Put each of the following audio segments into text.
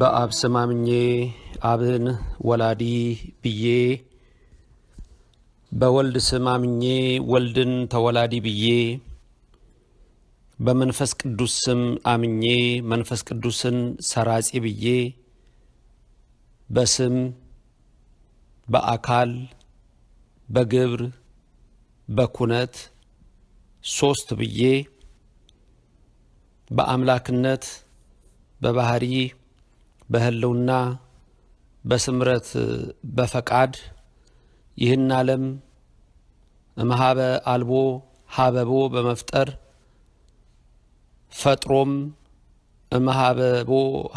በአብ ስም አምኜ አብን ወላዲ ብዬ በወልድ ስም አምኜ ወልድን ተወላዲ ብዬ በመንፈስ ቅዱስ ስም አምኜ መንፈስ ቅዱስን ሰራጺ ብዬ በስም በአካል በግብር በኩነት ሶስት ብዬ በአምላክነት በባህሪ በህልውና በስምረት በፈቃድ ይህን ዓለም እምኀበ አልቦ ሀበቦ በመፍጠር ፈጥሮም እምኀበቦ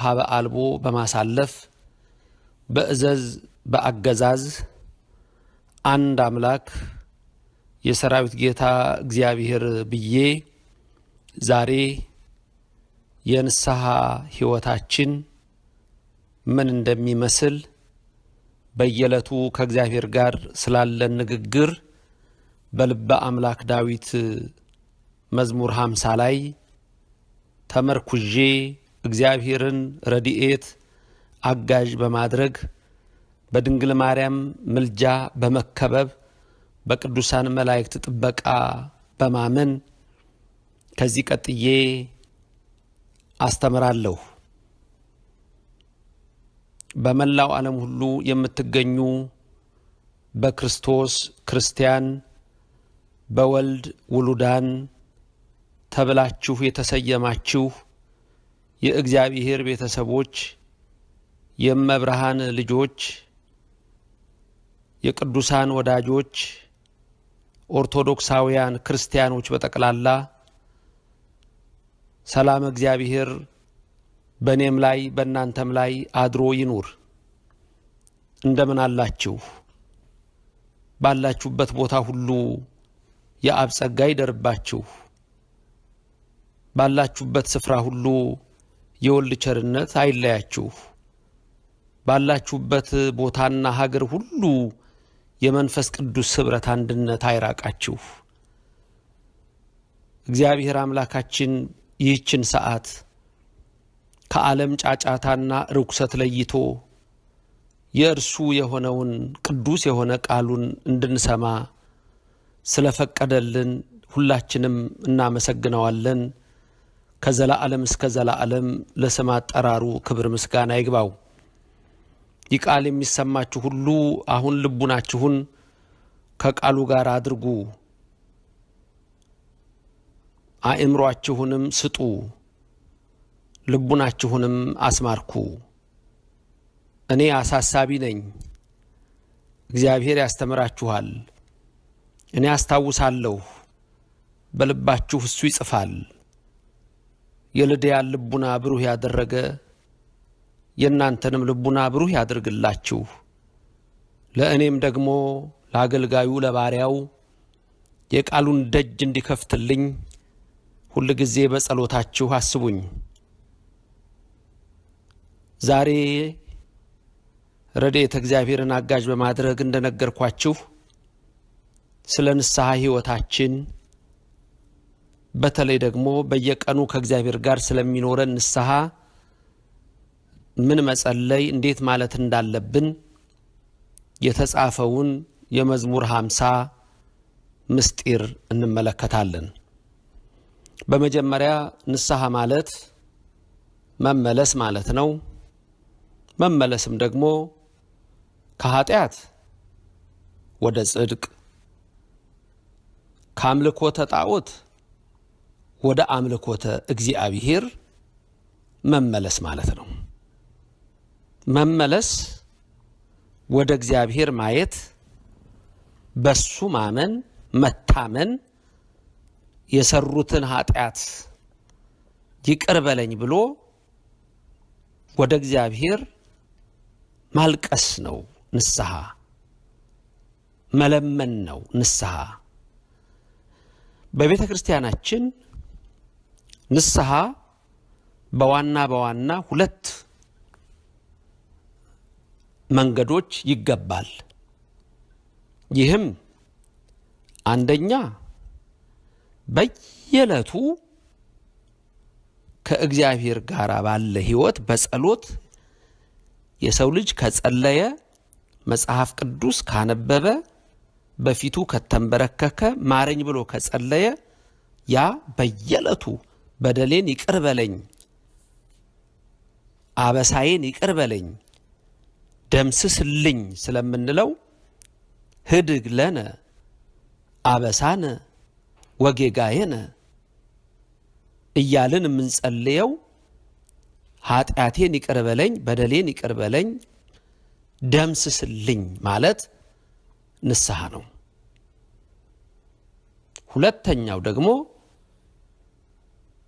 ሀበ አልቦ በማሳለፍ በእዘዝ በአገዛዝ አንድ አምላክ የሰራዊት ጌታ እግዚአብሔር ብዬ ዛሬ የንስሐ ሕይወታችን ምን እንደሚመስል በየዕለቱ ከእግዚአብሔር ጋር ስላለን ንግግር በልበ አምላክ ዳዊት መዝሙር 50 ላይ ተመርኩዤ እግዚአብሔርን ረድኤት አጋዥ በማድረግ በድንግል ማርያም ምልጃ በመከበብ በቅዱሳን መላእክት ጥበቃ በማመን ከዚህ ቀጥዬ አስተምራለሁ። በመላው ዓለም ሁሉ የምትገኙ በክርስቶስ ክርስቲያን በወልድ ውሉዳን ተብላችሁ የተሰየማችሁ የእግዚአብሔር ቤተሰቦች የመብርሃን ልጆች የቅዱሳን ወዳጆች ኦርቶዶክሳውያን ክርስቲያኖች በጠቅላላ ሰላም እግዚአብሔር በእኔም ላይ በእናንተም ላይ አድሮ ይኑር። እንደምን አላችሁ? ባላችሁበት ቦታ ሁሉ የአብ ጸጋ ይደርባችሁ። ባላችሁበት ስፍራ ሁሉ የወልድ ቸርነት አይለያችሁ። ባላችሁበት ቦታና ሀገር ሁሉ የመንፈስ ቅዱስ ኅብረት አንድነት አይራቃችሁ። እግዚአብሔር አምላካችን ይህችን ሰዓት ከዓለም ጫጫታና ርኩሰት ለይቶ የእርሱ የሆነውን ቅዱስ የሆነ ቃሉን እንድንሰማ ስለፈቀደልን ሁላችንም እናመሰግነዋለን። ከዘላለም እስከ ዘላለም ለስም አጠራሩ ክብር ምስጋና ይግባው። ይህ ቃል የሚሰማችሁ ሁሉ አሁን ልቡናችሁን ከቃሉ ጋር አድርጉ፣ አእምሮአችሁንም ስጡ፣ ልቡናችሁንም አስማርኩ። እኔ አሳሳቢ ነኝ፣ እግዚአብሔር ያስተምራችኋል። እኔ አስታውሳለሁ፣ በልባችሁ እሱ ይጽፋል። የልድያን ልቡና ብሩህ ያደረገ የእናንተንም ልቡና ብሩህ ያድርግላችሁ። ለእኔም ደግሞ ለአገልጋዩ ለባሪያው የቃሉን ደጅ እንዲከፍትልኝ ሁል ጊዜ በጸሎታችሁ አስቡኝ። ዛሬ ረድኤተ እግዚአብሔርን አጋዥ በማድረግ እንደነገርኳችሁ ስለ ንስሐ ሕይወታችን በተለይ ደግሞ በየቀኑ ከእግዚአብሔር ጋር ስለሚኖረን ንስሐ ምን መጸለይ እንዴት ማለት እንዳለብን የተጻፈውን የመዝሙር 50 ምስጢር እንመለከታለን። በመጀመሪያ ንስሐ ማለት መመለስ ማለት ነው። መመለስም ደግሞ ከኃጢአት ወደ ጽድቅ ከአምልኮተ ጣዖት ወደ አምልኮተ እግዚአብሔር መመለስ ማለት ነው። መመለስ ወደ እግዚአብሔር ማየት፣ በሱ ማመን፣ መታመን፣ የሰሩትን ኃጢአት ይቅር በለኝ ብሎ ወደ እግዚአብሔር ማልቀስ ነው ንስሐ። መለመን ነው ንስሐ። በቤተ ክርስቲያናችን ንስሐ በዋና ሁለት መንገዶች ይገባል። ይህም አንደኛ በየዕለቱ ከእግዚአብሔር ጋር ባለ ሕይወት በጸሎት የሰው ልጅ ከጸለየ መጽሐፍ ቅዱስ ካነበበ በፊቱ ከተንበረከከ ማረኝ ብሎ ከጸለየ ያ በየዕለቱ በደሌን ይቅር በለኝ አበሳዬን ይቅር በለኝ ደምስስልኝ ስለምንለው ህድግ ለነ አበሳነ ወጌጋየነ እያልን የምንጸልየው ኃጢአቴን ይቅር በለኝ በደሌን ይቅር በለኝ ደምስስልኝ ማለት ንስሐ ነው። ሁለተኛው ደግሞ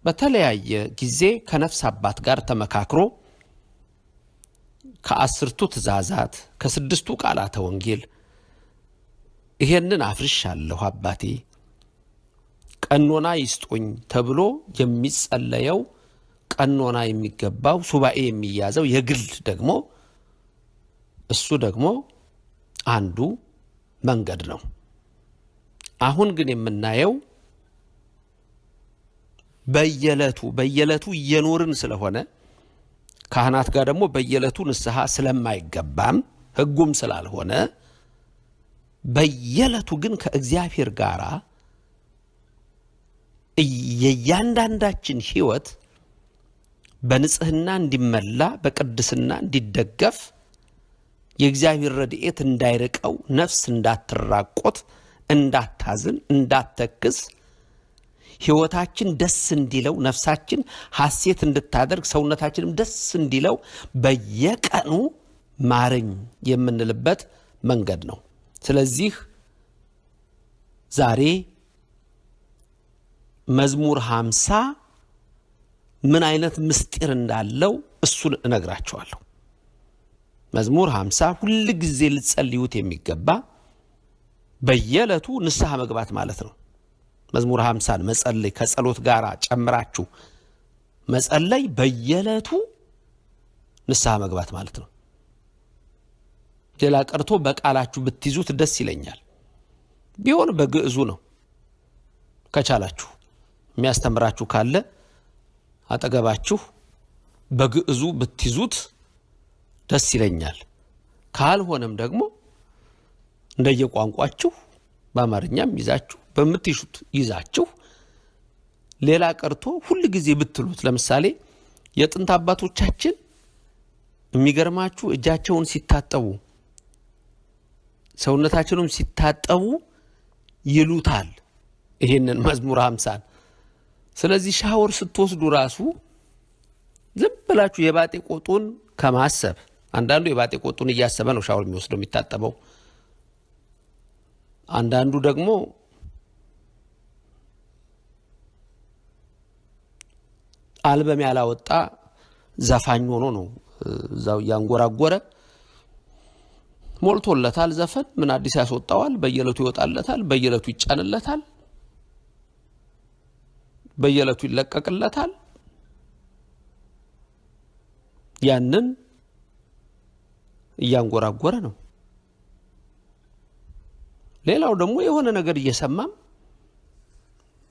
በተለያየ ጊዜ ከነፍስ አባት ጋር ተመካክሮ ከ10ቱ ትእዛዛት ከ6ቱ ቃላተ ወንጌል ይሄንን አፍርሻለሁ አባቴ ቀኖና ይስጡኝ ተብሎ የሚጸለየው ቀኖና የሚገባው ሱባኤ የሚያዘው የግል ደግሞ እሱ ደግሞ አንዱ መንገድ ነው። አሁን ግን የምናየው በየዕለቱ እየኖርን ስለሆነ ካህናት ጋር ደግሞ በየዕለቱ ንስሐ ስለማይገባም ሕጉም ስላልሆነ በየዕለቱ ግን ከእግዚአብሔር ጋር የእያንዳንዳችን ሕይወት በንጽህና እንዲመላ በቅድስና እንዲደገፍ የእግዚአብሔር ረድኤት እንዳይርቀው ነፍስ እንዳትራቆት እንዳታዝን እንዳትተክዝ ሕይወታችን ደስ እንዲለው ነፍሳችን ሐሴት እንድታደርግ ሰውነታችንም ደስ እንዲለው በየቀኑ ማረኝ የምንልበት መንገድ ነው። ስለዚህ ዛሬ መዝሙር 50 ምን አይነት ምስጢር እንዳለው እሱን እነግራችኋለሁ። መዝሙር 50 ሁሉ ጊዜ ልትጸልዩት የሚገባ በየዕለቱ ንስሐ መግባት ማለት ነው። መዝሙር 50 መጸለይ ከጸሎት ጋር ጨምራችሁ መጸለይ በየዕለቱ ንስሐ መግባት ማለት ነው። ሌላ ቀርቶ በቃላችሁ ብትይዙት ደስ ይለኛል። ቢሆን በግዕዙ ነው። ከቻላችሁ የሚያስተምራችሁ ካለ አጠገባችሁ በግዕዙ ብትይዙት ደስ ይለኛል። ካልሆነም ደግሞ እንደየቋንቋችሁ በአማርኛም ይዛችሁ በምትሹት ይዛችሁ ሌላ ቀርቶ ሁሉ ጊዜ ብትሉት ለምሳሌ የጥንት አባቶቻችን የሚገርማችሁ እጃቸውን ሲታጠቡ ሰውነታቸውንም ሲታጠቡ ይሉታል ይሄንን መዝሙር 50። ስለዚህ ሻወር ስትወስዱ ራሱ ዝም ብላችሁ የባጤ ቆጡን ከማሰብ አንዳንዱ የባጤ ቆጡን እያሰበ ነው ሻወር የሚወስደው የሚታጠበው። አንዳንዱ ደግሞ አልበም ያላወጣ ዘፋኝ ሆኖ ነው እዛው ያንጎራጎረ ሞልቶለታል ዘፈን ምን አዲስ ያስወጣዋል በየዕለቱ ይወጣለታል በየዕለቱ ይጫንለታል በየዕለቱ ይለቀቅለታል ያንን እያንጎራጎረ ነው። ሌላው ደግሞ የሆነ ነገር እየሰማም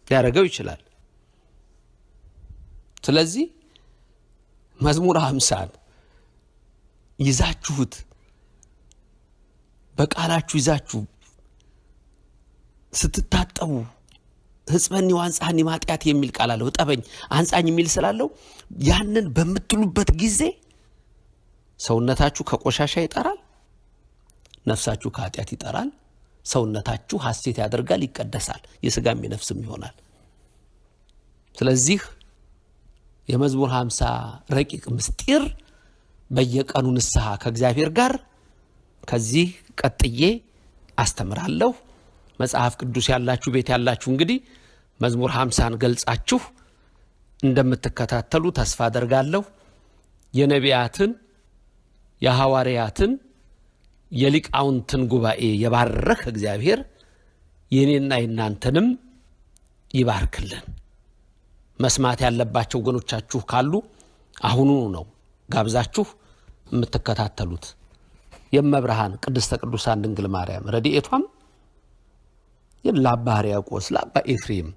ያረጋው ይችላል። ስለዚህ መዝሙር 50 ይዛችሁት በቃላችሁ ይዛችሁ ስትታጠቡ ሕጽበኒ ወአንጻኒ ማጥያት የሚል ቃል አለው። ጠበኝ አንጻኝ የሚል ስላለው ያንን በምትሉበት ጊዜ ሰውነታችሁ ከቆሻሻ ይጠራል፣ ነፍሳችሁ ከኃጢአት ይጠራል። ሰውነታችሁ ሐሴት ያደርጋል፣ ይቀደሳል፣ የሥጋም የነፍስም ይሆናል። ስለዚህ የመዝሙር 50 ረቂቅ ምስጢር በየቀኑ ንስሐ ከእግዚአብሔር ጋር ከዚህ ቀጥዬ አስተምራለሁ። መጽሐፍ ቅዱስ ያላችሁ ቤት ያላችሁ እንግዲህ መዝሙር 50ን ገልጻችሁ እንደምትከታተሉ ተስፋ አደርጋለሁ። የነቢያትን የሐዋርያትን የሊቃውንትን ጉባኤ የባረከ እግዚአብሔር የኔና የናንተንም ይባርክልን። መስማት ያለባቸው ወገኖቻችሁ ካሉ አሁኑ ነው ጋብዛችሁ የምትከታተሉት። የመብርሃን ቅድስተ ቅዱሳን ድንግል ማርያም ረድኤቷም ለአባ ሕርያቆስ ለአባ ኤፍሬም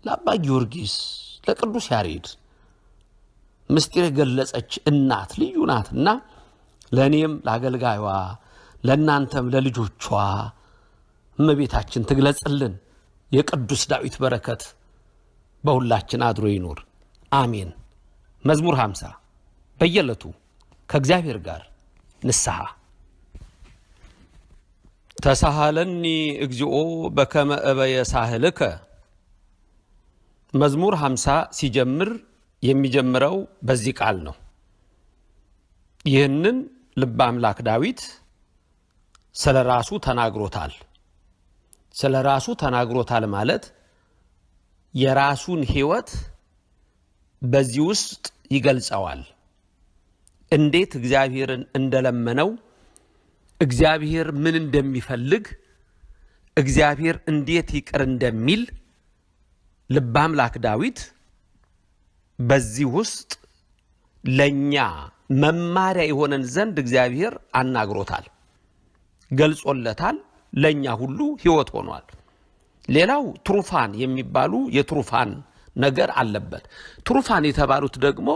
ለአባ ጊዮርጊስ ለቅዱስ ያሬድ ምስጢር የገለጸች እናት ልዩ ናትና ለእኔም ለአገልጋዩዋ ለእናንተም ለልጆቿ እመቤታችን ትግለጽልን። የቅዱስ ዳዊት በረከት በሁላችን አድሮ ይኑር፣ አሜን። መዝሙር 50 በየዕለቱ ከእግዚአብሔር ጋር ንስሐ። ተሳሃለኒ እግዚኦ በከመ እበየ ሳህልከ። መዝሙር 50 ሲጀምር የሚጀምረው በዚህ ቃል ነው። ይህንን ልበ አምላክ ዳዊት ስለ ራሱ ተናግሮታል። ስለ ራሱ ተናግሮታል ማለት የራሱን ሕይወት በዚህ ውስጥ ይገልጸዋል። እንዴት እግዚአብሔርን እንደለመነው፣ እግዚአብሔር ምን እንደሚፈልግ፣ እግዚአብሔር እንዴት ይቅር እንደሚል ልበ አምላክ ዳዊት በዚህ ውስጥ ለኛ መማሪያ የሆነን ዘንድ እግዚአብሔር አናግሮታል፣ ገልጾለታል። ለኛ ሁሉ ሕይወት ሆኗል። ሌላው ትሩፋን የሚባሉ የትሩፋን ነገር አለበት። ትሩፋን የተባሉት ደግሞ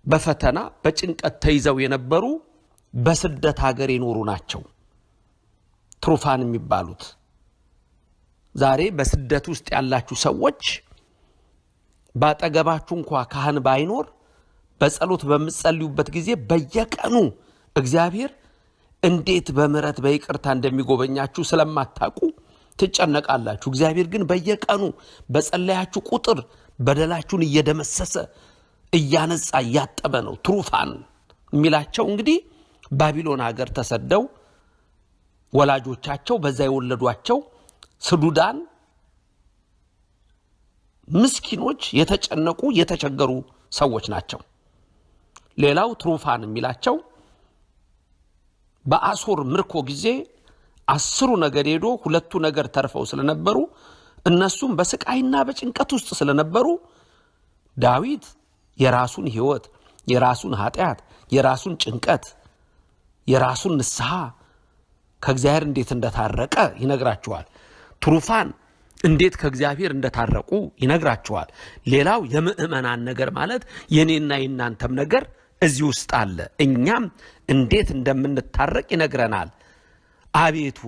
በፈተና በጭንቀት ተይዘው የነበሩ በስደት ሀገር የኖሩ ናቸው። ትሩፋን የሚባሉት ዛሬ በስደት ውስጥ ያላችሁ ሰዎች ባጠገባችሁ እንኳ ካህን ባይኖር በጸሎት በምትጸልዩበት ጊዜ በየቀኑ እግዚአብሔር እንዴት በምህረት በይቅርታ እንደሚጎበኛችሁ ስለማታውቁ ትጨነቃላችሁ። እግዚአብሔር ግን በየቀኑ በጸለያችሁ ቁጥር በደላችሁን እየደመሰሰ እያነጻ እያጠበ ነው። ትሩፋን የሚላቸው እንግዲህ ባቢሎን ሀገር ተሰደው ወላጆቻቸው በዛ የወለዷቸው ስዱዳን ምስኪኖች የተጨነቁ የተቸገሩ ሰዎች ናቸው። ሌላው ትሩፋን የሚላቸው በአሶር ምርኮ ጊዜ 10 ነገድ ሄዶ 2 ነገድ ተርፈው ስለነበሩ እነሱም በስቃይና በጭንቀት ውስጥ ስለነበሩ ዳዊት የራሱን ሕይወት፣ የራሱን ኃጢአት፣ የራሱን ጭንቀት፣ የራሱን ንስሐ ከእግዚአብሔር እንዴት እንደታረቀ ይነግራቸዋል። ትሩፋን እንዴት ከእግዚአብሔር እንደታረቁ ይነግራቸዋል። ሌላው የምእመናን ነገር ማለት የኔና የናንተም ነገር እዚህ ውስጥ አለ። እኛም እንዴት እንደምንታረቅ ይነግረናል። አቤቱ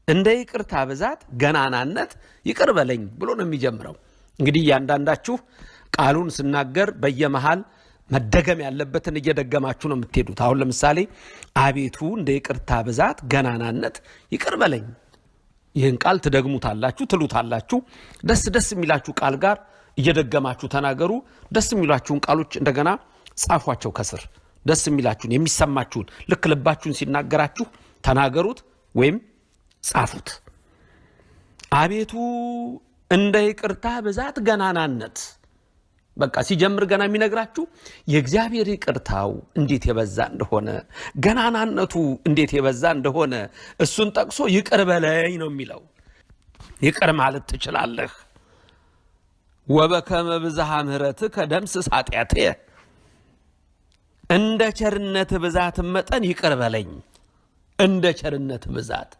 እንደ ይቅርታ ብዛት ገናናነት ይቅር በለኝ ብሎ ነው የሚጀምረው። እንግዲህ እያንዳንዳችሁ ቃሉን ስናገር በየመሃል መደገም ያለበትን እየደገማችሁ ነው የምትሄዱት። አሁን ለምሳሌ አቤቱ እንደ ይቅርታ ብዛት ገናናነት ይቅር በለኝ፣ ይህን ቃል ትደግሙታላችሁ፣ ትሉታላችሁ። ደስ ደስ የሚላችሁ ቃል ጋር እየደገማችሁ ተናገሩ። ደስ የሚላችሁን ቃሎች እንደገና ጻፏቸው ከስር። ደስ የሚላችሁን የሚሰማችሁን ልክ ልባችሁን ሲናገራችሁ ተናገሩት ወይም ጻፉት። አቤቱ እንደ ይቅርታ ብዛት ገናናነት። በቃ ሲጀምር ገና የሚነግራችሁ የእግዚአብሔር ይቅርታው እንዴት የበዛ እንደሆነ፣ ገናናነቱ እንዴት የበዛ እንደሆነ እሱን ጠቅሶ ይቅር በለኝ ነው የሚለው። ይቅር ማለት ትችላለህ። ወበከመ ብዝሃ ምሕረትከ ደምስስ ኃጢአትየ፣ እንደ ቸርነት ብዛት መጠን ይቅር በለኝ። እንደ ቸርነት ብዛት፣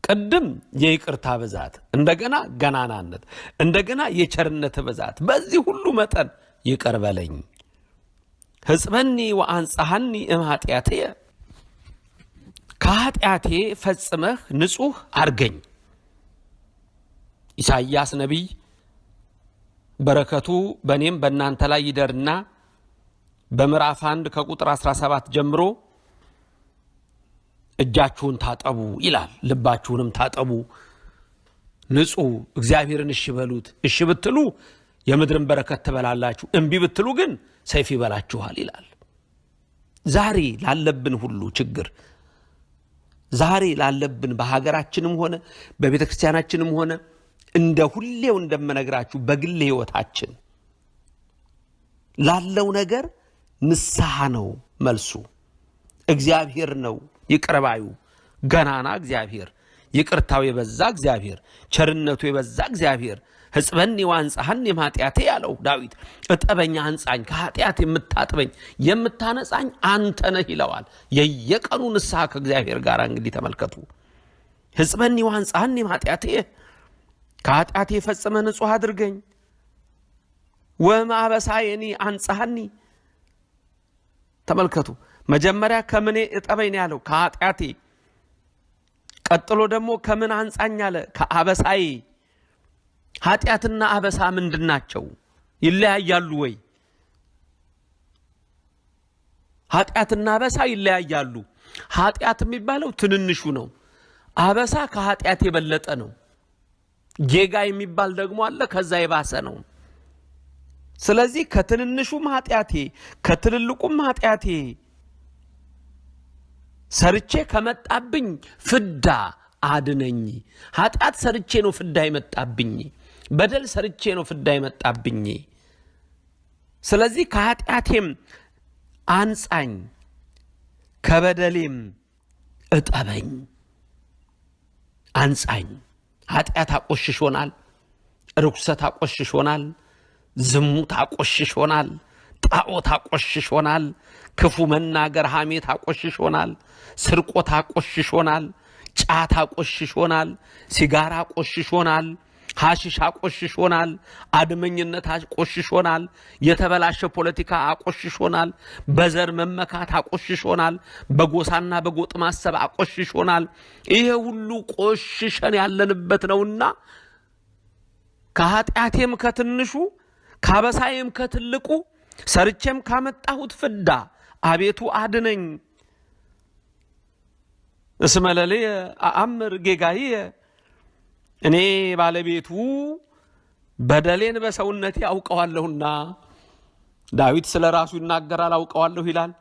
ቅድም የይቅርታ ብዛት፣ እንደገና ገናናነት፣ እንደገና የቸርነት ብዛት፣ በዚህ ሁሉ መጠን ይቅር በለኝ። ሕጽበኒ ወአንጽሐኒ እምኃጢአትየ፣ ከኃጢአቴ ፈጽመህ ንጹሕ አርገኝ። ኢሳይያስ ነቢይ በረከቱ በእኔም በእናንተ ላይ ይደርና በምዕራፍ 1 ከቁጥር 17 ጀምሮ እጃችሁን ታጠቡ ይላል። ልባችሁንም ታጠቡ፣ ንጹሕ፣ እግዚአብሔርን እሺ በሉት። እሺ ብትሉ የምድርን በረከት ትበላላችሁ፣ እምቢ ብትሉ ግን ሰይፍ ይበላችኋል ይላል። ዛሬ ላለብን ሁሉ ችግር፣ ዛሬ ላለብን በሀገራችንም ሆነ በቤተ ክርስቲያናችንም ሆነ እንደ ሁሌው እንደምነግራችሁ በግል ሕይወታችን ላለው ነገር ንስሐ ነው መልሱ። እግዚአብሔር ነው ይቅር ባዩ፣ ገናና እግዚአብሔር፣ ይቅርታው የበዛ እግዚአብሔር፣ ቸርነቱ የበዛ እግዚአብሔር። ሕጽበኒ ወአንጽሐኒ እምኃጢአቴ ያለው ዳዊት፣ እጠበኛ አንጻኝ፣ ከኃጢአት የምታጥበኝ የምታነጻኝ አንተ ነህ ይለዋል። የየቀኑ ንስሐ ከእግዚአብሔር ጋር እንግዲህ ተመልከቱ። ሕጽበኒ ወአንጽሐኒ እምኃጢአቴ፣ ከኃጢአቴ ፈጽመ ንጹሕ አድርገኝ። ወማበሳየኒ አንጻሐኒ። ተመልከቱ፣ መጀመሪያ ከምኔ እጠበኝ ያለው ከኃጢአቴ፣ ቀጥሎ ደግሞ ከምን አንጻኝ አለ? ከአበሳዬ። ኃጢአትና አበሳ ምንድናቸው? ይለያያሉ ወይ? ኃጢአትና አበሳ ይለያያሉ። ኃጢአት የሚባለው ትንንሹ ነው። አበሳ ከኃጢአት የበለጠ ነው። ጌጋ የሚባል ደግሞ አለ፣ ከዛ የባሰ ነው። ስለዚህ ከትንንሹም ኃጢአቴ ከትልልቁም ኃጢአቴ ሰርቼ ከመጣብኝ ፍዳ አድነኝ። ኃጢአት ሰርቼ ነው ፍዳ የመጣብኝ፣ በደል ሰርቼ ነው ፍዳ የመጣብኝ። ስለዚህ ከኃጢአቴም አንጻኝ፣ ከበደሌም እጠበኝ። አንጻኝ። ኃጢአት አቆሽሾናል፣ ርኩሰት አቆሽሾናል፣ ዝሙት አቆሽሾናል፣ ጣዖት አቆሽሾናል፣ ክፉ መናገር ሐሜት አቆሽሾናል፣ ስርቆት አቆሽሾናል፣ ጫት አቆሽሾናል፣ ሲጋራ አቆሽሾናል፣ ሐሺሽ አቆሽሾናል፣ አድመኝነት አቆሽሾናል፣ የተበላሸ ፖለቲካ አቆሽሾናል፣ በዘር መመካት አቆሽሾናል፣ በጎሳና በጎጥ ማሰብ አቆሽሾናል። ይሄ ሁሉ ቆሽሸን ያለንበት ነውና ከኃጢአቴም ከትንሹ ካበሳዬም ከትልቁ ሰርቼም ካመጣሁት ፍዳ አቤቱ አድነኝ። እስመ ለልየ አአምር ጌጋዬ፣ እኔ ባለቤቱ በደሌን በሰውነቴ አውቀዋለሁና። ዳዊት ስለ ራሱ ይናገራል። አውቀዋለሁ ይላል።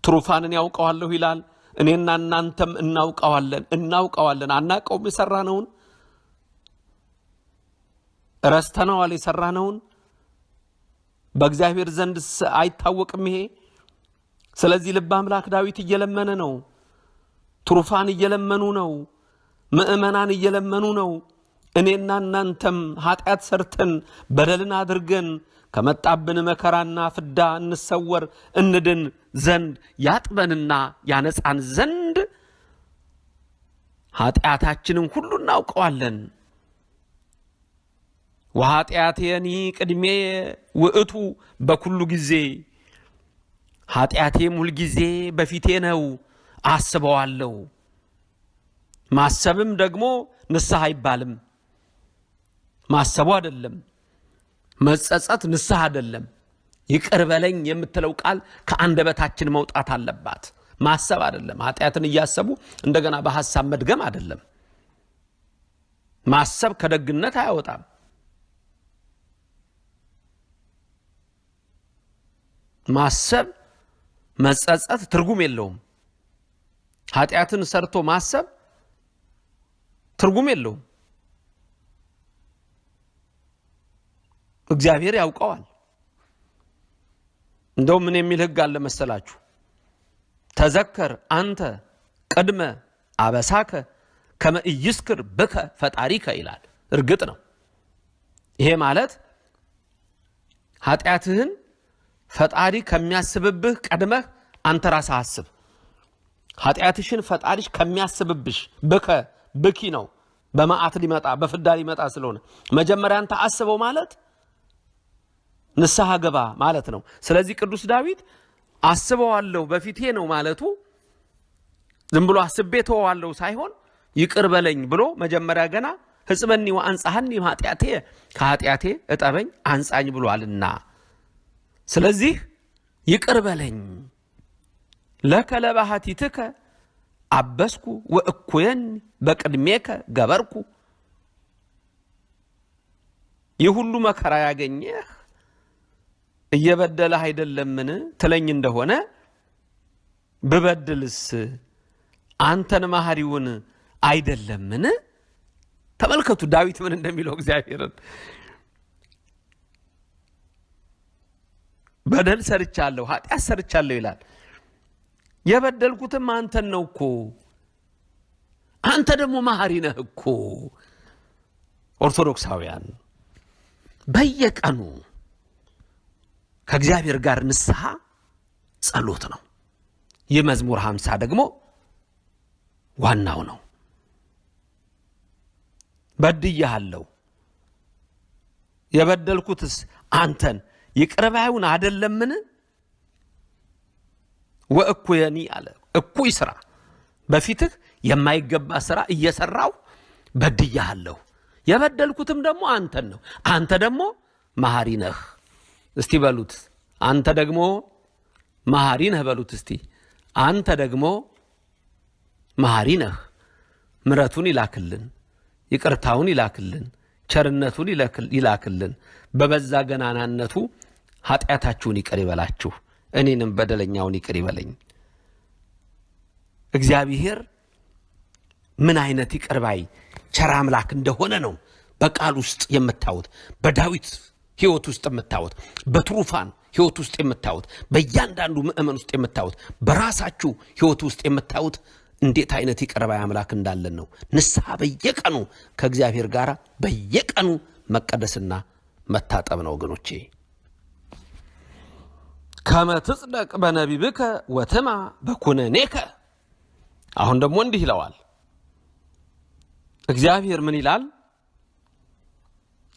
ትሩፋንን ያውቀዋለሁ ይላል። እኔና እናንተም እናውቀዋለን። አናውቀውም? የሰራነውን ረስተነዋል። የሰራነውን በእግዚአብሔር ዘንድ አይታወቅም ይሄ። ስለዚህ ልበ አምላክ ዳዊት እየለመነ ነው። ትሩፋን እየለመኑ ነው። ምእመናን እየለመኑ ነው። እኔና እናንተም ኃጢአት ሰርተን በደልን አድርገን ከመጣብን መከራና ፍዳ እንሰወር እንድን ዘንድ ያጥበንና ያነጻን ዘንድ ኃጢአታችንን ሁሉ እናውቀዋለን። ወኃጢአቴኒ ቅድሜ ውእቱ በኩሉ ጊዜ፣ ኃጢአቴም ሁል ጊዜ በፊቴ ነው፣ አስበዋለሁ። ማሰብም ደግሞ ንስሐ አይባልም። ማሰቡ አይደለም። መጸጸት ንስሐ አይደለም። ይቅር በለኝ የምትለው ቃል ከአንደበታችን መውጣት አለባት። ማሰብ አይደለም። ኃጢአትን እያሰቡ እንደገና በሐሳብ መድገም አይደለም። ማሰብ ከደግነት አያወጣም። ማሰብ መጸጸት ትርጉም የለውም። ኃጢአትን ሰርቶ ማሰብ ትርጉም የለውም። እግዚአብሔር ያውቀዋል። እንደው ምን የሚል ሕግ አለ መሰላችሁ? ተዘከር አንተ ቅድመ አበሳከ ከመ ኢይስክር ብከ ፈጣሪከ ይላል። እርግጥ ነው ይሄ ማለት ኃጢአትህን ፈጣሪ ከሚያስብብህ ቀድመህ አንተ ራስህ አስብ። ኃጢአትሽን ፈጣሪሽ ከሚያስብብሽ ብኪ ነው። በመዓት ሊመጣ በፍዳ ሊመጣ ስለሆነ መጀመሪያ አንተ አስበው ማለት ንስሐ ገባ ማለት ነው። ስለዚህ ቅዱስ ዳዊት አስበዋለሁ በፊቴ ነው ማለቱ ዝም ብሎ አስቤ ተወዋለሁ ሳይሆን ይቅር በለኝ ብሎ መጀመሪያ ገና ሕጽበኒ ወአንጻሐኒ ኃጢአቴ፣ ከኃጢአቴ እጠበኝ አንጻኝ ብሏልና፣ ስለዚህ ይቅር በለኝ። ለከ ለባህቲትከ አበስኩ ወእኩየኒ በቅድሜከ ገበርኩ። ይህ ሁሉ መከራ ያገኘህ እየበደለህ አይደለምን ትለኝ እንደሆነ ብበድልስ አንተን መሐሪውን አይደለምን? ተመልከቱ ዳዊት ምን እንደሚለው እግዚአብሔርን። በደል ሰርቻለሁ፣ ኃጢአት ሰርቻለሁ ይላል። የበደልኩትም አንተን ነው እኮ፣ አንተ ደግሞ መሐሪ ነህ እኮ። ኦርቶዶክሳውያን በየቀኑ ከእግዚአብሔር ጋር ንስሐ ጸሎት ነው። ይህ መዝሙር 50 ደግሞ ዋናው ነው። በድያለሁ፣ የበደልኩትስ አንተን ይቅርባዩን አይደለምን? ወእኩየኒ አለ እኩይ ስራ በፊትህ የማይገባ ስራ እየሰራው በድያለሁ። የበደልኩትም ደግሞ አንተን ነው። አንተ ደግሞ መሐሪ ነህ። እስቲ በሉት አንተ ደግሞ መሐሪ ነህ በሉት እስቲ። አንተ ደግሞ መሐሪ ነህ። ምሕረቱን ይላክልን፣ ይቅርታውን ይላክልን፣ ቸርነቱን ይላክልን። በበዛ ገናናነቱ ኃጢአታችሁን ይቅር ይበላችሁ፣ እኔንም በደለኛውን ይቅር ይበለኝ። እግዚአብሔር ምን አይነት ይቅር ባይ ቸር አምላክ እንደሆነ ነው በቃል ውስጥ የምታዩት፣ በዳዊት ሕይወት ውስጥ የምታዩት፣ በትሩፋን ሕይወት ውስጥ የምታዩት፣ በእያንዳንዱ ምእመን ውስጥ የምታዩት፣ በራሳችሁ ሕይወት ውስጥ የምታዩት እንዴት አይነት ይቅር ባይ አምላክ እንዳለን ነው። ንስሐ በየቀኑ ከእግዚአብሔር ጋር በየቀኑ መቀደስና መታጠብ ነው ወገኖቼ። ከመ ትጽደቅ በነቢብከ ወትማ በኩነኔከ። አሁን ደግሞ እንዲህ ይለዋል እግዚአብሔር። ምን ይላል?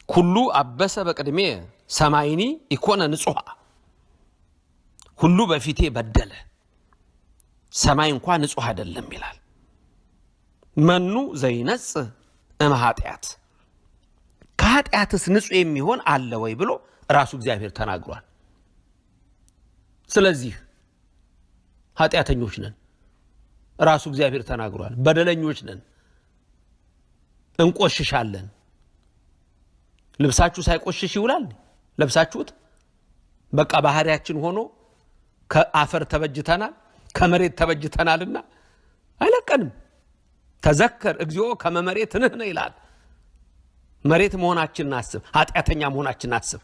ኩሉ አበሰ በቅድሜ ሰማይኒ ኢኮነ ንጹሐ። ሁሉ በፊቴ በደለ፣ ሰማይ እንኳን ንጹሕ አይደለም ይላል። መኑ ዘይነጽህ እምኃጢአት፣ ከኃጢአትስ ንጹሕ የሚሆን አለ ወይ ብሎ ራሱ እግዚአብሔር ተናግሯል። ስለዚህ ኃጢአተኞች ነን፣ ራሱ እግዚአብሔር ተናግሯል። በደለኞች ነን፣ እንቆሽሻለን። ልብሳችሁ ሳይቆሽሽ ይውላል? ለብሳችሁት በቃ ባህሪያችን ሆኖ ከአፈር ተበጅተናል፣ ከመሬት ተበጅተናልና አይለቀንም። ተዘከር እግዚኦ ከመ መሬት ንሕነ ይላል። መሬት መሆናችንን አስብ፣ ኃጢአተኛ መሆናችንን አስብ።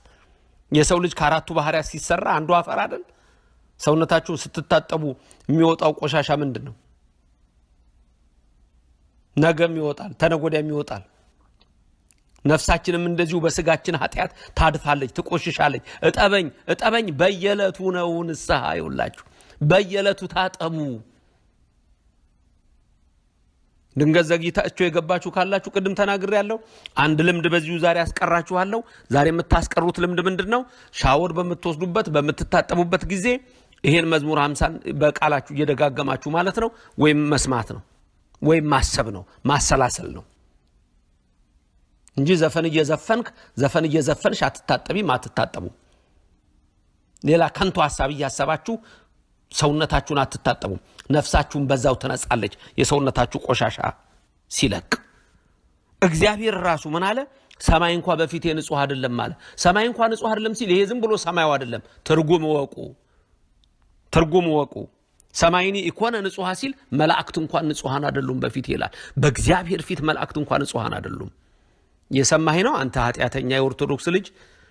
የሰው ልጅ ከአራቱ ባህሪያት ሲሰራ አንዱ አፈር አይደል? ሰውነታችሁን ስትታጠቡ የሚወጣው ቆሻሻ ምንድን ነው? ነገም ይወጣል፣ ተነጎዳም ይወጣል። ነፍሳችንም እንደዚሁ በስጋችን ኃጢአት ታድፋለች፣ ትቆሽሻለች። እጠበኝ እጠበኝ በየዕለቱ ነው ንስሐ። ይውላችሁ በየዕለቱ ታጠቡ። ድንገት ዘግይታችሁ የገባችሁ ካላችሁ ቅድም ተናግሬያለሁ። አንድ ልምድ በዚሁ ዛሬ አስቀራችኋለሁ። ዛሬ የምታስቀሩት ልምድ ምንድነው? ሻወር በምትወስዱበት በምትታጠቡበት ጊዜ ይሄን መዝሙር 50 በቃላችሁ እየደጋገማችሁ ማለት ነው፣ ወይም መስማት ነው፣ ወይም ማሰብ ነው፣ ማሰላሰል ነው እንጂ ዘፈን እየዘፈንሽ አትታጠቢም፣ አትታጠቡ። ሌላ ከንቱ ሐሳብ እያሰባችሁ ሰውነታችሁን አትታጠቡ። ነፍሳችሁን በዛው ትነጻለች የሰውነታችሁ ቆሻሻ ሲለቅ። እግዚአብሔር ራሱ ምን አለ? ሰማይ እንኳን በፊቴ ንጹህ አይደለም አለ። ሰማይ እንኳን ንጹህ አይደለም ሲል ይሄ ዝም ብሎ ሰማዩ አይደለም። ትርጉም ወቁ። ሰማይኒ ኢኮነ ንጹሃ ሲል መላእክት እንኳን ንጹሃን አይደሉም በፊት ይላል። በእግዚአብሔር ፊት መላእክት እንኳን ንጹሃን አይደሉም። እየሰማህ ነው አንተ ኃጢአተኛ የኦርቶዶክስ ልጅ?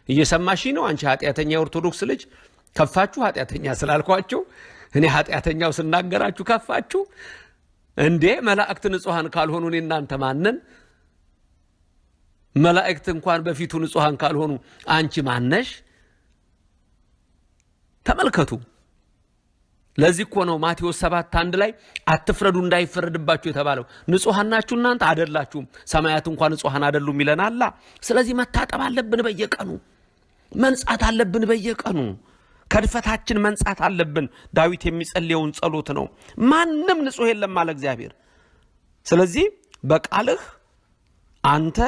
እየሰማሽ ነው አንቺ ኃጢአተኛ የኦርቶዶክስ ልጅ? ከፋችሁ ኃጢአተኛ ስላልኳችሁ እኔ ኃጢአተኛው ስናገራችሁ ከፋችሁ እንዴ? መላእክት ንጹሃን ካልሆኑ እኔ እናንተ ማነን? መላእክት እንኳን በፊቱ ንጹሃን ካልሆኑ አንቺ ማነሽ? ተመልከቱ። ለዚህ እኮ ነው ማቴዎስ 7:1 ላይ አትፍረዱ እንዳይፈረድባችሁ የተባለው። ንጹሃን ናችሁ እናንተ አይደላችሁም፣ ሰማያት እንኳን ንጹሃን አይደሉም ይለናል። ስለዚህ መታጠብ አለብን በየቀኑ፣ መንጻት አለብን በየቀኑ፣ ከድፈታችን መንጻት አለብን። ዳዊት የሚጸልየውን ጸሎት ነው። ማንም ንጹህ የለም አለ እግዚአብሔር። ስለዚህ በቃልህ አንተ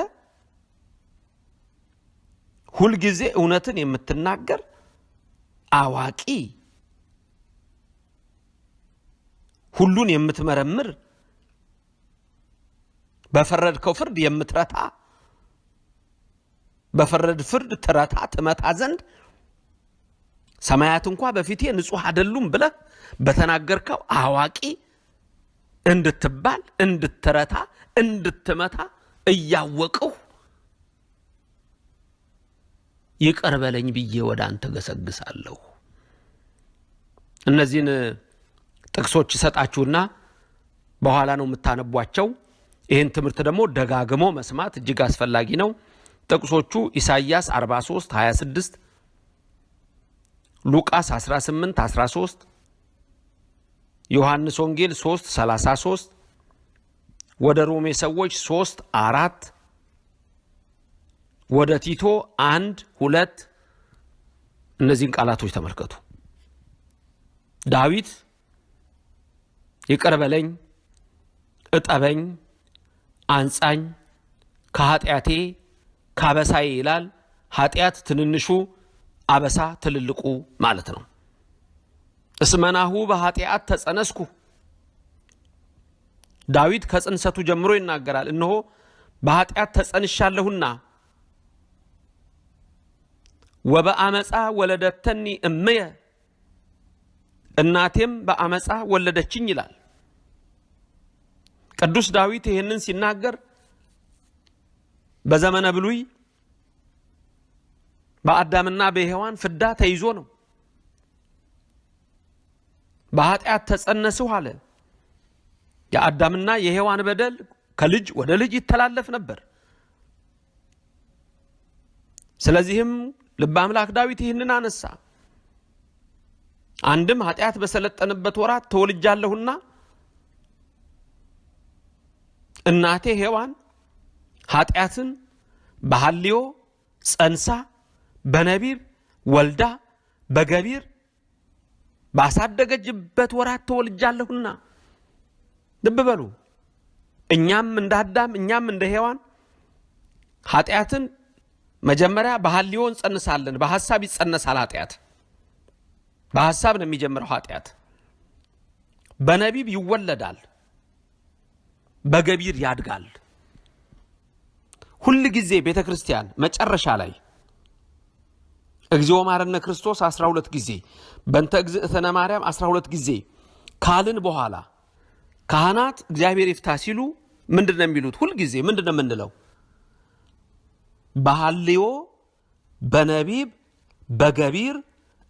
ሁልጊዜ እውነትን የምትናገር አዋቂ፣ ሁሉን የምትመረምር፣ በፈረድከው ፍርድ የምትረታ፣ በፈረድ ፍርድ ትረታ ትመታ ዘንድ ሰማያት እንኳን በፊቴ ንጹህ አይደሉም ብለህ በተናገርከው አዋቂ እንድትባል፣ እንድትረታ፣ እንድትመታ እያወቅሁ ይቅር በለኝ ብዬ ወደ አንተ ገሰግሳለሁ። እነዚህን ጥቅሶች ይሰጣችሁና በኋላ ነው የምታነቧቸው። ይህን ትምህርት ደግሞ ደጋግሞ መስማት እጅግ አስፈላጊ ነው። ጥቅሶቹ ኢሳይያስ 43:26፣ ሉቃስ 18:13፣ ዮሐንስ ወንጌል 3:33፣ ወደ ሮሜ ሰዎች 3:4፣ ወደ ቲቶ 1:2፣ እነዚህን ቃላቶች ተመልከቱ። ዳዊት ይቅር በለኝ፣ እጠበኝ፣ አንጻኝ ከኃጢአቴ ካበሳዬ ይላል። ኃጢአት ትንንሹ፣ አበሳ ትልልቁ ማለት ነው። እስመናሁ በኃጢአት ተጸነስኩ። ዳዊት ከጽንሰቱ ጀምሮ ይናገራል። እነሆ በኃጢአት ተጸንሻለሁና ወበአመፃ ወለደተኒ እምየ፣ እናቴም በአመፃ ወለደችኝ ይላል። ቅዱስ ዳዊት ይህንን ሲናገር በዘመነ ብሉይ በአዳምና በሔዋን ፍዳ ተይዞ ነው። በኃጢአት ተጸነስሁ አለ። የአዳምና የሔዋን በደል ከልጅ ወደ ልጅ ይተላለፍ ነበር። ስለዚህም ልበ አምላክ ዳዊት ይህንን አነሳ። አንድም ኃጢአት በሰለጠነበት ወራት ተወልጃለሁና እናቴ ሔዋን ኃጢአትን በሐልዮ ጸንሳ በነቢብ ወልዳ በገቢር ባሳደገችበት ወራት ተወልጃለሁና። ልብ በሉ። እኛም እንደ አዳም እኛም እንደ ሔዋን ኃጢአትን መጀመሪያ በሐልዮ እንጸንሳለን። በሐሳብ ይጸነሳል ኃጢአት። በሐሳብ ነው የሚጀምረው ኃጢአት። በነቢብ ይወለዳል፣ በገቢር ያድጋል። ሁል ጊዜ ቤተክርስቲያን መጨረሻ ላይ እግዚኦ ማረነ ክርስቶስ 12 ጊዜ በእንተ እግዝእትነ ማርያም 12 ጊዜ ካልን በኋላ ካህናት እግዚአብሔር ይፍታ ሲሉ ምንድነው የሚሉት? ሁል ጊዜ ምንድነው የምንለው? በሐልዮ በነቢብ በገቢር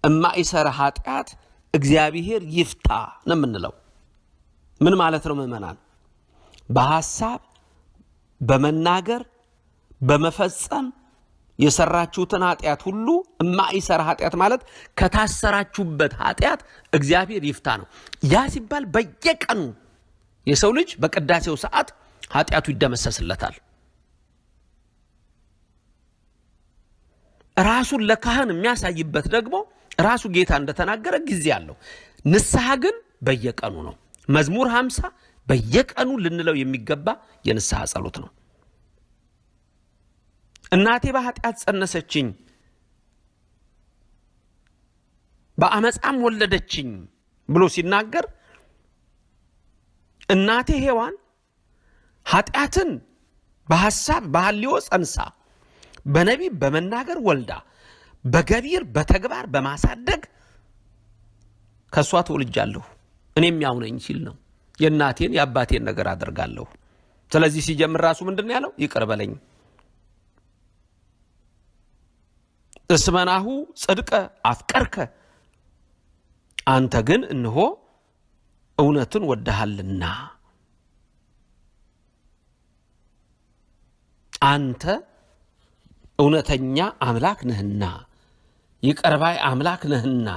እማይሰራ ኃጢአት እግዚአብሔር ይፍታ ነው የምንለው። ምን ማለት ነው ምእመናን? በሐሳብ በመናገር በመፈጸም የሰራችሁትን ኃጢአት ሁሉ እማይሰራ ኃጢአት ማለት ከታሰራችሁበት ኃጢአት እግዚአብሔር ይፍታ ነው። ያ ሲባል በየቀኑ የሰው ልጅ በቅዳሴው ሰዓት ኃጢአቱ ይደመሰስለታል። ራሱን ለካህን የሚያሳይበት ደግሞ ራሱ ጌታ እንደተናገረ ጊዜ አለው። ንስሐ ግን በየቀኑ ነው። መዝሙር 50 በየቀኑ ልንለው የሚገባ የንስሐ ጸሎት ነው። እናቴ በኃጢአት ጸነሰችኝ በአመፃም ወለደችኝ ብሎ ሲናገር እናቴ ሔዋን ኃጢአትን በሐሳብ በሐልዮ ጸንሳ በነቢብ በመናገር ወልዳ በገቢር በተግባር በማሳደግ ከሷ ተወልጃለሁ እኔም ያው ነኝ ሲል ነው። የእናቴን የአባቴን ነገር አደርጋለሁ። ስለዚህ ሲጀምር ራሱ ምንድነው ያለው? ይቅር በለኝ። እስመናሁ ጽድቀ አፍቀርከ፣ አንተ ግን እነሆ እውነትን ወደሃልና፣ አንተ እውነተኛ አምላክ ነህና፣ ይቅር ባይ አምላክ ነህና።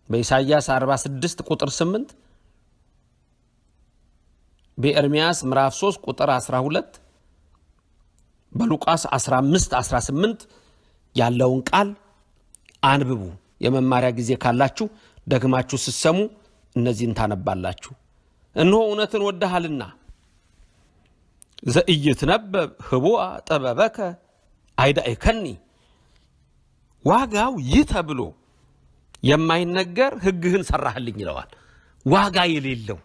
በኢሳይያስ 46 ቁጥር 8፣ በኤርምያስ ምዕራፍ 3 ቁጥር 12፣ በሉቃስ 15:18 ያለውን ቃል አንብቡ። የመማሪያ ጊዜ ካላችሁ ደግማችሁ ስትሰሙ እነዚህን ታነባላችሁ። እነሆ እውነትን ወደሃልና ዘኢይትነበብ ህቡአ ጥበበከ አይዳእከኒ፣ ዋጋው ይህ ተብሎ የማይነገር ሕግህን ሰራህልኝ ይለዋል። ዋጋ የሌለው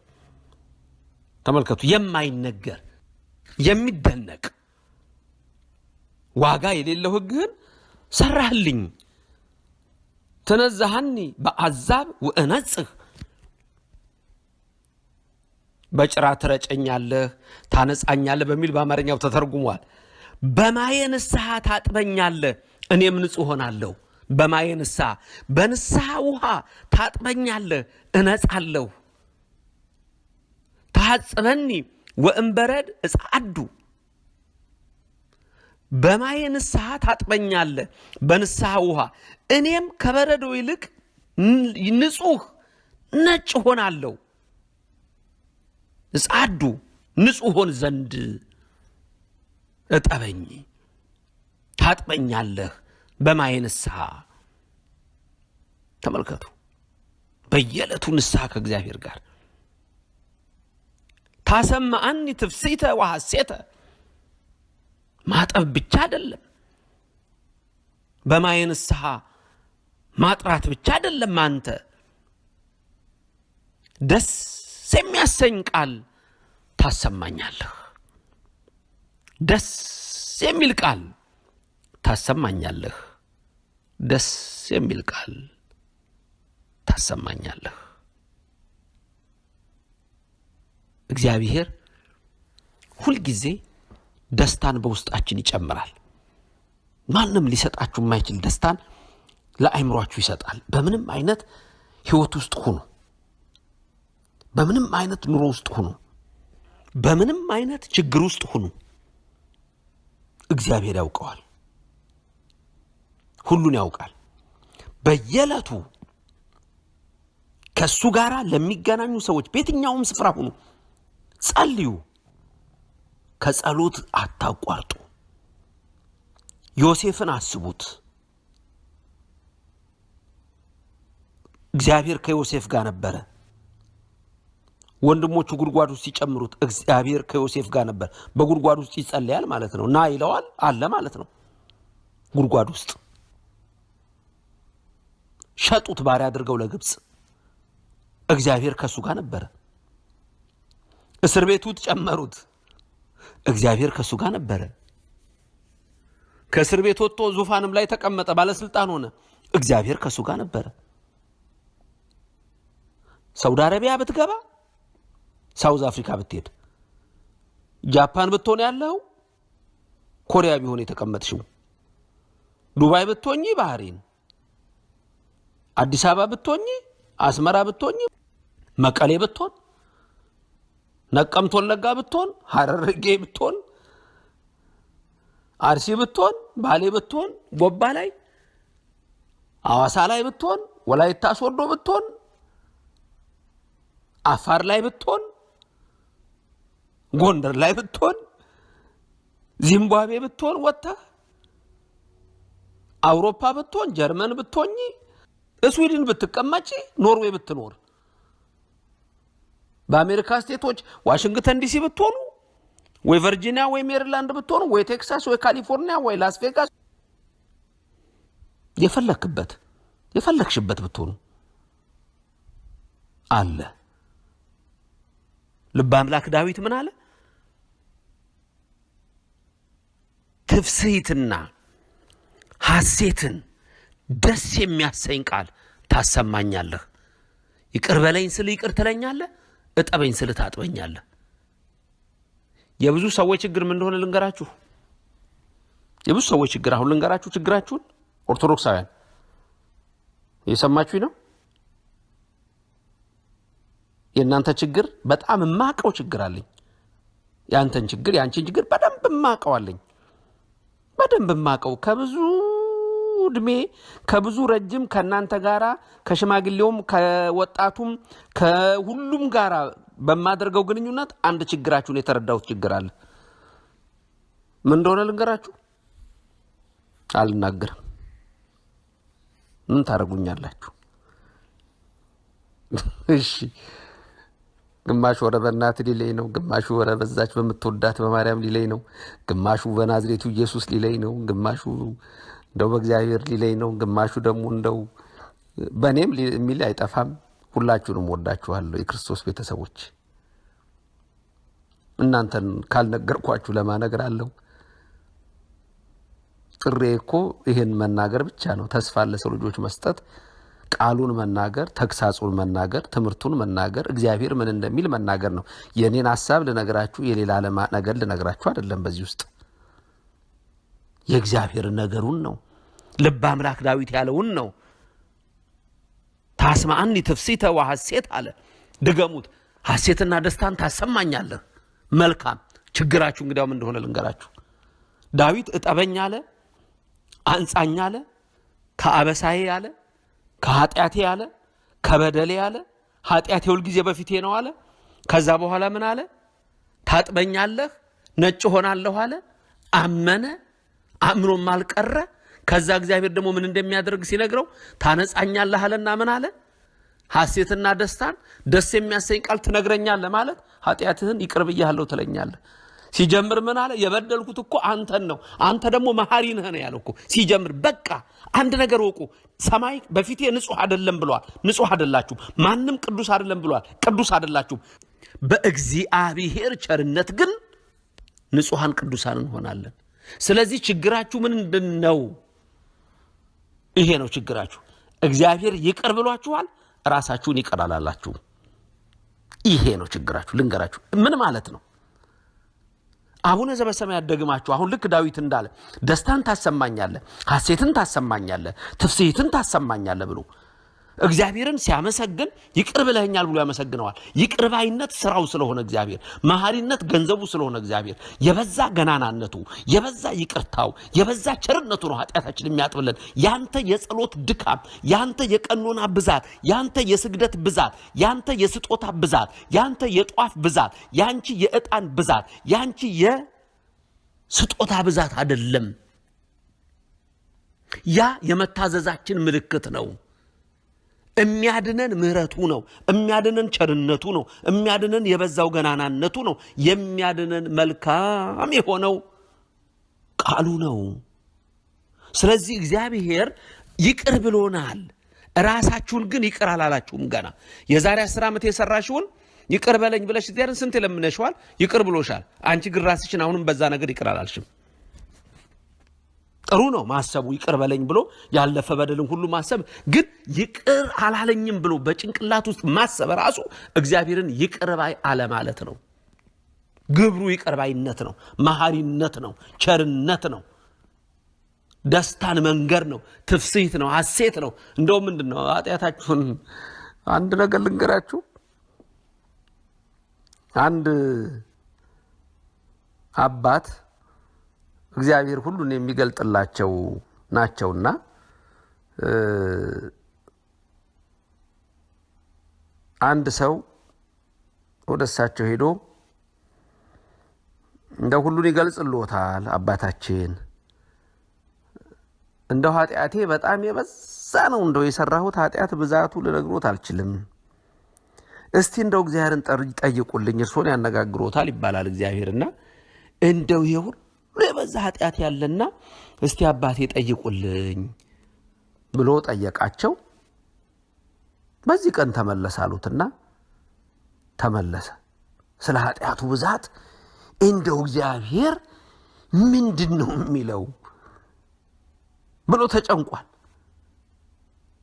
ተመልከቱ፣ የማይነገር የሚደነቅ ዋጋ የሌለው ሕግህን ሰራህልኝ። ተነዛሃኒ በአዛብ ወእነጽህ፣ በጭራ ትረጨኛለህ ታነጻኛለህ በሚል በአማርኛው ተተርጉሟል። በማየ ንስሐ ታጥበኛለህ እኔም ንጹሕ ሆናለሁ። በማየ ንስሐ በንስሐ ውሃ ታጥበኛለህ እነጻለሁ። ታጽበኒ ወእምበረድ እጻዱ፣ በማየ ንስሐ ታጥበኛለህ በንስሐ ውሃ እኔም ከበረዶ ይልቅ ንጹሕ ነጭ ሆናለሁ። እጻዱ ንጹሕ ሆን ዘንድ እጠበኝ፣ ታጥበኛለህ በማየ ንስሐ ተመልከቱ። በየዕለቱ ንስሐ ከእግዚአብሔር ጋር ታሰማአኒ ትፍሥሕተ ወሐሴተ ማጠብ ብቻ አይደለም፣ በማየ ንስሐ ማጥራት ብቻ አይደለም። አንተ ደስ የሚያሰኝ ቃል ታሰማኛለህ፣ ደስ የሚል ቃል ታሰማኛለህ፣ ደስ የሚል ቃል ታሰማኛለህ። እግዚአብሔር ሁልጊዜ ደስታን በውስጣችን ይጨምራል። ማንም ሊሰጣችሁ የማይችል ደስታን ለአእምሯችሁ ይሰጣል። በምንም አይነት ህይወት ውስጥ ሁኑ፣ በምንም አይነት ኑሮ ውስጥ ሁኑ፣ በምንም አይነት ችግር ውስጥ ሁኑ፣ እግዚአብሔር ያውቀዋል፣ ሁሉን ያውቃል። በየዕለቱ ከሱ ጋር ለሚገናኙ ሰዎች በየትኛውም ስፍራ ሁኑ ጸልዩ፣ ከጸሎት አታቋርጡ። ዮሴፍን አስቡት። እግዚአብሔር ከዮሴፍ ጋር ነበረ። ወንድሞቹ ጉድጓድ ውስጥ ሲጨምሩት እግዚአብሔር ከዮሴፍ ጋር ነበር። በጉድጓድ ውስጥ ይጸልያል ማለት ነው። ና ይለዋል አለ ማለት ነው። ጉድጓድ ውስጥ ሸጡት ባሪያ አድርገው ለግብጽ። እግዚአብሔር ከሱ ጋር ነበረ። እስር ቤቱ ጨመሩት፣ እግዚአብሔር ከሱ ጋር ነበረ። ከእስር ቤት ወጥቶ ዙፋንም ላይ ተቀመጠ፣ ባለስልጣን ሆነ፣ እግዚአብሔር ከሱ ጋር ነበረ። ሳውዲ አረቢያ ብትገባ፣ ሳውዝ አፍሪካ ብትሄድ፣ ጃፓን ብትሆን ያለው ኮሪያ ቢሆን የተቀመጥሽው፣ ዱባይ ብትሆኚ ባህሬን፣ አዲስ አበባ ብትሆኚ፣ አስመራ ብትሆኚ፣ መቀሌ ብትሆን፣ ነቀምት ወለጋ ብትሆን፣ ሐረርጌ ብትሆን፣ አርሲ ብትሆን፣ ባሌ ብትሆን፣ ጎባ ላይ፣ አዋሳ ላይ ብትሆን፣ ወላይታ ሶዶ ብትሆን፣ አፋር ላይ ብትሆን፣ ጎንደር ላይ ብትሆን፣ ዚምባብዌ ብትሆን፣ ወጣ አውሮፓ ብትሆን፣ ጀርመን ብትሆኚ፣ ስዊድን ብትቀመጪ፣ ኖርዌይ ብትኖር፣ በአሜሪካ ስቴቶች ዋሽንግተን ዲሲ ብትሆኑ፣ ወይ ቨርጂኒያ ወይ ሜሪላንድ ብትሆኑ፣ ወይ ቴክሳስ ወይ ካሊፎርኒያ ወይ ላስ ቬጋስ፣ የፈለክሽበት ብትሆኑ አለ። ልበ አምላክ ዳዊት ምን አለ? ትፍሥሕትና ሐሴትን ደስ የሚያሰኝ ቃል ታሰማኛለህ። ይቅር በለኝ ስል ይቅር ትለኛለህ፣ እጠበኝ ስል ታጥበኛለህ። የብዙ ሰዎች ችግር ምን እንደሆነ ልንገራችሁ። የብዙ ሰዎች ችግር አሁን ልንገራችሁ። ችግራችሁን ኦርቶዶክሳውያን የሰማችሁኝ ነው። የእናንተ ችግር በጣም የማቀው ችግር አለኝ። ያንተን ችግር ያንቺን ችግር በደንብ የማቀዋለኝ። በደንብ የማቀው ከብዙ እድሜ ከብዙ ረጅም ከናንተ ጋራ ከሽማግሌውም ከወጣቱም ከሁሉም ጋራ በማደርገው ግንኙነት አንድ ችግራችሁን የተረዳሁት ችግር አለ። ምን እንደሆነ ልንገራችሁ። አልናገርም። ምን ታረጉኛላችሁ? እሺ፣ ግማሹ ወረ በእናት ሊለይ ነው፣ ግማሹ ወረ በዛች በምትወዳት በማርያም ሊለይ ነው፣ ግማሹ በናዝሬቱ ኢየሱስ ሊለይ ነው፣ ግማሹ እንደው በእግዚአብሔር ሊለይ ነው፣ ግማሹ ደግሞ እንደው በእኔም የሚል አይጠፋም። ሁላችሁንም ወዳችኋለሁ የክርስቶስ ቤተሰቦች። እናንተን ካልነገርኳችሁ ለማነግራለሁ። ጥሬ እኮ ይሄን መናገር ብቻ ነው። ተስፋ ለሰው ልጆች መስጠት፣ ቃሉን መናገር፣ ተግሳጹን መናገር፣ ትምህርቱን መናገር፣ እግዚአብሔር ምን እንደሚል መናገር ነው። የኔን ሐሳብ ልነግራችሁ የሌላ ዓለም ነገር ልነግራችሁ አይደለም። በዚህ ውስጥ የእግዚአብሔር ነገሩን ነው። ልበ አምላክ ዳዊት ያለውን ነው። ታስማአኒ ትፍሥሕተ ወሐሴት አለ። ድገሙት። ሐሴትና ደስታን ታሰማኛለህ። መልካም። ችግራችሁ እንግዲያው ምን እንደሆነ ልንገራችሁ። ዳዊት እጠበኝ አለ፣ አንጻኝ አለ፣ ከአበሳዬ አለ፣ ከኃጢአቴ አለ፣ ከበደሌ አለ። ኃጢአቴ ሁል ጊዜ በፊቴ ነው አለ። ከዛ በኋላ ምን አለ? ታጥበኛለህ፣ ነጭ ሆናለሁ አለ። አመነ፣ አምኖም አልቀረ፣ ከዛ እግዚአብሔር ደግሞ ምን እንደሚያደርግ ሲነግረው ታነጻኛለህ አለና ምን አለ? ሐሴትና ደስታን ደስ የሚያሰኝ ቃል ትነግረኛለህ ማለት ኃጢአትህን ይቅር ብያለሁ ትለኛለህ። ሲጀምር ምን አለ? የበደልኩት እኮ አንተን ነው፣ አንተ ደግሞ መሐሪ ነህ ነው ያለው እኮ ሲጀምር። በቃ አንድ ነገር ወቁ፣ ሰማይ በፊቴ ንጹህ አይደለም ብሏል፣ ንጹህ አይደላችሁም። ማንም ቅዱስ አይደለም ብሏል፣ ቅዱስ አይደላችሁም። በእግዚአብሔር ቸርነት ግን ንጹሃን ቅዱሳን እንሆናለን። ስለዚህ ችግራችሁ ምንድነው? ይሄ ነው ችግራችሁ። እግዚአብሔር ይቅር ብሏችኋል፣ ራሳችሁን ይቅር አላላችሁ። ይሄ ነው ችግራችሁ። ልንገራችሁ ምን ማለት ነው? አቡነ ዘበሰማያት ደግማችሁ አሁን ልክ ዳዊት እንዳለ ደስታን ታሰማኛለህ፣ ሐሴትን ታሰማኛለህ፣ ትፍስሕትን ታሰማኛለህ ብሎ እግዚአብሔርን ሲያመሰግን ይቅር ብለኸኛል ብሎ ያመሰግነዋል። ይቅር ባይነት ስራው ስለሆነ እግዚአብሔር፣ መሐሪነት ገንዘቡ ስለሆነ እግዚአብሔር፣ የበዛ ገናናነቱ፣ የበዛ ይቅርታው፣ የበዛ ቸርነቱ ነው ኃጢአታችን የሚያጥብልን። ያንተ የጸሎት ድካም፣ ያንተ የቀኖና ብዛት፣ ያንተ የስግደት ብዛት፣ ያንተ የስጦታ ብዛት፣ ያንተ የጧፍ ብዛት፣ ያንቺ የዕጣን ብዛት፣ ያንቺ የስጦታ ብዛት አይደለም። ያ የመታዘዛችን ምልክት ነው። የሚያድነን ምህረቱ ነው። የሚያድነን ቸርነቱ ነው። የሚያድነን የበዛው ገናናነቱ ነው። የሚያድነን መልካም የሆነው ቃሉ ነው። ስለዚህ እግዚአብሔር ይቅር ብሎናል። ራሳችሁን ግን ይቅር አላላችሁም። ገና የዛሬ 10 ዓመት የሰራሽውን ይቅር በለኝ ብለሽ እግዚአብሔርን ስንት ለምነሽዋል፣ ይቅር ብሎሻል። አንቺ ግን ራስሽን አሁንም በዛ ነገር ይቅር አላልሽም። ጥሩ ነው ማሰቡ፣ ይቅር በለኝ ብሎ ያለፈ በደልን ሁሉ ማሰብ። ግን ይቅር አላለኝም ብሎ በጭንቅላት ውስጥ ማሰብ ራሱ እግዚአብሔርን ይቅር ባይ አለ ማለት ነው። ግብሩ ይቅር ባይነት ነው፣ መሐሪነት ነው፣ ቸርነት ነው፣ ደስታን መንገር ነው፣ ትፍስሕት ነው፣ ሐሴት ነው። እንደው ምንድነው ኃጢአታችሁን አንድ ነገር ልንገራችሁ። አንድ አባት እግዚአብሔር ሁሉን የሚገልጥላቸው ናቸውና አንድ ሰው ወደ እሳቸው ሄዶ እንደ ሁሉን ይገልጽልዎታል አባታችን፣ እንደው ኃጢአቴ በጣም የበዛ ነው፣ እንደው የሰራሁት ኃጢአት ብዛቱ ልነግሮት አልችልም፣ እስቲ እንደው እግዚአብሔርን ጠይቁልኝ፣ እርሶን ያነጋግሮታል ይባላል እግዚአብሔርና እንደው ይሁን ለበዛ ኃጢአት ያለና እስቲ አባቴ ጠይቁልኝ ብሎ ጠየቃቸው። በዚህ ቀን ተመለሳሉትና ተመለሰ። ስለ ኃጢአቱ ብዛት እንደው እግዚአብሔር ምንድነው የሚለው ብሎ ተጨንቋል።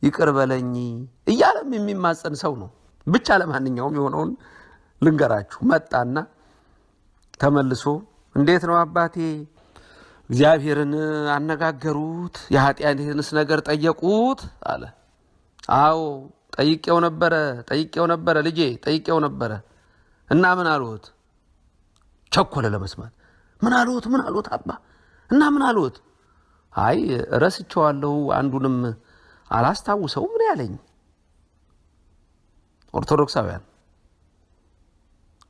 ይቅር በለኝ እያለም የሚማጸን ሰው ነው። ብቻ ለማንኛውም የሆነውን ልንገራችሁ። መጣና ተመልሶ እንዴት ነው አባቴ እግዚአብሔርን አነጋገሩት? የኃጢአቴንስ ነገር ጠየቁት አለ። አዎ ጠይቄው ነበረ ልጄ ጠይቄው ነበረ። እና ምን አሉት? ቸኮለ ለመስማት። ምን አሉት አባ? እና ምን አሉት? አይ ረስቼዋለሁ፣ አንዱንም አላስታውሰው ምን ያለኝ። ኦርቶዶክሳውያን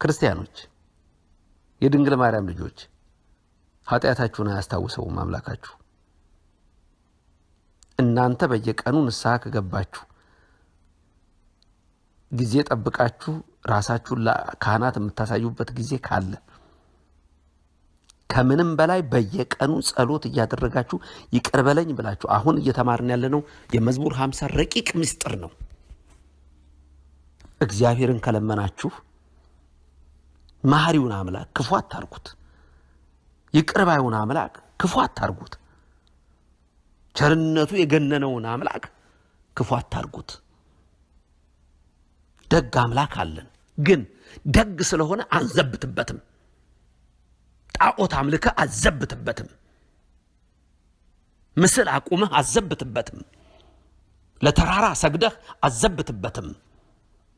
ክርስቲያኖች፣ የድንግል ማርያም ልጆች ኃጢአታችሁን አያስታውሰውም አምላካችሁ። እናንተ በየቀኑ ንስሐ ከገባችሁ ጊዜ ጠብቃችሁ ራሳችሁን ለካህናት የምታሳዩበት ጊዜ ካለ ከምንም በላይ በየቀኑ ጸሎት እያደረጋችሁ ይቅር በለኝ ብላችሁ አሁን እየተማርን ያለነው የመዝሙር 50 ረቂቅ ምስጢር ነው። እግዚአብሔርን ከለመናችሁ መሐሪውን አምላክ ክፉ አታርጉት። ይቅር ባዩን አምላክ ክፉ አታርጉት። ቸርነቱ የገነነውን አምላክ ክፉ አታርጉት። ደግ አምላክ አለን፣ ግን ደግ ስለሆነ አንዘብትበትም። ጣዖት አምልከ አዘብትበትም። ምስል አቁመህ አዘብትበትም። ለተራራ ሰግደህ አዘብትበትም።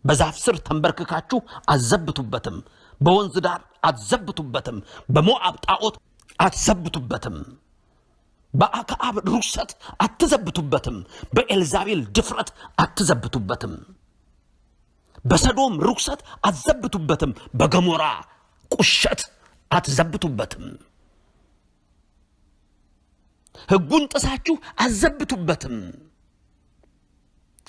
በዛፍ ስር ተንበርክካችሁ አዘብቱበትም። በወንዝ ዳር አትዘብቱበትም። በሞዓብ ጣዖት አትዘብቱበትም። በአክዓብ ርኩሰት አትዘብቱበትም። በኤልዛቤል ድፍረት አትዘብቱበትም። በሰዶም ርኩሰት አትዘብቱበትም። በገሞራ ቁሸት አትዘብቱበትም። ሕጉን ጥሳችሁ አዘብቱበትም።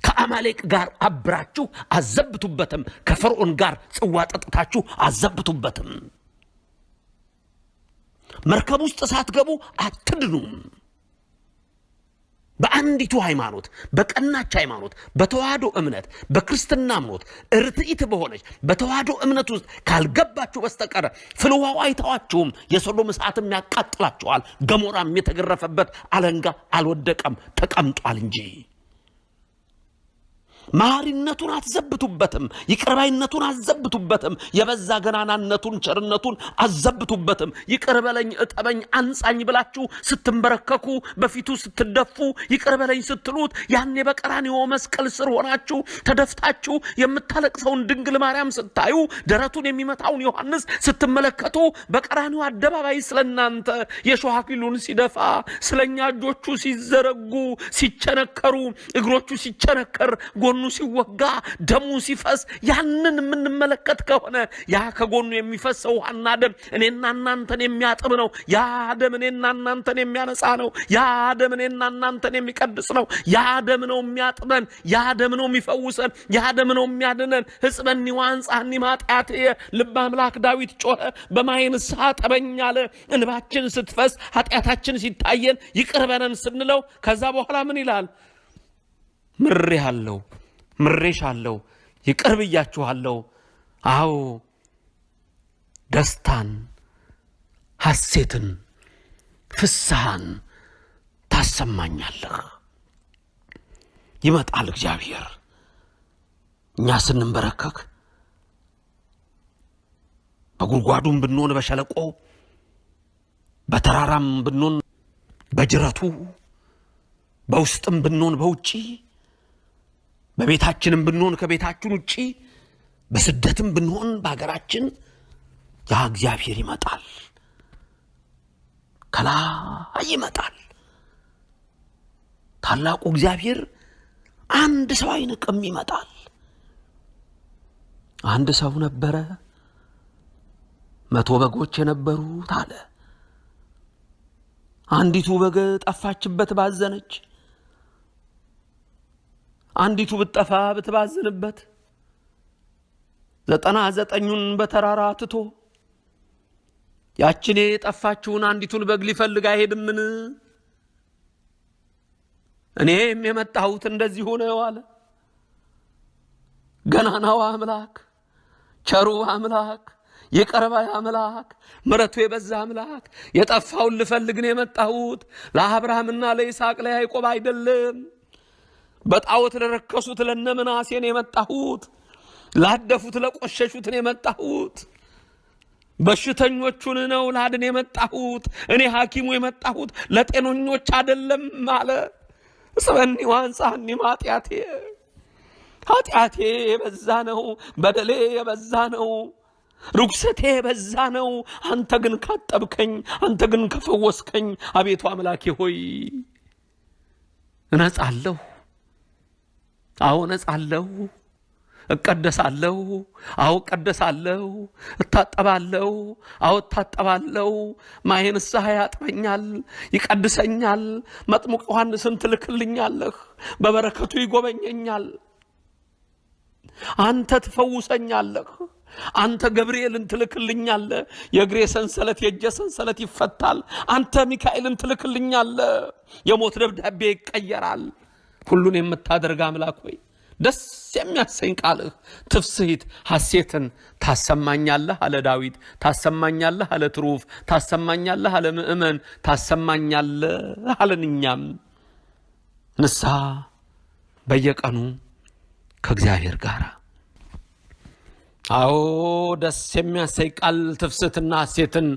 ከአማሌቅ ጋር አብራችሁ አዘብቱበትም። ከፈርዖን ጋር ጽዋ ጠጥታችሁ አዘብቱበትም። መርከብ ውስጥ ሳትገቡ አትድኑም። በአንዲቱ ሃይማኖት፣ በቀናች ሃይማኖት፣ በተዋህዶ እምነት፣ በክርስትና እምነት እርትዕት በሆነች በተዋህዶ እምነት ውስጥ ካልገባችሁ በስተቀር ፍልውሃው አይተዋችሁም። የሰዶም እሳትም ያቃጥላችኋል። ገሞራም የተገረፈበት አለንጋ አልወደቀም፣ ተቀምጧል እንጂ። መሐሪነቱን አትዘብቱበትም። ይቅርባይነቱን አትዘብቱበትም። የበዛ ገናናነቱን ቸርነቱን አትዘብቱበትም። ይቅር በለኝ እጠበኝ አንጻኝ ብላችሁ ስትንበረከኩ በፊቱ ስትደፉ ይቅር በለኝ ስትሉት ያኔ በቀራንዮ መስቀል ስር ሆናችሁ ተደፍታችሁ የምታለቅሰውን ድንግል ማርያም ስታዩ ደረቱን የሚመታውን ዮሐንስ ስትመለከቱ በቀራንዮ አደባባይ ስለናንተ የሾህ አክሊሉን ሲደፋ ስለኛ እጆቹ ሲዘረጉ ሲቸነከሩ እግሮቹ ሲቸነከር ጎኑ ሲወጋ ደሙ ሲፈስ ያንን የምንመለከት ከሆነ ያ ከጎኑ የሚፈሰው ውሃና ደም እኔና እናንተን የሚያጥብ ነው። ያ ደም እኔና እናንተን የሚያነጻ ነው። ያ ደም እኔና እናንተን የሚቀድስ ነው። ያ ደም ነው የሚያጥበን። ያ ደም ነው የሚፈውሰን። ያ ደም ነው የሚያድነን። ሕጽበኒ ወአንጻኒ እምኃጢአትየ ልበ አምላክ ዳዊት ጮኸ፣ በማየ ንስሐ ጠበኝ አለ። እንባችን ስትፈስ ኃጢአታችን ሲታየን ይቅር በለን ስንለው ከዛ በኋላ ምን ይላል? ምሬሃለሁ፣ ምሬሻለሁ፣ ይቅር ብያችኋለሁ። አዎ ደስታን፣ ሐሴትን፣ ፍስሐን ታሰማኛለህ። ይመጣል እግዚአብሔር እኛ ስንንበረከክ፣ በጉድጓዱም ብንሆን በሸለቆ፣ በተራራም ብንሆን በጅረቱ፣ በውስጥም ብንሆን በውጪ፣ በቤታችንም ብንሆን ከቤታችን ውጪ፣ በስደትም ብንሆን በሀገራችን ያ እግዚአብሔር ይመጣል። ከላይ ይመጣል። ታላቁ እግዚአብሔር አንድ ሰው አይንቅም፣ ይመጣል። አንድ ሰው ነበረ 100 በጎች የነበሩት አለ። አንዲቱ በግ ጠፋችበት ባዘነች። አንዲቱ ብትጠፋ ብትባዝንበት 99ን በተራራ ትቶ ያችኔ የጠፋችውን አንዲቱን በግ ሊፈልግ አይሄድምን? እኔም የመጣሁት እንደዚህ ሆነው አለ። ገናናው አምላክ፣ ቸሩ አምላክ፣ የቀረባይ አምላክ፣ ምሕረቱ የበዛ አምላክ የጠፋውን ልፈልግ ነው የመጣሁት። ለአብርሃምና ለይስሐቅ ለያዕቆብ አይደለም። በጣዖት ለረከሱት ለነምናሴ ነው የመጣሁት። ላደፉት ለቆሸሹት ነው የመጣሁት። በሽተኞቹን ነው ላድን የመጣሁት። እኔ ሐኪሙ የመጣሁት ለጤነኞች አይደለም አለ። ሕጽበኒ ወአንጻኒ እምኃጢአትየ ኃጢአቴ የበዛ ነው፣ በደሌ የበዛ ነው፣ ርኩሰቴ የበዛ ነው። አንተ ግን ካጠብከኝ፣ አንተ ግን ከፈወስከኝ አቤቱ አምላኬ ሆይ እነጻለሁ። አዎ እነጻለሁ፣ እቀደሳለሁ። አዎ እቀደሳለሁ፣ እታጠባለሁ። አዎ እታጠባለሁ። ማየ ንስሐ ያጥበኛል፣ ይቀድሰኛል። መጥምቁ ዮሐንስን ትልክልኛለህ፣ በበረከቱ ይጎበኘኛል። አንተ ትፈውሰኛለህ። አንተ ገብርኤልን ትልክልኛለህ፣ የእግሬ ሰንሰለት የእጄ ሰንሰለት ይፈታል። አንተ ሚካኤልን ትልክልኛለህ፣ የሞት ደብዳቤ ይቀየራል። ሁሉን የምታደርግ አምላክ ሆይ ደስ የሚያሰኝ ቃልህ ትፍስሂት ሐሴትን ታሰማኛለህ አለ ዳዊት። ታሰማኛለህ አለ ትሩፍ። ታሰማኛለህ አለ ምእመን። ታሰማኛለህ አለን እኛም። ንስሐ በየቀኑ ከእግዚአብሔር ጋር። አዎ ደስ የሚያሰኝ ቃል ትፍስሕትና ሐሴትን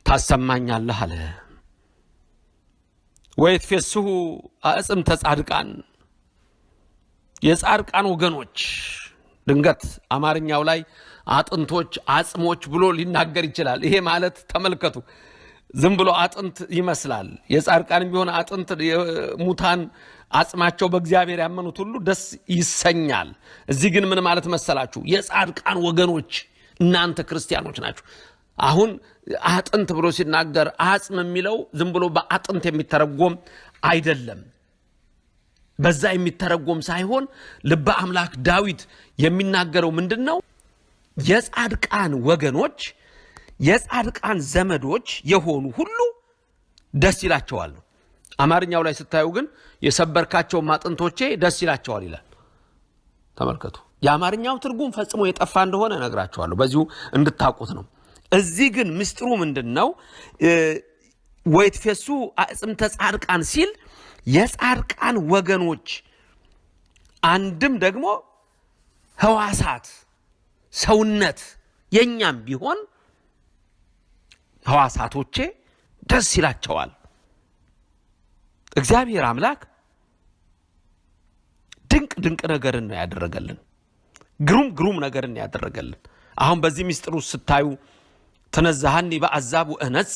ታሰማኛለህ አለ። ወይትፌስሑ አዕጽምተ ጻድቃን የጻድቃን ወገኖች። ድንገት አማርኛው ላይ አጥንቶች አጽሞች ብሎ ሊናገር ይችላል። ይሄ ማለት ተመልከቱ፣ ዝም ብሎ አጥንት ይመስላል። የጻድቃን ቢሆን አጥንት ሙታን አጽማቸው በእግዚአብሔር ያመኑት ሁሉ ደስ ይሰኛል። እዚህ ግን ምን ማለት መሰላችሁ? የጻድቃን ወገኖች እናንተ ክርስቲያኖች ናችሁ። አሁን አጥንት ብሎ ሲናገር አጽም የሚለው ዝም ብሎ በአጥንት የሚተረጎም አይደለም። በዛ የሚተረጎም ሳይሆን ልበ አምላክ ዳዊት የሚናገረው ምንድነው? የጻድቃን ወገኖች የጻድቃን ዘመዶች የሆኑ ሁሉ ደስ ይላቸዋል። አማርኛው ላይ ስታዩ ግን የሰበርካቸው አጥንቶቼ ደስ ይላቸዋል ይላል። ተመልከቱ። የአማርኛው ትርጉም ፈጽሞ የጠፋ እንደሆነ ነግራቸዋለሁ፣ በዚሁ እንድታቁት ነው። እዚህ ግን ምስጢሩ ምንድነው? ወይትፌሱ አጽምተ ጻድቃን ሲል የጻድቃን ወገኖች አንድም ደግሞ ህዋሳት ሰውነት የኛም ቢሆን ህዋሳቶቼ ደስ ይላቸዋል። እግዚአብሔር አምላክ ድንቅ ድንቅ ነገርን ነው ያደረገልን። ግሩም ነገርን ያደረገልን። አሁን በዚህ ምስጢሩ ስታዩ ተነዛሃኒ በአዛብ ወእነጽ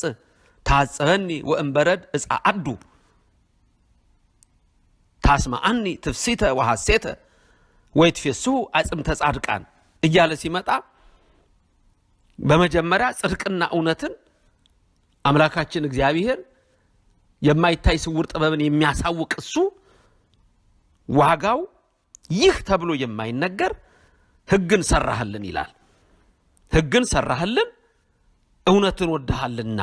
ታጸበኒ ወእንበረድ እጻአዱ ታስማአኒ ትፍሲተ ወሐሴተ ወይትፌሱ አጽምተ ጻድቃን እያለ ሲመጣ በመጀመሪያ ጽድቅና እውነትን አምላካችን እግዚአብሔር የማይታይ ስውር ጥበብን የሚያሳውቅ እሱ ዋጋው ይህ ተብሎ የማይነገር ሕግን ሰራህልን ይላል። ሕግን ሰራህልን እውነትን ወደሃልና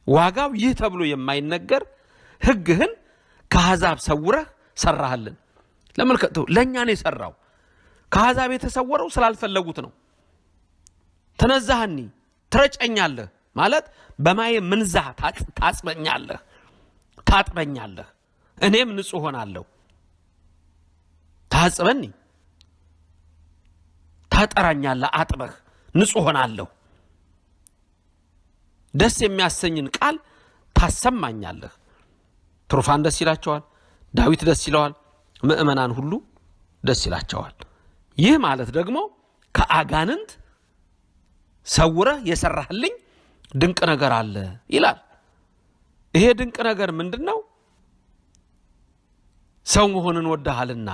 ዋጋው ይህ ተብሎ የማይነገር ሕግህን ከአሕዛብ ሰውረህ ሰራህልን። ለመልከቱ ለኛ ነው የሰራው። ከአሕዛብ የተሰወረው ስላልፈለጉት ነው። ተነዛህኒ ትረጨኛለህ ማለት በማየ ምንዛህ ታጽበኛለህ፣ ታጥበኛለህ፣ እኔም ንጹህ ሆናለሁ። ታጽበኒ ታጠራኛለህ፣ አጥበህ ንጹህ ሆናለሁ። ደስ የሚያሰኝን ቃል ታሰማኛለህ። ትሩፋን ደስ ይላቸዋል፣ ዳዊት ደስ ይለዋል፣ ምእመናን ሁሉ ደስ ይላቸዋል። ይህ ማለት ደግሞ ከአጋንንት ሰውረህ የሰራህልኝ ድንቅ ነገር አለ ይላል። ይሄ ድንቅ ነገር ምንድነው? ሰው መሆንን ወደሃልና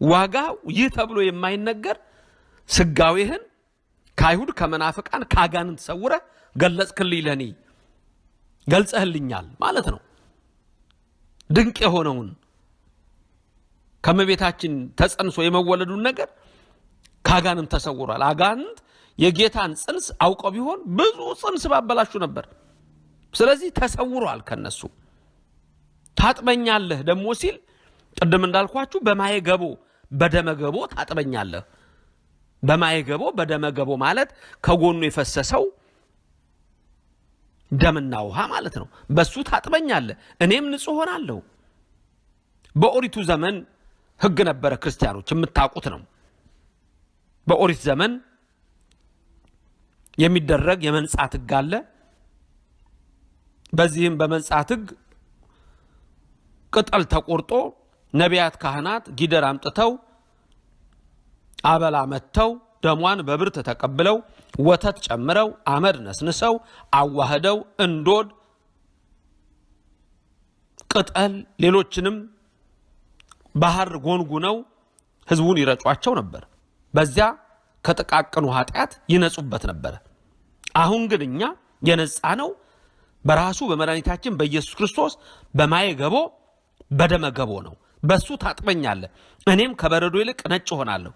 ዋጋው ይህ ተብሎ የማይነገር ስጋዌህን ከአይሁድ ከመናፍቃን ከአጋንንት ሰውረህ ገለጽክልኝ፣ ለኔ ገልጸህልኛል ማለት ነው። ድንቅ የሆነውን ከመቤታችን ተጸንሶ የመወለዱን ነገር ከአጋንንት ተሰውሯል። አጋንንት የጌታን ጽንስ አውቀው ቢሆን ብዙ ጽንስ ባበላሹ ነበር። ስለዚህ ተሰውሯል ከነሱ። ታጥበኛለህ ደግሞ ሲል ቅድም እንዳልኳችሁ በማየገቦ በደመገቦ ታጥበኛለህ። በማየገቦ በደመገቦ ማለት ከጎኑ የፈሰሰው ደምና ውሃ ማለት ነው። በሱ ታጥበኛለህ፣ እኔም ንጹህ ሆናለሁ። በኦሪቱ ዘመን ሕግ ነበረ፣ ክርስቲያኖች የምታውቁት ነው። በኦሪት ዘመን የሚደረግ የመንጻት ሕግ አለ። በዚህም በመንጻት ሕግ ቅጠል ተቆርጦ ነቢያት ካህናት ጊደር አምጥተው አበላ መተው ደሟን በብርት ተቀብለው ወተት ጨምረው አመድ ነስንሰው አዋህደው እንዶድ ቅጠል ሌሎችንም ባህር ጎንጉነው ህዝቡን ይረጯቸው ነበር። በዚያ ከጥቃቅኑ ኃጢአት ይነጹበት ነበር። አሁን ግን እኛ የነጻ ነው በራሱ በመድኃኒታችን በኢየሱስ ክርስቶስ በማየገቦ በደመገቦ ነው። በሱ ታጥበኛለህ፣ እኔም ከበረዶ ይልቅ ነጭ ሆናለሁ።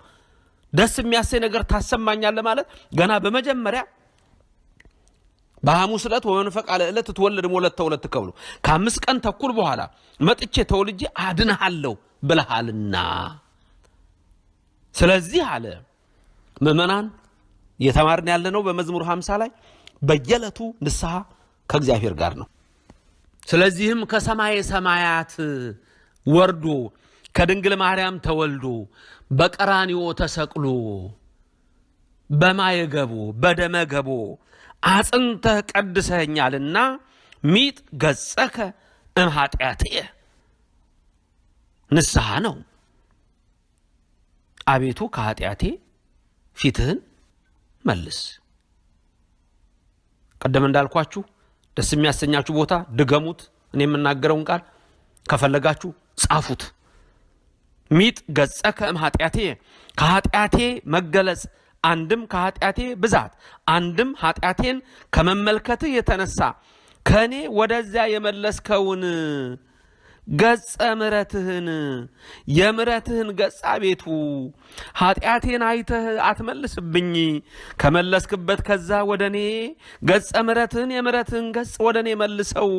ደስ የሚያሰኝ ነገር ታሰማኛለህ ማለት ገና በመጀመሪያ በሐሙስ ዕለት ወመንፈቅ ዕለት ትወለድ ሞለት ተወለት ከብሎ ከ5 ቀን ተኩል በኋላ መጥቼ ተወልጄ አድንሃለሁ ብለሃልና። ስለዚህ አለ ምእመናን የተማርን ያለነው በመዝሙር 50 ላይ በየዕለቱ ንስሐ ከእግዚአብሔር ጋር ነው። ስለዚህም ከሰማይ ሰማያት ወርዶ ከድንግል ማርያም ተወልዶ በቀራንዮ ተሰቅሎ በማየገቦ በደመገቦ አጽንተ ቀድሰኛልና ሚጥ ገጸከ እምኃጢአትየ ንስሐ ነው። አቤቱ ከኃጢአቴ ፊትህን መልስ። ቀደም እንዳልኳችሁ ደስ የሚያሰኛችሁ ቦታ ድገሙት። እኔ የምናገረውን ቃል ከፈለጋችሁ ጻፉት። ሚጥ ገጸከ እምኃጢአትየ ከኃጢአቴ መገለጽ አንድም ከኃጢአቴ ብዛት አንድም ኃጢአቴን ከመመልከትህ የተነሳ ከእኔ ወደዚያ የመለስከውን ገጸ ምሕረትህን የምሕረትህን ገጽ አቤቱ ኃጢአቴን አይተህ አትመልስብኝ። ከመለስክበት ከዛ ወደ እኔ ገጸ ምሕረትህን የምሕረትህን ገጽ ወደ እኔ መልሰው።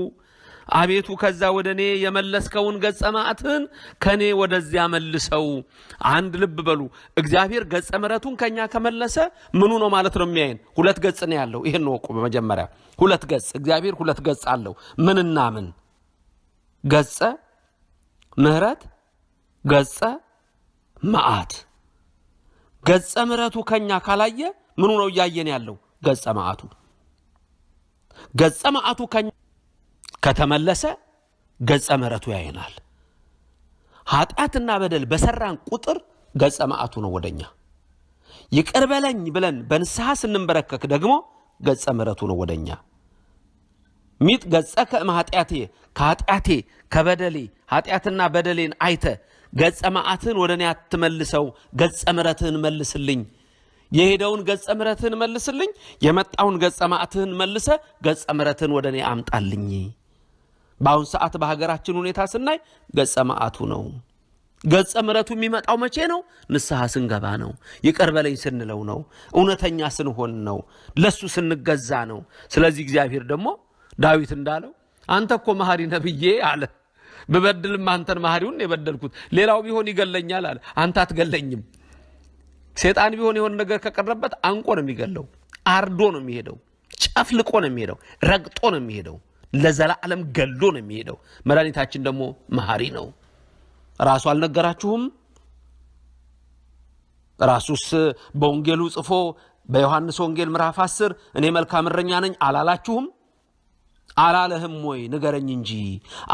አቤቱ ከዛ ወደ እኔ የመለስከውን ገጸ መዓትህን ከእኔ ወደዚያ መልሰው። አንድ ልብ በሉ። እግዚአብሔር ገጸ ምሕረቱን ከእኛ ከመለሰ ምኑ ነው ማለት ነው የሚያየን? ሁለት ገጽ ነው ያለው። ይህን ወቁ። በመጀመሪያ ሁለት ገጽ፣ እግዚአብሔር ሁለት ገጽ አለው። ምንና ምን? ገጸ ምሕረት፣ ገጸ መዓት። ገጸ ምሕረቱ ከኛ ካላየ ምኑ ነው እያየን ያለው? ገጸ መዓቱ። ገጸ መዓቱ ከኛ ከተመለሰ ገጸ ምሕረቱ ያየናል። ኃጢአትና በደል በሰራን ቁጥር ገጸ መዓቱ ነው ወደኛ። ይቅር በለኝ ብለን በንስሐ ስንንበረከክ ደግሞ ገጸ ምሕረቱ ነው ወደኛ። ሚጥ ገጸከ እምኃጢአቴ ከኃጢአቴ ከበደሌ ኃጢአትና በደሌን አይተ ገጸ መዓትህን ወደ እኔ አትመልሰው፣ ገጸ ምሕረትህን መልስልኝ። የሄደውን ገጸ ምሕረትህን መልስልኝ፣ የመጣውን ገጸ መዓትህን መልሰ ገጸ ምሕረትህን ወደ እኔ አምጣልኝ። በአሁን ሰዓት በሀገራችን ሁኔታ ስናይ ገጸ መዓቱ ነው። ገጸ ምሕረቱ የሚመጣው መቼ ነው? ንስሐ ስንገባ ነው። ይቅር በለኝ ስንለው ነው። እውነተኛ ስንሆን ነው። ለሱ ስንገዛ ነው። ስለዚህ እግዚአብሔር ደግሞ ዳዊት እንዳለው አንተ እኮ መሐሪ ነብዬ አለ። ብበድልም አንተን መሐሪውን የበደልኩት፣ ሌላው ቢሆን ይገለኛል አለ። አንተ አትገለኝም። ሰይጣን ቢሆን የሆነ ነገር ከቀረበት አንቆ ነው የሚገለው፣ አርዶ ነው የሚሄደው፣ ጨፍልቆ ነው የሚሄደው፣ ረግጦ ነው የሚሄደው፣ ለዘላለም ገሎ ነው የሚሄደው። መድኃኒታችን ደግሞ መሐሪ ነው። ራሱ አልነገራችሁም? ራሱስ በወንጌሉ ጽፎ በዮሐንስ ወንጌል ምዕራፍ 10 እኔ መልካም እረኛ ነኝ አላላችሁም? አላለህም ወይ? ንገረኝ እንጂ።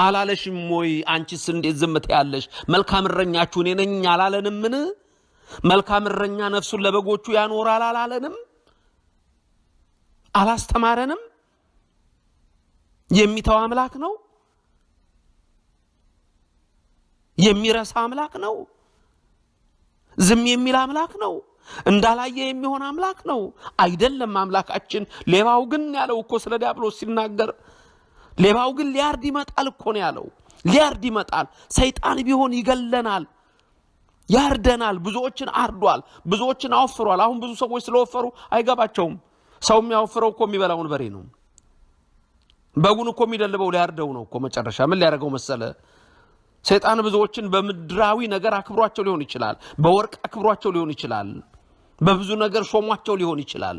አላለሽም ወይ? አንቺስ እንዴት ዝም ትያለሽ? መልካም እረኛችሁ እኔ ነኝ አላለንምን? መልካም እረኛ ነፍሱን ለበጎቹ ያኖራል አላለንም? አላስተማረንም? የሚተው አምላክ ነው? የሚረሳ አምላክ ነው? ዝም የሚል አምላክ ነው? እንዳላየ የሚሆን አምላክ ነው? አይደለም። አምላካችን ሌባው ግን ያለው እኮ ስለ ዲያብሎስ ሲናገር ሌባው ግን ሊያርድ ይመጣል እኮ ነው ያለው። ሊያርድ ይመጣል። ሰይጣን ቢሆን ይገለናል፣ ያርደናል። ብዙዎችን አርዷል፣ ብዙዎችን አወፍሯል። አሁን ብዙ ሰዎች ስለወፈሩ አይገባቸውም። ሰው የሚያወፍረው እኮ የሚበላውን በሬ ነው። በጉን እኮ የሚደልበው ሊያርደው ነው እኮ። መጨረሻ ምን ሊያደርገው መሰለ? ሰይጣን ብዙዎችን በምድራዊ ነገር አክብሯቸው ሊሆን ይችላል፣ በወርቅ አክብሯቸው ሊሆን ይችላል፣ በብዙ ነገር ሾሟቸው ሊሆን ይችላል።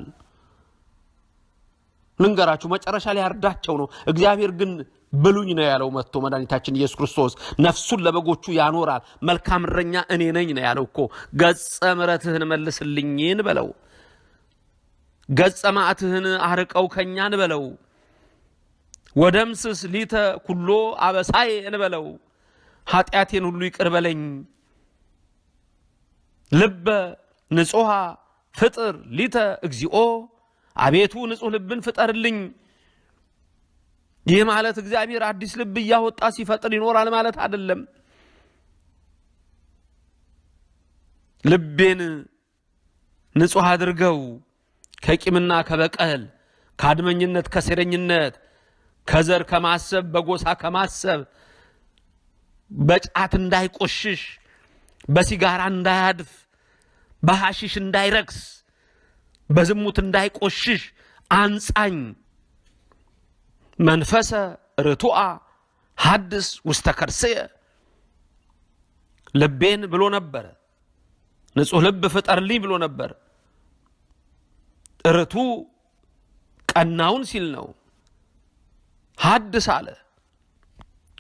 ልንገራችሁ፣ መጨረሻ ሊያርዳቸው ነው። እግዚአብሔር ግን ብሉኝ ነው ያለው። መጥቶ መድኃኒታችን ኢየሱስ ክርስቶስ ነፍሱን ለበጎቹ ያኖራል። መልካም እረኛ እኔ ነኝ ነው ያለው እኮ። ገጸ ምሕረትህን መልስልኝን በለው፣ ገጸ መዓትህን አርቀው ከኛን በለው፣ ወደምስስ ሊተ ኩሎ አበሳዬ እንበለው፣ ኃጢአቴን ሁሉ ይቅር በለኝ። ልበ ንጹሐ ፍጥር ሊተ እግዚኦ፣ አቤቱ ንጹሕ ልብን ፍጠርልኝ። ይህ ማለት እግዚአብሔር አዲስ ልብ እያወጣ ሲፈጥር ይኖራል ማለት አይደለም። ልቤን ንጹሕ አድርገው ከቂምና ከበቀል፣ ከአድመኝነት፣ ከሴረኝነት፣ ከዘር ከማሰብ፣ በጎሳ ከማሰብ፣ በጫት እንዳይቆሽሽ፣ በሲጋራ እንዳያድፍ፣ በሐሺሽ እንዳይረክስ፣ በዝሙት እንዳይቆሽሽ አንጻኝ። መንፈሰ ርቱዓ ሐድስ ውስተ ከርሥየ፣ ልቤን ብሎ ነበር። ንጹሕ ልብ ፍጠርልኝ ብሎ ነበር። ርቱ ቀናውን ሲል ነው። ሐድስ አለ።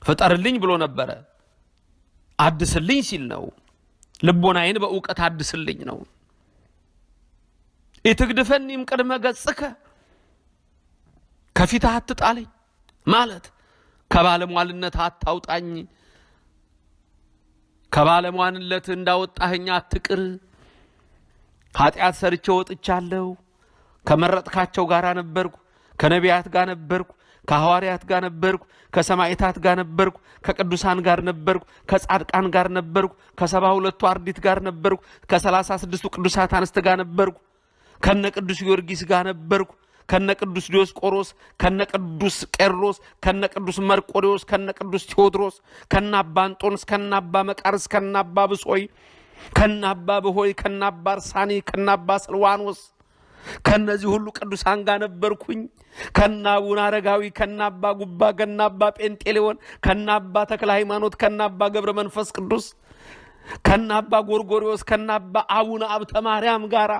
ፍጠርልኝ ብሎ ነበረ። አድስልኝ ሲል ነው። ልቦናዬን በእውቀት አድስልኝ ነው። ኢትግድፈኒም ቅድመ ገጽከ፣ ከፊትህ አትጣለኝ ማለት ከባለሟልነት አታውጣኝ። ከባለሟልነት እንዳወጣኸኝ አትቅር። ኃጢአት ሰርቼ ወጥቻለሁ። ከመረጥካቸው ጋር ነበርኩ፣ ከነቢያት ጋር ነበርኩ፣ ከሐዋርያት ጋር ነበርኩ፣ ከሰማዕታት ጋር ነበርኩ፣ ከቅዱሳን ጋር ነበርኩ፣ ከጻድቃን ጋር ነበርኩ፣ ከ72ቱ አርድእት ጋር ነበርኩ፣ ከ36ቱ ቅዱሳት አንስት ጋር ነበርኩ። ከነ ቅዱስ ጊዮርጊስ ጋር ነበርኩ፣ ከነ ቅዱስ ዲዮስቆሮስ፣ ከነ ቅዱስ ቄርሎስ፣ ከነ ቅዱስ መርቆሬዎስ፣ ከነ ቅዱስ ቴዎድሮስ፣ ከነ አባ አንጦንስ፣ ከነ አባ መቃርስ፣ ከነ አባ ብሶይ፣ ከነ አባ ብሆይ፣ ከነ አባ አርሳኒ፣ ከነ አባ ስልዋኖስ ከነዚህ ሁሉ ቅዱሳን ጋር ነበርኩኝ። ከነ አቡነ አረጋዊ፣ ከነ አባ ጉባ፣ ከነ አባ ጴንጤሌዎን፣ ከነ አባ ተክለ ሃይማኖት፣ ከነ አባ ገብረ መንፈስ ቅዱስ፣ ከነ አባ ጎርጎርዮስ፣ ከነ አባ አቡነ አብተ ማርያም ጋራ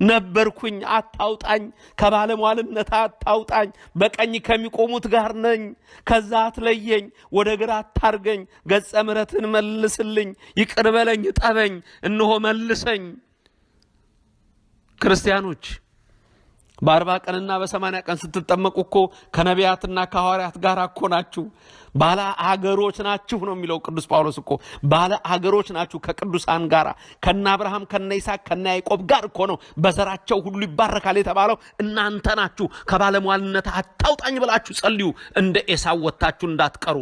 ነበርኩኝ። አታውጣኝ፣ ከባለሟልነት አታውጣኝ፣ በቀኝ ከሚቆሙት ጋር ነኝ። ከዛ አትለየኝ፣ ወደ ግራ አታርገኝ፣ ገጸ ምሕረትን መልስልኝ፣ ይቅር በለኝ፣ ጠበኝ፣ እነሆ መልሰኝ። ክርስቲያኖች በ40 ቀንና በ80 ቀን ስትጠመቁ እኮ ከነቢያትና ከሐዋርያት ጋር እኮ ናችሁ። ባለ አገሮች ናችሁ ነው የሚለው ቅዱስ ጳውሎስ እኮ ባለ አገሮች ናችሁ ከቅዱሳን ጋር። ከነ አብርሃም ከነ ይስሐቅ ከነ ያዕቆብ ጋር እኮ ነው በዘራቸው ሁሉ ይባረካል የተባለው። እናንተ ናችሁ። ከባለሟልነት አታውጣኝ ብላችሁ ጸልዩ። እንደ ኤሳው ወጥታችሁ እንዳትቀሩ፣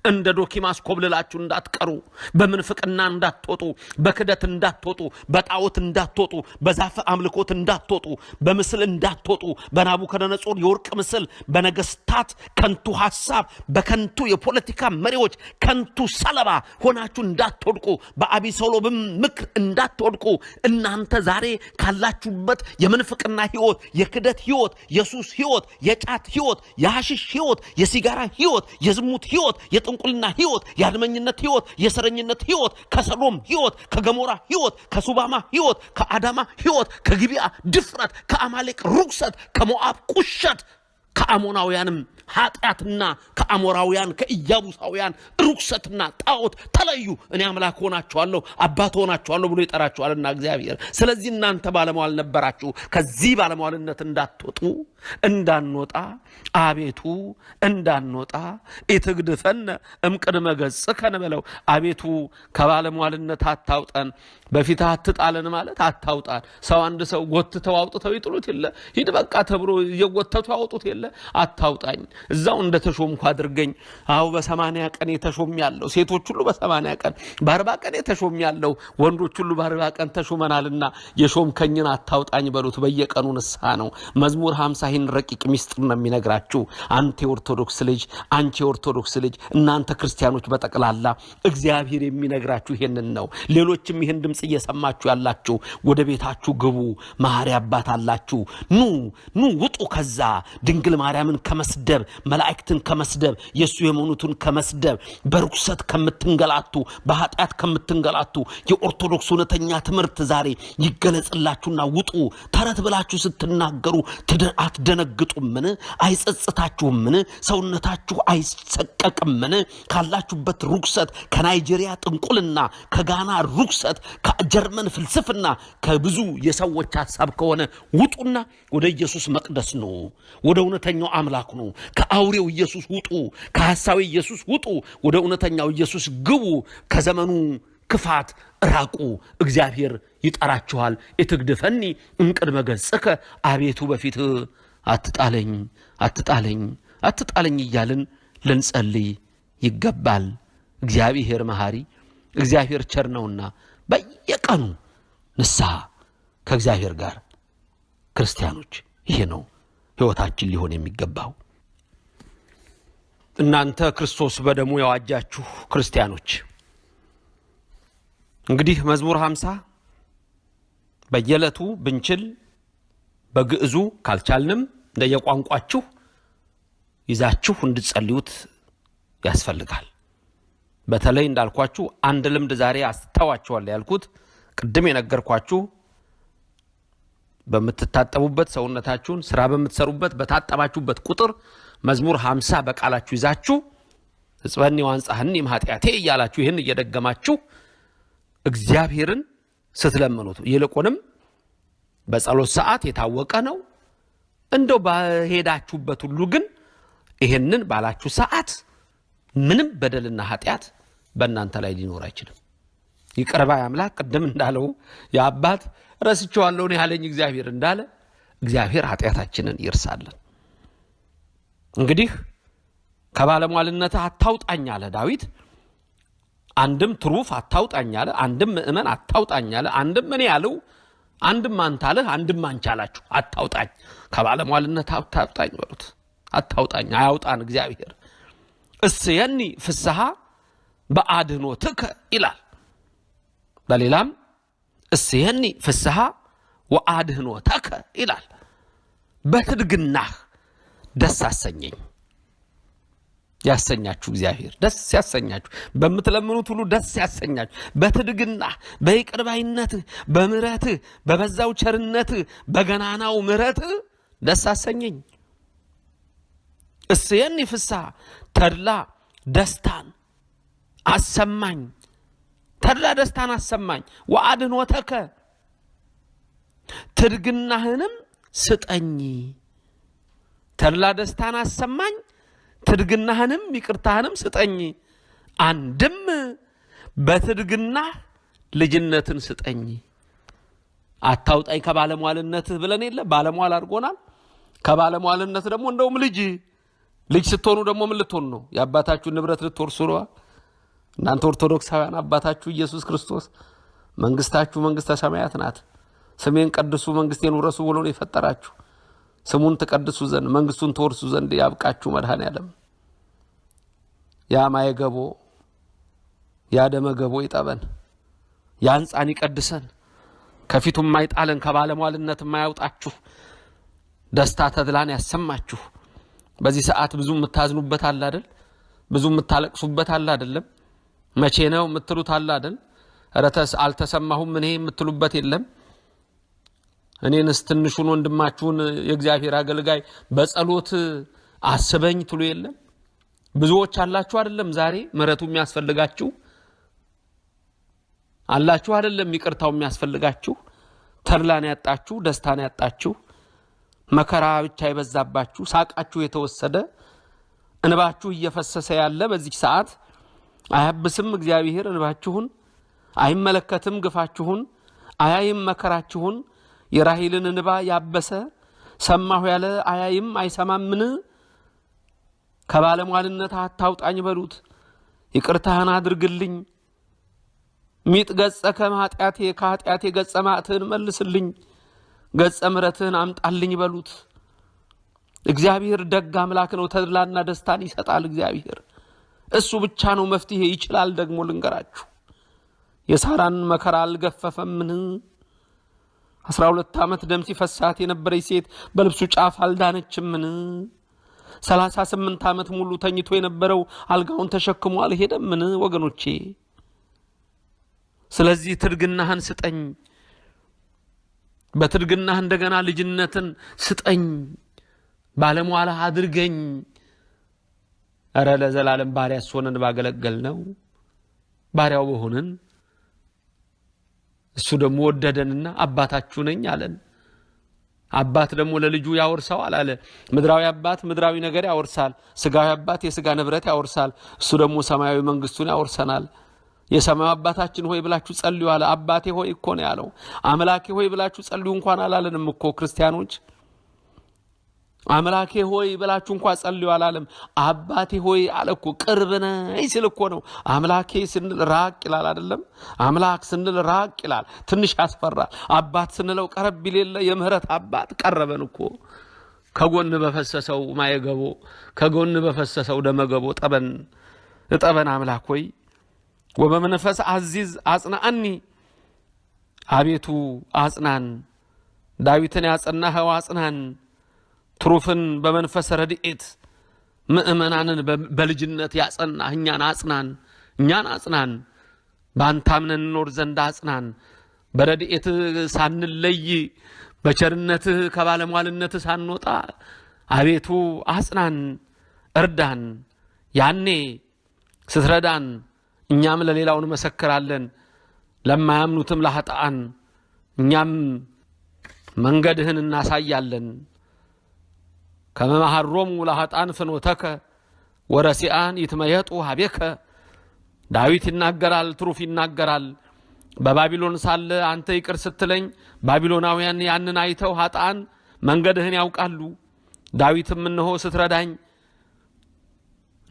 እንደ ዶኪማስ ኮብልላችሁ እንዳትቀሩ፣ በምንፍቅና እንዳትወጡ፣ በክደት እንዳትወጡ፣ በጣዖት እንዳትወጡ፣ በዛፍ አምልኮት እንዳትወጡ፣ በምስል እንዳትወጡ፣ በናቡከደነጾር የወርቅ ምስል፣ በነገስታት ከንቱ ሐሳብ፣ በከንቱ የፖለቲካ መሪዎች ከንቱ ሰለባ ሆናችሁ እንዳትወድቁ፣ በአቢሶሎምም ምክር እንዳትወድቁ። እናንተ ዛሬ ካላችሁበት የምንፍቅና ህይወት፣ የክደት ህይወት፣ የሱስ ህይወት፣ የጫት ህይወት፣ የሐሽሽ ህይወት፣ የሲጋራ ህይወት፣ የዝሙት ህይወት፣ የጥንቁልና ህይወት፣ የአድመኝነት ህይወት፣ የሰረኝነት ህይወት፣ ከሰዶም ህይወት፣ ከገሞራ ህይወት፣ ከሱባማ ህይወት፣ ከአዳማ ህይወት፣ ከጊብዓ ድፍረት፣ ከአማሌቅ ርኩሰት፣ ከሞዓብ ቁሸት፣ ከአሞናውያንም ኃጢአትና ከአሞራውያን ከኢያቡሳውያን ርኩሰትና ጣዖት ተለዩ፣ እኔ አምላክ ሆናችኋለሁ አባት ሆናችኋለሁ ብሎ ይጠራችኋልና እግዚአብሔር። ስለዚህ እናንተ ባለሟል ነበራችሁ። ከዚህ ባለሟልነት እንዳትወጡ እንዳንወጣ አቤቱ እንዳንወጣ ኢትግድፈነ እምቅድመ ገጽከ እንበለው። አቤቱ ከባለሟልነት አታውጣን፣ በፊትህ አትጣለን ማለት አታውጣን። ሰው አንድ ሰው ጎትተው አውጥተው ይጥሉት የለ ሂድ በቃ ተብሎ እየጎተቱ አውጡት የለ አታውጣኝ፣ እዛው እንደተሾምኩ አድርገኝ። አው በ80 ቀን የተሾም ያለው ሴቶች ሁሉ በ80 ቀን በ40 ቀን የተሾም ያለው ወንዶች ሁሉ በ40 ቀን ተሾመናልና የሾምከኝን አታውጣኝ በሉት። በየቀኑ ንስሐ ነው። መዝሙር 50 ይህን ረቂቅ ሚስጥር ነው የሚነግራችሁ። አንተ የኦርቶዶክስ ልጅ፣ አንቺ የኦርቶዶክስ ልጅ፣ እናንተ ክርስቲያኖች በጠቅላላ እግዚአብሔር የሚነግራችሁ ይሄንን ነው። ሌሎችም ይህን ድምጽ እየሰማችሁ ያላችሁ ወደ ቤታችሁ ግቡ። መሐሪ አባት አላችሁ። ኑ ውጡ። ከዛ ድንግል ማርያምን ከመስደብ፣ መላእክትን ከመስደብ፣ የሱ የሆኑትን ከመስደብ፣ በርኩሰት ከምትንገላቱ፣ በኃጢአት ከምትንገላቱ የኦርቶዶክስ እውነተኛ ትምህርት ዛሬ ይገለጽላችሁና ውጡ። ተረት ብላችሁ ስትናገሩ አትደነግጡምን? አይጸጽታችሁምን? ሰውነታችሁ አይሰቀቅምን? ካላችሁበት ርኩሰት፣ ከናይጄሪያ ጥንቁልና፣ ከጋና ርኩሰት፣ ከጀርመን ፍልስፍና፣ ከብዙ የሰዎች ሐሳብ ከሆነ ውጡና ወደ ኢየሱስ መቅደስ ነው፣ ወደ እውነተኛው አምላክ ነው። ከአውሬው ኢየሱስ ውጡ፣ ከሐሳዊ ኢየሱስ ውጡ፣ ወደ እውነተኛው ኢየሱስ ግቡ። ከዘመኑ ክፋት ራቁ። እግዚአብሔር ይጠራችኋል። ኢትግድፈኒ እምቅድመ ገጽከ፣ አቤቱ በፊትህ አትጣለኝ አትጣለኝ አትጣለኝ እያልን ልንጸልይ ይገባል። እግዚአብሔር መሐሪ፣ እግዚአብሔር ቸር ነውና በየቀኑ ንስሐ ከእግዚአብሔር ጋር ክርስቲያኖች፣ ይሄ ነው ሕይወታችን ሊሆን የሚገባው። እናንተ ክርስቶስ በደሙ ያዋጃችሁ ክርስቲያኖች እንግዲህ መዝሙር 50 በየዕለቱ ብንችል በግዕዙ ካልቻልንም እንደየቋንቋችሁ ይዛችሁ እንድትጸልዩት ያስፈልጋል። በተለይ እንዳልኳችሁ አንድ ልምድ ዛሬ አስተዋችኋል ያልኩት ቅድም የነገርኳችሁ በምትታጠቡበት ሰውነታችሁን ስራ በምትሰሩበት በታጠባችሁበት ቁጥር መዝሙር 50 በቃላችሁ ይዛችሁ እጽበኒ ዋንጻህኒ ማጥያቴ እያላችሁ ይህን እየደገማችሁ እግዚአብሔርን ስትለምኑት ይልቁንም በጸሎት ሰዓት የታወቀ ነው። እንደው በሄዳችሁበት ሁሉ ግን ይሄንን ባላችሁ ሰዓት ምንም በደልና ኃጢአት በእናንተ ላይ ሊኖር አይችልም። ይቅር ባይ አምላክ ቅድም እንዳለው የአባት ረስቼዋለሁ ነው ያለኝ እግዚአብሔር እንዳለ እግዚአብሔር ኃጢአታችንን ይርሳልን። እንግዲህ ከባለሟልነት አታውጣኝ አለ ዳዊት። አንድም ትሩፍ አታውጣኝ አለ፣ አንድም ምእመን አታውጣኝ አለ፣ አንድም እኔ ያለው አንድም አንተ አለህ አንድም አንቺ አላችሁ። አታውጣኝ ከባለሟልነት አታውጣኝ በሉት። አታውጣኝ አያውጣን እግዚአብሔር። እስየኒ ፍስሐ በአድኅኖትከ ይላል። በሌላም እስየኒ ፍስሐ ወአድኅኖተከ ይላል። በትድግናህ ደስ አሰኘኝ። ያሰኛችሁ እግዚአብሔር ደስ ያሰኛችሁ፣ በምትለምኑት ሁሉ ደስ ያሰኛችሁ። በትድግናህ በይቅር ባይነትህ በምሕረትህ በበዛው ቸርነትህ በገናናው ምሕረትህ ደስ አሰኘኝ። እስየኒ ፍስሐ ተድላ ደስታን አሰማኝ። ተድላ ደስታን አሰማኝ። ወአድኅኖተከ ትድግናህንም ስጠኝ። ተድላ ደስታን አሰማኝ፣ ትድግናህንም ይቅርታህንም ስጠኝ። አንድም በትድግናህ ልጅነትን ስጠኝ። አታውጣኝ ከባለሟልነትህ ብለን የለ ባለሟል አድርጎናል። ከባለሟልነት ደግሞ እንደውም ልጅ ስትሆኑ ደግሞ ምን ልትሆኑ ነው? የአባታችሁን ንብረት ልትወርሱ ነው። እናንተ ኦርቶዶክሳውያን አባታችሁ ኢየሱስ ክርስቶስ መንግስታችሁ መንግስተ ሰማያት ናት። ስሜን ቀድሱ መንግስቴን ውረሱ ብሎ ነው የፈጠራችሁ። ስሙን ትቀድሱ ዘንድ መንግስቱን ትወርሱ ዘንድ ያብቃችሁ መድኃኔዓለም። ያ ማየገቦ ያ ደመገቦ ይጠበን፣ ያንጻን ይቀድሰን፣ ከፊቱ የማይጣለን ከባለሟልነት የማያውጣችሁ ደስታ ተድላን ያሰማችሁ። በዚህ ሰዓት ብዙ የምታዝኑበት አለ አይደል? ብዙ የምታለቅሱበት አለ አይደለም? መቼ ነው የምትሉት አለ አይደል? ረተስ አልተሰማሁም እኔ የምትሉበት የለም? እኔንስ ትንሹን ወንድማችሁን የእግዚአብሔር አገልጋይ በጸሎት አስበኝ ትሉ የለም? ብዙዎች አላችሁ አይደለም? ዛሬ ምሕረቱ የሚያስፈልጋችሁ አላችሁ አይደለም? ይቅርታው የሚያስፈልጋችሁ፣ ተድላን ያጣችሁ፣ ደስታን ያጣችሁ፣ መከራ ብቻ የበዛባችሁ፣ ሳቃችሁ የተወሰደ እንባችሁ እየፈሰሰ ያለ በዚህ ሰዓት አያብስም እግዚአብሔር እንባችሁን? አይመለከትም ግፋችሁን? አያይም መከራችሁን? የራሔልን እንባ ያበሰ ሰማሁ ያለ አያይም አይሰማምን? ከባለሟልነት አታውጣኝ በሉት። ይቅርታህን አድርግልኝ። ሚጥ ገጸ ከኃጢአቴ ከኃጢአቴ ገጸ ማዕትህን መልስልኝ፣ ገጸ ምሕረትህን አምጣልኝ በሉት። እግዚአብሔር ደግ አምላክ ነው። ተድላና ደስታን ይሰጣል እግዚአብሔር። እሱ ብቻ ነው መፍትሄ ይችላል። ደግሞ ልንገራችሁ የሳራን መከራ አልገፈፈምን? 12 ዓመት ደም ሲፈሳት የነበረች ሴት በልብሱ ጫፍ አልዳነችምን? 38 ዓመት ሙሉ ተኝቶ የነበረው አልጋውን ተሸክሞ አልሄደምን? ወገኖቼ ስለዚህ ትድግናህን ስጠኝ፣ በትድግናህ እንደገና ልጅነትን ስጠኝ፣ ባለሟላ አድርገኝ። አረ ለዘላለም ባሪያ ሆነን ባገለገል ነው ባሪያው በሆነን። እሱ ደግሞ ወደደንና አባታችሁ ነኝ አለን። አባት ደግሞ ለልጁ ያወርሳል አለ። ምድራዊ አባት ምድራዊ ነገር ያወርሳል፣ ስጋዊ አባት የስጋ ንብረት ያወርሳል። እሱ ደግሞ ሰማያዊ መንግስቱን ያወርሰናል። የሰማዩ አባታችን ሆይ ብላችሁ ጸልዩ አለ። አባቴ ሆይ እኮ ነው ያለው። አምላኬ ሆይ ብላችሁ ጸልዩ እንኳን አላለንም እኮ ክርስቲያኖች። አምላኬ ሆይ ብላችሁ እንኳን ጸልዩ አላለም። አባቴ ሆይ አለ እኮ። ቅርብ ነኝ ሲል እኮ ነው። አምላኬ ስንል ራቅ ይላል አይደለም? አምላክ ስንል ራቅ ይላል፣ ትንሽ ያስፈራል። አባት ስንለው ቀረብ ይሌለ የምህረት አባት ቀረበን እኮ። ከጎን በፈሰሰው ማየገቦ ከጎን በፈሰሰው ደመገቦ እጠበን አምላክ ሆይ። ወበመንፈስ አዚዝ አጽናአኒ፣ አቤቱ አጽናን። ዳዊትን ያጸናኸው አጽናን። ትሩፍን በመንፈስ ረድኤት ምእመናንን በልጅነት ያጸናህ እኛን አጽናን። በአንተ አምነን እንኖር ዘንድ አጽናን። በረድኤት ሳንለይ በቸርነትህ ከባለሟልነትህ ሳንወጣ አቤቱ አጽናን፣ እርዳን። ያኔ ስትረዳን እኛም ለሌላው እንመሰክራለን፣ ለማያምኑትም ለኃጥአን እኛም መንገድህን እናሳያለን። ከመማሃሮሙ ለኃጥአን ፍኖተከ ወረሲአን ይትመየጡ ሀቤከ። ዳዊት ይናገራል፣ ትሩፍ ይናገራል። በባቢሎን ሳለ አንተ ይቅር ስትለኝ ባቢሎናውያን ያንን አይተው ኃጥአን መንገድህን ያውቃሉ። ዳዊትም እነሆ ስትረዳኝ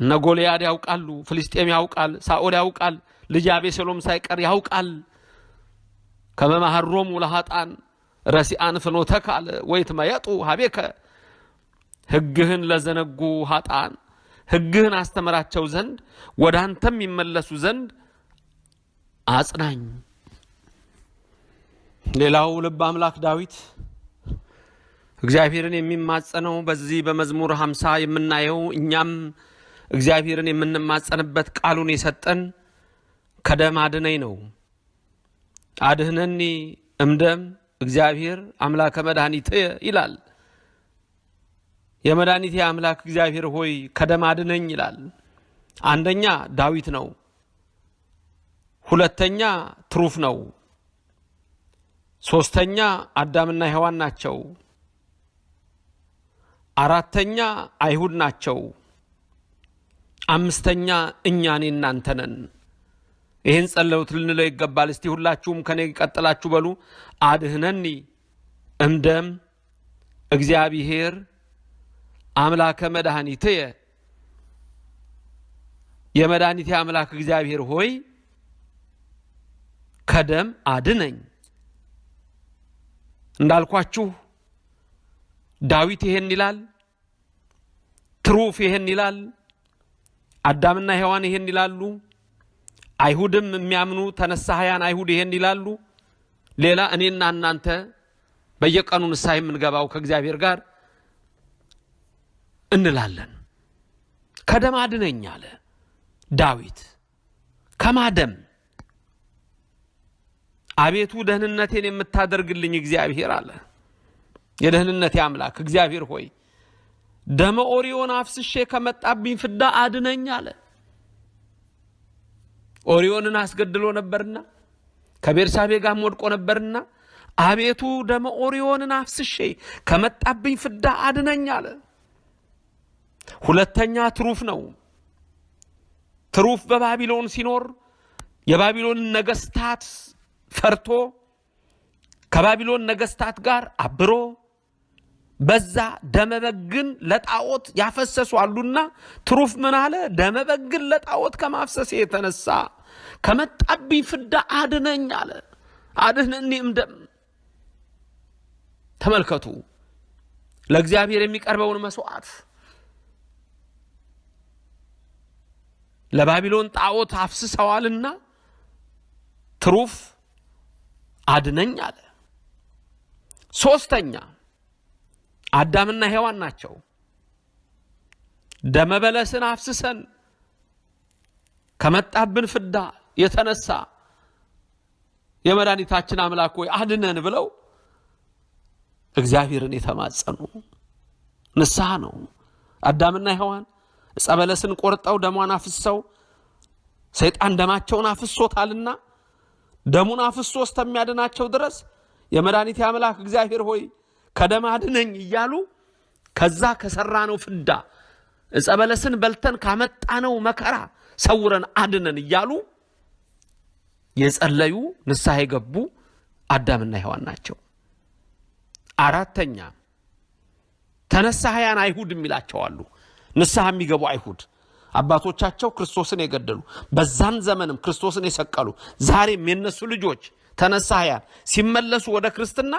እነ ጎልያድ ያውቃሉ፣ ፍልስጤም ያውቃል፣ ሳኦል ያውቃል፣ ልጅ አቤሴሎም ሳይቀር ያውቃል። ከመማሃሮሙ ለኃጥአን ረሲአን ፍኖተከ አለ ወይትመየጡ ሀቤከ ሕግህን ለዘነጉ ኃጥአን ሕግህን አስተምራቸው ዘንድ ወደ አንተም ይመለሱ ዘንድ አጽናኝ። ሌላው ልበ አምላክ ዳዊት እግዚአብሔርን የሚማጸነው በዚህ በመዝሙር 50 የምናየው እኛም እግዚአብሔርን የምንማጸንበት ቃሉን የሰጠን ከደም አድነኝ ነው። አድህነኒ እምደም እግዚአብሔር አምላከ መድኃኒትየ ይላል። የመድኃኒቴ አምላክ እግዚአብሔር ሆይ ከደም አድነኝ ይላል። አንደኛ ዳዊት ነው። ሁለተኛ ትሩፍ ነው። ሶስተኛ አዳምና ሔዋን ናቸው። አራተኛ አይሁድ ናቸው። አምስተኛ እኛኔ እናንተ ነን። ይህን ጸለዩት ልንለው ይገባል። እስቲ ሁላችሁም ከኔ ቀጥላችሁ በሉ። አድህነኒ እምደም እግዚአብሔር አምላከ መድኃኒትየ የመድኃኒቴ አምላክ እግዚአብሔር ሆይ ከደም አድነኝ። እንዳልኳችሁ ዳዊት ይሄን ይላል፣ ትሩፍ ይሄን ይላል፣ አዳምና ሔዋን ይሄን ይላሉ፣ አይሁድም የሚያምኑ ተነሳሃያን አይሁድ ይሄን ይላሉ። ሌላ እኔና እናንተ በየቀኑ ንስሐ የምንገባው ከእግዚአብሔር ጋር እንላለን። ከደም አድነኝ አለ ዳዊት። ከማደም አቤቱ ደህንነቴን የምታደርግልኝ እግዚአብሔር አለ። የደህንነቴ አምላክ እግዚአብሔር ሆይ ደመ ኦሪዮን አፍስሼ ከመጣብኝ ፍዳ አድነኝ አለ። ኦሪዮንን አስገድሎ ነበርና ከቤርሳቤ ጋር ወድቆ ነበርና አቤቱ ደመ ኦሪዮንን አፍስሼ ከመጣብኝ ፍዳ አድነኝ አለ። ሁለተኛ ትሩፍ ነው። ትሩፍ በባቢሎን ሲኖር የባቢሎን ነገስታት ፈርቶ ከባቢሎን ነገስታት ጋር አብሮ በዛ ደመበግን ለጣዖት ያፈሰሱ አሉና ትሩፍ ምን አለ? ደመበግን ለጣዖት ከማፍሰስ የተነሳ ከመጣብኝ ፍዳ አድነኝ አለ። አድህነኒ እምደም። ተመልከቱ፣ ለእግዚአብሔር የሚቀርበውን መስዋዕት ለባቢሎን ጣዖት አፍስሰዋልና ትሩፍ አድነኝ አለ። ሶስተኛ አዳምና ሔዋን ናቸው። ደመበለስን አፍስሰን ከመጣብን ፍዳ የተነሳ የመድኃኒታችን አምላክ ሆይ አድነን ብለው እግዚአብሔርን የተማጸኑ ንስሐ ነው። አዳምና ሔዋን ዕፀ በለስን ቆርጠው ደሟን አፍስሰው ሰይጣን ደማቸውን አፍሶታልና ደሙን አፍሶ እስከሚያድናቸው ድረስ የመድኃኒቴ አምላክ እግዚአብሔር ሆይ ከደም አድነኝ እያሉ ከዛ ከሰራነው ፍዳ ዕፀ በለስን በልተን ካመጣነው መከራ ሰውረን አድነን እያሉ የጸለዩ ንስሐ የገቡ አዳምና ሔዋን ናቸው። አራተኛ ተነሳሃያን አይሁድ የሚላቸው አሉ። ንስሐ የሚገቡ አይሁድ አባቶቻቸው ክርስቶስን የገደሉ በዛን ዘመንም ክርስቶስን የሰቀሉ ዛሬም የነሱ ልጆች ተነሳሃያን ሲመለሱ ወደ ክርስትና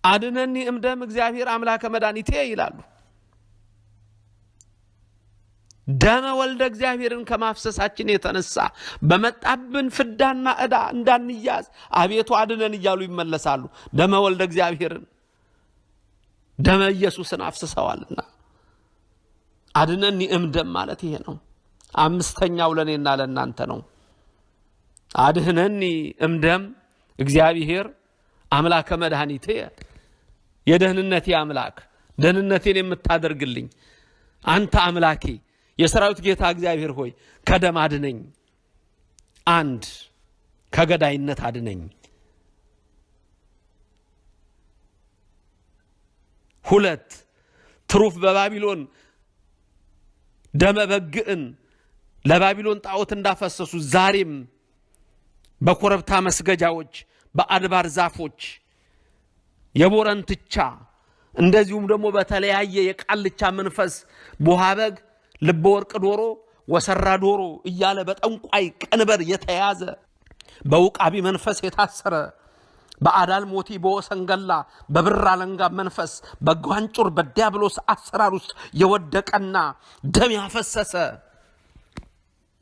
አድነኒ እምደም እግዚአብሔር አምላከ መድኃኒቴ ይላሉ። ደመ ወልደ እግዚአብሔርን ከማፍሰሳችን የተነሳ በመጣብን ፍዳና ዕዳ እንዳንያዝ አቤቱ አድነን እያሉ ይመለሳሉ። ደመ ወልደ እግዚአብሔርን ደመ ኢየሱስን አፍስሰዋልና አድነኒ እምደም ማለት ይሄ ነው። አምስተኛው ለኔና ለናንተ ነው። አድህነኒ እምደም እግዚአብሔር አምላከ መድኃኒቴ የደህንነቴ አምላክ ደህንነቴን የምታደርግልኝ አንተ አምላኬ የሰራዊት ጌታ እግዚአብሔር ሆይ ከደም አድነኝ። አንድ ከገዳይነት አድነኝ። ሁለት ትሩፍ በባቢሎን ደመ በግዕን ለባቢሎን ጣዖት እንዳፈሰሱ ዛሬም በኮረብታ መስገጃዎች በአድባር ዛፎች የቦረንትቻ እንደዚሁም ደግሞ በተለያየ የቃልቻ መንፈስ ቦሃበግ ልበ ወርቅ ዶሮ ወሰራ ዶሮ እያለ በጠንቋይ ቀንበር የተያዘ በውቃቢ መንፈስ የታሰረ በአዳል ሞቲ በወሰንገላ በብር አለንጋ መንፈስ በጓንጩር በዲያብሎስ አሰራር ውስጥ የወደቀና ደም ያፈሰሰ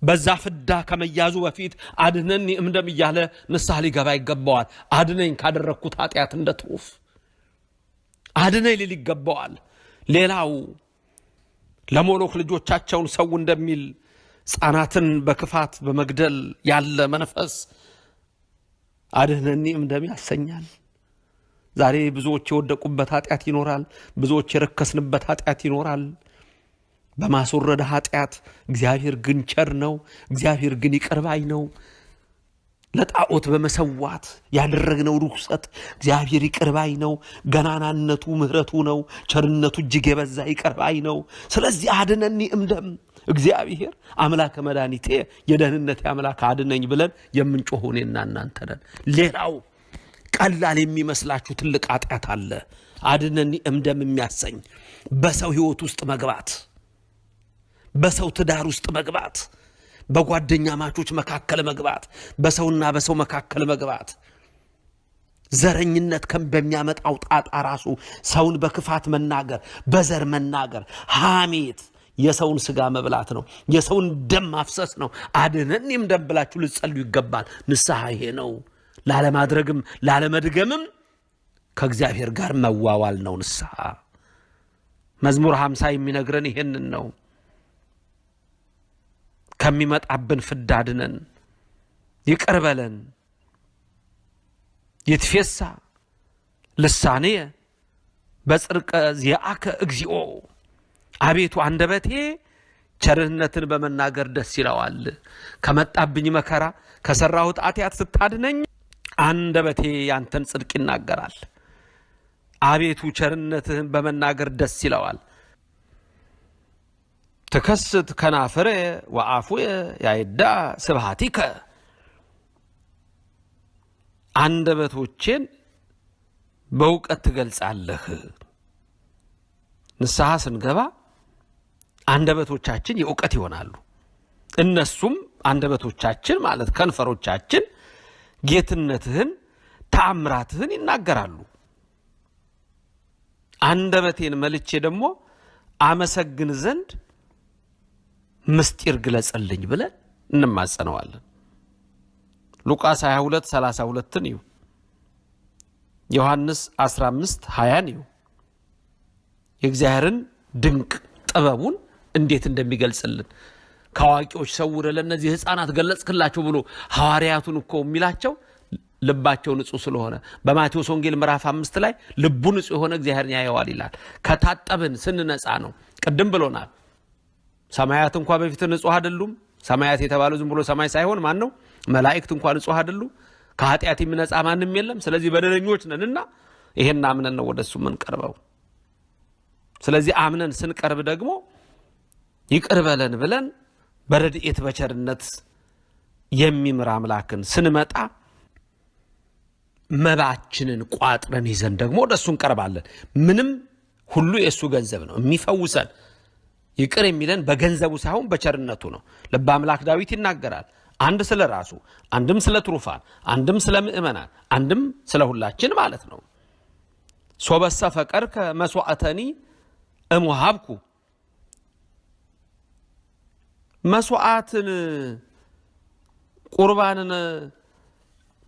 በዛ ፍዳ ከመያዙ በፊት አድነኝ እምደም እያለ ንስሐ ሊገባ ይገባዋል። አድነኝ ካደረኩት ኃጢአት እንደትሩፍ አድነኝ ሊል ይገባዋል። ሌላው ለሞሎክ ልጆቻቸውን ሰው እንደሚል ሕፃናትን በክፋት በመግደል ያለ መንፈስ አድነኝ እምደም ያሰኛል። ዛሬ ብዙዎች የወደቁበት ኃጢአት ይኖራል። ብዙዎች የረከስንበት ኃጢአት ይኖራል። በማስወረድ ኃጢአት እግዚአብሔር ግን ቸር ነው። እግዚአብሔር ግን ይቅር ባይ ነው። ለጣዖት በመሰዋት ያደረግነው ርኩሰት እግዚአብሔር ይቅር ባይ ነው። ገናናነቱ ምሕረቱ ነው። ቸርነቱ እጅግ የበዛ ይቅር ባይ ነው። ስለዚህ አድነኝ እምደም እግዚአብሔር አምላከ መድኃኒቴ የደህንነት አምላክ አድነኝ ብለን የምንጮህ እኔና እናንተ ነን። ሌላው ቀላል የሚመስላችሁ ትልቅ ኃጢአት አለ። አድነኝ እምደም የሚያሰኝ በሰው ሕይወት ውስጥ መግባት፣ በሰው ትዳር ውስጥ መግባት፣ በጓደኛ ማቾች መካከል መግባት፣ በሰውና በሰው መካከል መግባት፣ ዘረኝነት በሚያመጣው ጣጣ ራሱ ሰውን በክፋት መናገር፣ በዘር መናገር፣ ሐሜት የሰውን ስጋ መብላት ነው። የሰውን ደም ማፍሰስ ነው። አድነኝ እምደም ብላችሁ ልትጸልዩ ይገባል። ንስሐ ይሄ ነው። ላለማድረግም ላለመድገምም ከእግዚአብሔር ጋር መዋዋል ነው ንስሐ። መዝሙር 50 የሚነግረን ይሄንን ነው። ከሚመጣብን ፍዳ አድነን፣ ይቅር በለን። ይትፌሳ ልሳኔየ በጽድቀ ዚአከ እግዚኦ፣ አቤቱ አንደበቴ ቸርነትን በመናገር ደስ ይለዋል። ከመጣብኝ መከራ ከሰራሁት ኃጢአት ስታድነኝ አንደበቴ ያንተን ጽድቅ ይናገራል። አቤቱ ቸርነትህን በመናገር ደስ ይለዋል። ትከስት ከናፍሬ ወአፉየ ያይዳ ስብሐቲከ፣ አንደበቶቼን በእውቀት ትገልጻለህ። ንስሐ ስንገባ አንደበቶቻችን የእውቀት ይሆናሉ። እነሱም አንደበቶቻችን ማለት ከንፈሮቻችን ጌትነትህን ተአምራትህን ይናገራሉ። አንደበቴን መልቼ ደግሞ አመሰግን ዘንድ ምስጢር ግለጽልኝ ብለን እንማጸነዋለን። ሉቃስ 22:32 ነው። ዮሐንስ 15:20 ነው። የእግዚአብሔርን ድንቅ ጥበቡን እንዴት እንደሚገልጽልን ከአዋቂዎች ሰውረ ለነዚህ ሕፃናት ገለጽክላቸው ብሎ ሐዋርያቱን እኮ የሚላቸው ልባቸው ንጹህ ስለሆነ በማቴዎስ ወንጌል ምዕራፍ 5 ላይ ልቡ ንጹህ የሆነ እግዚአብሔርን ያየዋል ይላል። ከታጠብን ስንነጻ ነው። ቅድም ብሎናል። ሰማያት እንኳን በፊት ንጹህ አይደሉም። ሰማያት የተባለው ዝም ብሎ ሰማይ ሳይሆን ማን ነው? መላእክት እንኳን ንጹህ አይደሉም። ከኃጢአት የሚነጻ ማንም የለም። ስለዚህ በደለኞች ነንና ይሄን አምነን ነው ወደሱ የምንቀርበው። ስለዚህ አምነን ስንቀርብ ደግሞ ይቅር በለን ብለን በረድኤት በቸርነት የሚምር አምላክን ስንመጣ መባችንን ቋጥረን ይዘን ደግሞ ወደሱ እንቀርባለን። ምንም ሁሉ የእሱ ገንዘብ ነው። የሚፈውሰን ይቅር የሚለን በገንዘቡ ሳይሆን በቸርነቱ ነው። ልበ አምላክ ዳዊት ይናገራል። አንድ ስለ ራሱ፣ አንድም ስለ ትሩፋን፣ አንድም ስለ ምእመናን፣ አንድም ስለ ሁላችን ማለት ነው። ሶበሰ ፈቀርከ መስዋዕተኒ እሙሃብኩ፣ መስዋዕትን ቁርባንን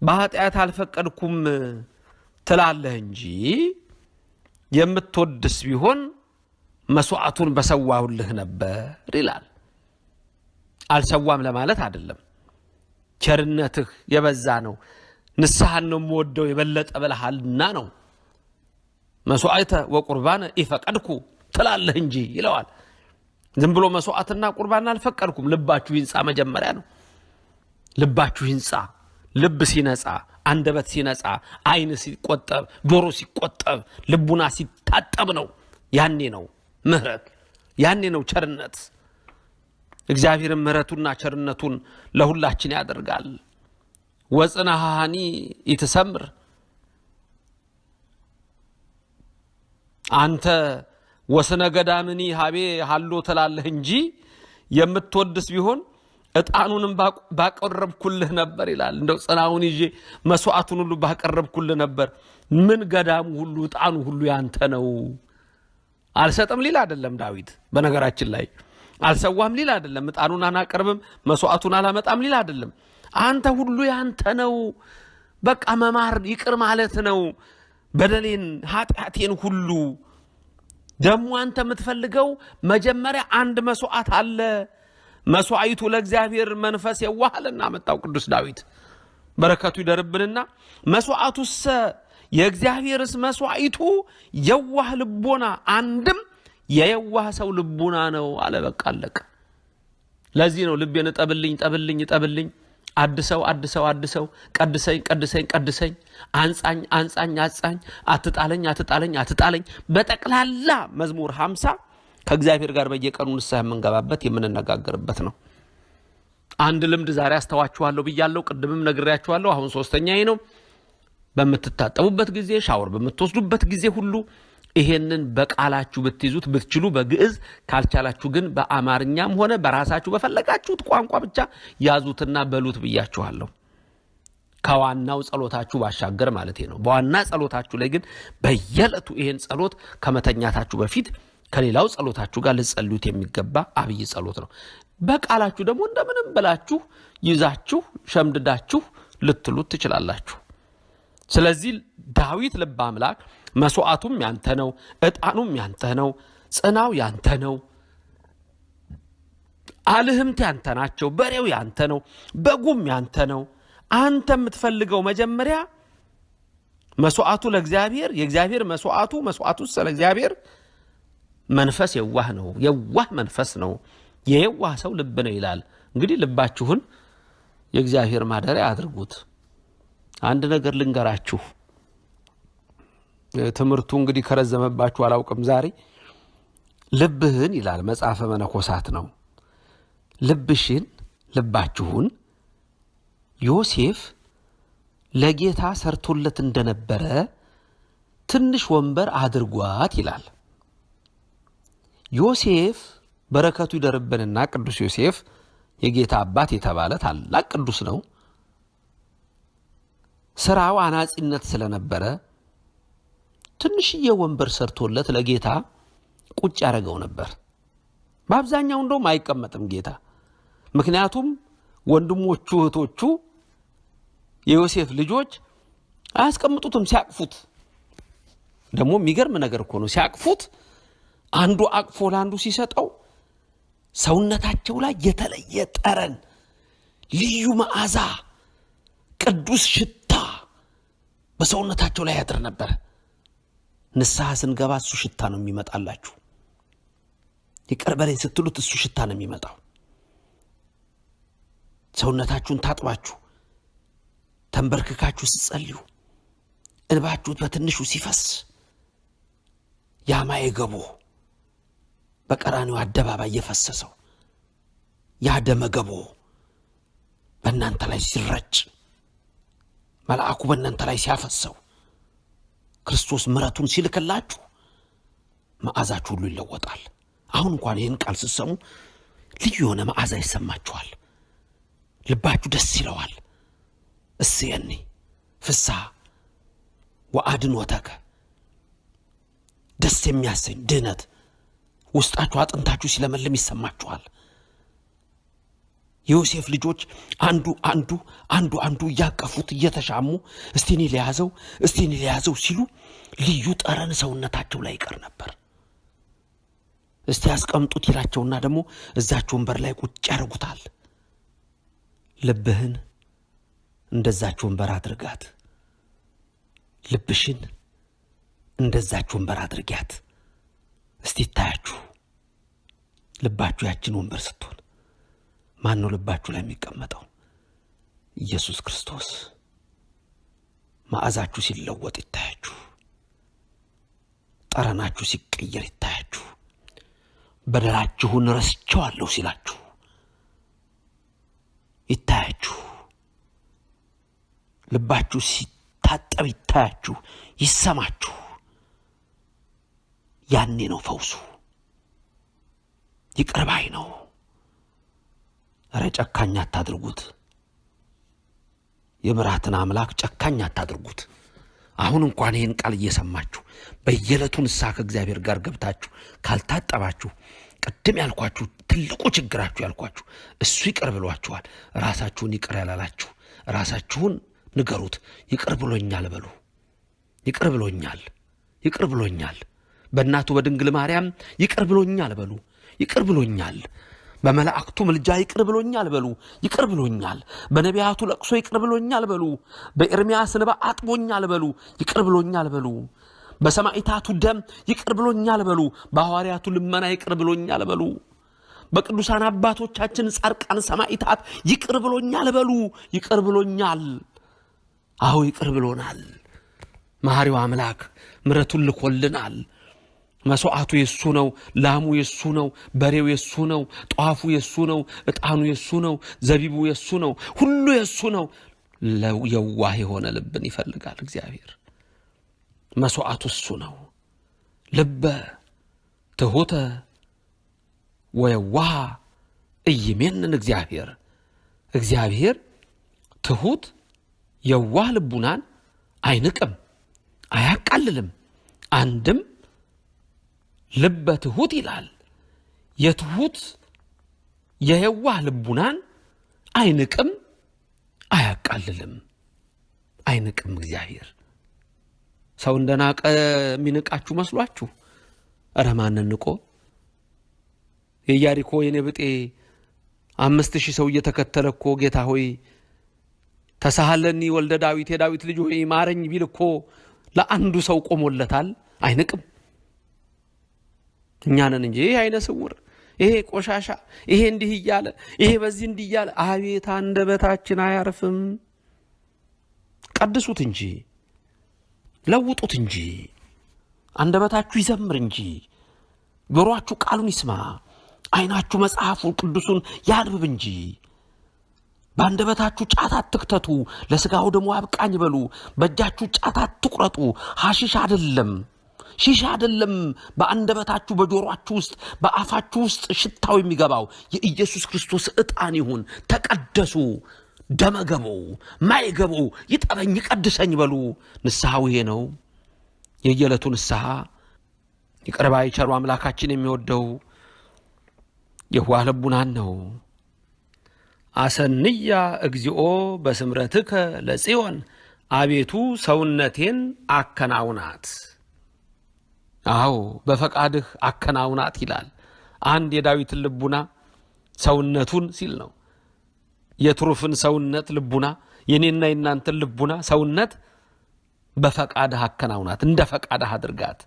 በኃጢአት አልፈቀድኩም ትላለህ እንጂ የምትወድስ ቢሆን መስዋዕቱን በሰዋሁልህ ነበር ይላል። አልሰዋም ለማለት አይደለም። ቸርነትህ የበዛ ነው። ንስሐን ነው የምወደው የበለጠ በልሃልና ነው። መስዋዕተ ወቁርባን ኢፈቀድኩ ትላለህ እንጂ ይለዋል። ዝም ብሎ መስዋዕትና ቁርባን አልፈቀድኩም። ልባችሁ ይንጻ መጀመሪያ ነው። ልባችሁ ይንጻ። ልብ ሲነጻ፣ አንደበት ሲነጻ፣ አይን ሲቆጠብ፣ ጆሮ ሲቆጠብ፣ ልቡና ሲታጠብ ነው። ያኔ ነው ምህረት፣ ያኔ ነው ቸርነት። እግዚአብሔር ምህረቱና ቸርነቱን ለሁላችን ያደርጋል። ወጽናሃኒ ይተሰምር፣ አንተ ወስነ ገዳምኒ ሀቤ ሃሎ ትላለህ እንጂ የምትወድስ ቢሆን ዕጣኑንም ባቀረብኩልህ ነበር ይላል። እንደው ጽናውን ይዤ መስዋዕቱን ሁሉ ባቀረብኩልህ ነበር። ምን ገዳሙ ሁሉ ዕጣኑ ሁሉ ያንተ ነው። አልሰጥም ሊል አይደለም ዳዊት። በነገራችን ላይ አልሰዋም ሊል አይደለም፣ ዕጣኑን አናቀርብም መስዋዕቱን አላመጣም ሊል አይደለም። አንተ ሁሉ ያንተ ነው። በቃ መማር ይቅር ማለት ነው። በደሌን ኃጢአቴን ሁሉ ደግሞ አንተ የምትፈልገው መጀመሪያ አንድ መስዋዕት አለ። መስዋዕቱ ለእግዚአብሔር መንፈስ የዋህልና መጣው ቅዱስ ዳዊት በረከቱ ይደርብንና መስዋዕቱስ የእግዚአብሔርስ መስዋዕቱ የዋህ ልቦና አንድም የየዋህ ሰው ልቦና ነው አለ። በቃ አለቀ። ለዚህ ነው ልቤን ጠብልኝ ጠብልኝ ጠብልኝ፣ አድሰው አድሰው አድሰው፣ ቀድሰኝ ቀድሰኝ ቀድሰኝ፣ አንጻኝ አንጻኝ አንጻኝ፣ አትጣለኝ አትጣለኝ አትጣለኝ። በጠቅላላ መዝሙር 50 ከእግዚአብሔር ጋር በየቀኑ ንስሐ የምንገባበት የምንነጋገርበት ነው። አንድ ልምድ ዛሬ አስተዋችኋለሁ ብያለሁ፣ ቅድምም ነግሬያችኋለሁ። አሁን ሶስተኛዬ ነው። በምትታጠቡበት ጊዜ፣ ሻወር በምትወስዱበት ጊዜ ሁሉ ይሄንን በቃላችሁ ብትይዙት ብትችሉ በግዕዝ ካልቻላችሁ ግን በአማርኛም ሆነ በራሳችሁ በፈለጋችሁት ቋንቋ ብቻ ያዙትና በሉት ብያችኋለሁ። ከዋናው ጸሎታችሁ ባሻገር ማለት ነው። በዋና ጸሎታችሁ ላይ ግን በየዕለቱ ይሄን ጸሎት ከመተኛታችሁ በፊት ከሌላው ጸሎታችሁ ጋር ልጸልዩት የሚገባ አብይ ጸሎት ነው። በቃላችሁ ደግሞ እንደምንም ብላችሁ ይዛችሁ ሸምድዳችሁ ልትሉት ትችላላችሁ። ስለዚህ ዳዊት ልበ አምላክ መስዋዕቱም ያንተ ነው፣ ዕጣኑም ያንተ ነው፣ ጽናው ያንተ ነው፣ አልህምት ያንተ ናቸው፣ በሬው ያንተ ነው፣ በጉም ያንተ ነው። አንተ የምትፈልገው መጀመሪያ መስዋዕቱ ለእግዚአብሔር፣ የእግዚአብሔር መስዋዕቱ ስለ እግዚአብሔር መንፈስ የዋህ ነው፣ የዋህ መንፈስ ነው፣ የየዋህ ሰው ልብ ነው ይላል። እንግዲህ ልባችሁን የእግዚአብሔር ማደሪያ አድርጉት። አንድ ነገር ልንገራችሁ። ትምህርቱ እንግዲህ ከረዘመባችሁ አላውቅም። ዛሬ ልብህን ይላል መጽሐፈ መነኮሳት ነው። ልብሽን ልባችሁን ዮሴፍ ለጌታ ሰርቶለት እንደነበረ ትንሽ ወንበር አድርጓት ይላል። ዮሴፍ በረከቱ ይደርብንና ቅዱስ ዮሴፍ የጌታ አባት የተባለ ታላቅ ቅዱስ ነው። ስራው አናጺነት ስለነበረ ትንሽዬ ወንበር ሰርቶለት ለጌታ ቁጭ ያደረገው ነበር። በአብዛኛው እንደውም አይቀመጥም ጌታ። ምክንያቱም ወንድሞቹ እህቶቹ የዮሴፍ ልጆች አያስቀምጡትም ሲያቅፉት። ደግሞ የሚገርም ነገር እኮ ነው። ሲያቅፉት አንዱ አቅፎ ለአንዱ ሲሰጠው ሰውነታቸው ላይ የተለየ ጠረን፣ ልዩ መዓዛ፣ ቅዱስ ሽታ በሰውነታቸው ላይ ያድር ነበር። ንስሐ ስንገባ እሱ ሽታ ነው የሚመጣላችሁ። ይቅር በለኝ ስትሉት እሱ ሽታ ነው የሚመጣው። ሰውነታችሁን ታጥባችሁ ተንበርክካችሁ ስትጸልዩ እንባችሁት በትንሹ ሲፈስ ያማየ ገቦ በቀራንዮ አደባባይ የፈሰሰው ያደመ ገቦ በእናንተ ላይ ሲረጭ መልአኩ በእናንተ ላይ ሲያፈሰው ክርስቶስ ምሕረቱን ሲልክላችሁ መዓዛችሁ ሁሉ ይለወጣል። አሁን እንኳን ይህን ቃል ስትሰሙ ልዩ የሆነ መዓዛ ይሰማችኋል። ልባችሁ ደስ ይለዋል። እስየኒ ፍስሐ ወአድኅኖተከ፣ ደስ የሚያሰኝ ድህነት ውስጣችሁ አጥንታችሁ ሲለመልም ይሰማችኋል። የዮሴፍ ልጆች አንዱ እያቀፉት እየተሻሙ እስቲ እኔ ሊያዘው ሲሉ ልዩ ጠረን ሰውነታቸው ላይ ይቀር ነበር። እስቲ ያስቀምጡት ይላቸውና ደግሞ እዛች ወንበር ላይ ቁጭ ያደርጉታል። ልብህን እንደዛች ወንበር አድርጋት። ልብሽን እንደዛች ወንበር አድርጊያት። እስቲ ይታያችሁ ልባችሁ ያችን ወንበር ስትሆን ማን ነው ልባችሁ ላይ የሚቀመጠው? ኢየሱስ ክርስቶስ። መዓዛችሁ ሲለወጥ ይታያችሁ። ጠረናችሁ ሲቀየር ይታያችሁ። በደላችሁን ረስቼዋለሁ ሲላችሁ ይታያችሁ። ልባችሁ ሲታጠብ ይታያችሁ፣ ይሰማችሁ። ያኔ ነው ፈውሱ። ይቅር ባይ ነው። ኧረ ጨካኝ አታድርጉት። የምሕረትን አምላክ ጨካኝ አታድርጉት። አሁን እንኳን ይህን ቃል እየሰማችሁ በየዕለቱ ንስሐ ከእግዚአብሔር ጋር ገብታችሁ ካልታጠባችሁ ቅድም ያልኳችሁ ትልቁ ችግራችሁ ያልኳችሁ እሱ ይቅር ብሏችኋል። ራሳችሁን ይቅር ያላላችሁ ራሳችሁን ንገሩት። ይቅር ብሎኛል በሉ። ይቅር ብሎኛል፣ ይቅር ብሎኛል። በእናቱ በድንግል ማርያም ይቅር ብሎኛል በሉ። ይቅር ብሎኛል። በመላእክቱ ምልጃ ይቅር ብሎኛል በሉ። ይቅር ብሎኛል። በነቢያቱ ለቅሶ ይቅር ብሎኛል በሉ። በኤርምያስ እንባ አጥቦኛል በሉ። ይቅር ብሎኛል በሉ። በሰማዕታቱ ደም ይቅር ብሎኛል በሉ። በሐዋርያቱ ልመና ይቅር ብሎኛል በሉ። በቅዱሳን አባቶቻችን ጻድቃን ሰማዕታት ይቅር ብሎኛል በሉ። ይቅር ብሎኛል። አዎ ይቅር ብሎናል። መሐሪው አምላክ ምሕረቱን ልኮልናል። መስዋዕቱ የሱ ነው፣ ላሙ የሱ ነው፣ በሬው የሱ ነው፣ ጧፉ የሱ ነው፣ ዕጣኑ የሱ ነው፣ ዘቢቡ የሱ ነው፣ ሁሉ የሱ ነው። የዋህ የሆነ ልብን ይፈልጋል እግዚአብሔር። መስዋዕቱ እሱ ነው። ልበ ትሑተ ወየዋህ ኢይሜንን እግዚአብሔር። እግዚአብሔር ትሑት የዋህ ልቡናን አይንቅም፣ አያቃልልም። አንድም ልበ ትሑት ይላል። የትሑት የየዋህ ልቡናን አይንቅም፣ አያቃልልም። አይንቅም እግዚአብሔር። ሰው እንደናቀ የሚንቃችሁ መስሏችሁ? ኧረ ማንን ንቆ? የኢያሪኮ የኔብጤ 5000 ሰው እየተከተለ እኮ ጌታ ሆይ ተሳሃለኒ ወልደ ዳዊት የዳዊት ልጅ ሆይ ማረኝ ቢል እኮ ለአንዱ ሰው ቆሞለታል። አይንቅም። እኛንን እንጂ ይሄ አይነ ስውር፣ ይሄ ቆሻሻ፣ ይሄ እንዲህ እያለ ይሄ በዚህ እንዲህ እያለ አቤት አንደበታችን አያርፍም። ቀድሱት እንጂ ለውጡት እንጂ አንደበታችሁ ይዘምር እንጂ ጆሮአችሁ ቃሉን ይስማ፣ አይናችሁ መጽሐፉ ቅዱሱን ያንብብ እንጂ። በአንደበታችሁ ጫት አትክተቱ፣ ለሥጋው ደግሞ አብቃኝ በሉ። በእጃችሁ ጫት አትቁረጡ፣ ሐሺሽ አይደለም ሺሻ አይደለም። በአንደበታችሁ በጆሮአችሁ ውስጥ በአፋችሁ ውስጥ ሽታው የሚገባው የኢየሱስ ክርስቶስ ዕጣን ይሁን። ተቀደሱ። ደመገበው ማይገበው ይጠበኝ ይቀድሰኝ በሉ። ንስሐው ይሄ ነው። የየዕለቱ ንስሐ ይቅር ባይ ቸሩ አምላካችን የሚወደው የዋህ ልቡናን ነው። አሰንያ እግዚኦ በስምረትከ ለጽዮን፣ አቤቱ ሰውነቴን አከናውናት። አዎ በፈቃድህ አከናውናት ይላል። አንድ የዳዊትን ልቡና ሰውነቱን ሲል ነው። የትሩፍን ሰውነት ልቡና፣ የኔና የናንተን ልቡና ሰውነት በፈቃድህ አከናውናት፣ እንደ ፈቃድህ አድርጋት።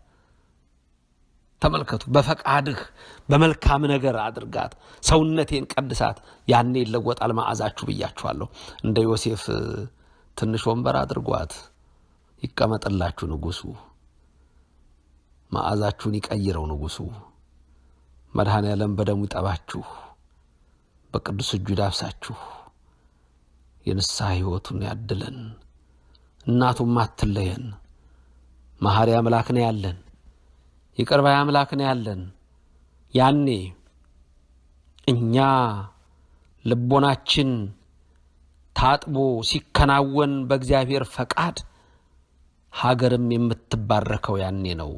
ተመልከቱ፣ በፈቃድህ በመልካም ነገር አድርጋት፣ ሰውነቴን ቀድሳት፣ ያኔ ይለወጣል መዓዛችሁ ብያችኋለሁ። እንደ ዮሴፍ ትንሽ ወንበር አድርጓት፣ ይቀመጥላችሁ ንጉሱ፣ መዓዛችሁን ይቀይረው ንጉሱ። መድኃኔዓለም በደሙ ይጠባችሁ፣ በቅዱስ እጁ ይዳብሳችሁ፣ የንስሐ ሕይወቱን ያድለን። እናቱም አትለየን። መሐሪ አምላክ ነው ያለን፣ ይቅር ባይ አምላክ ነው ያለን። ያኔ እኛ ልቦናችን ታጥቦ ሲከናወን በእግዚአብሔር ፈቃድ ሀገርም የምትባረከው ያኔ ነው።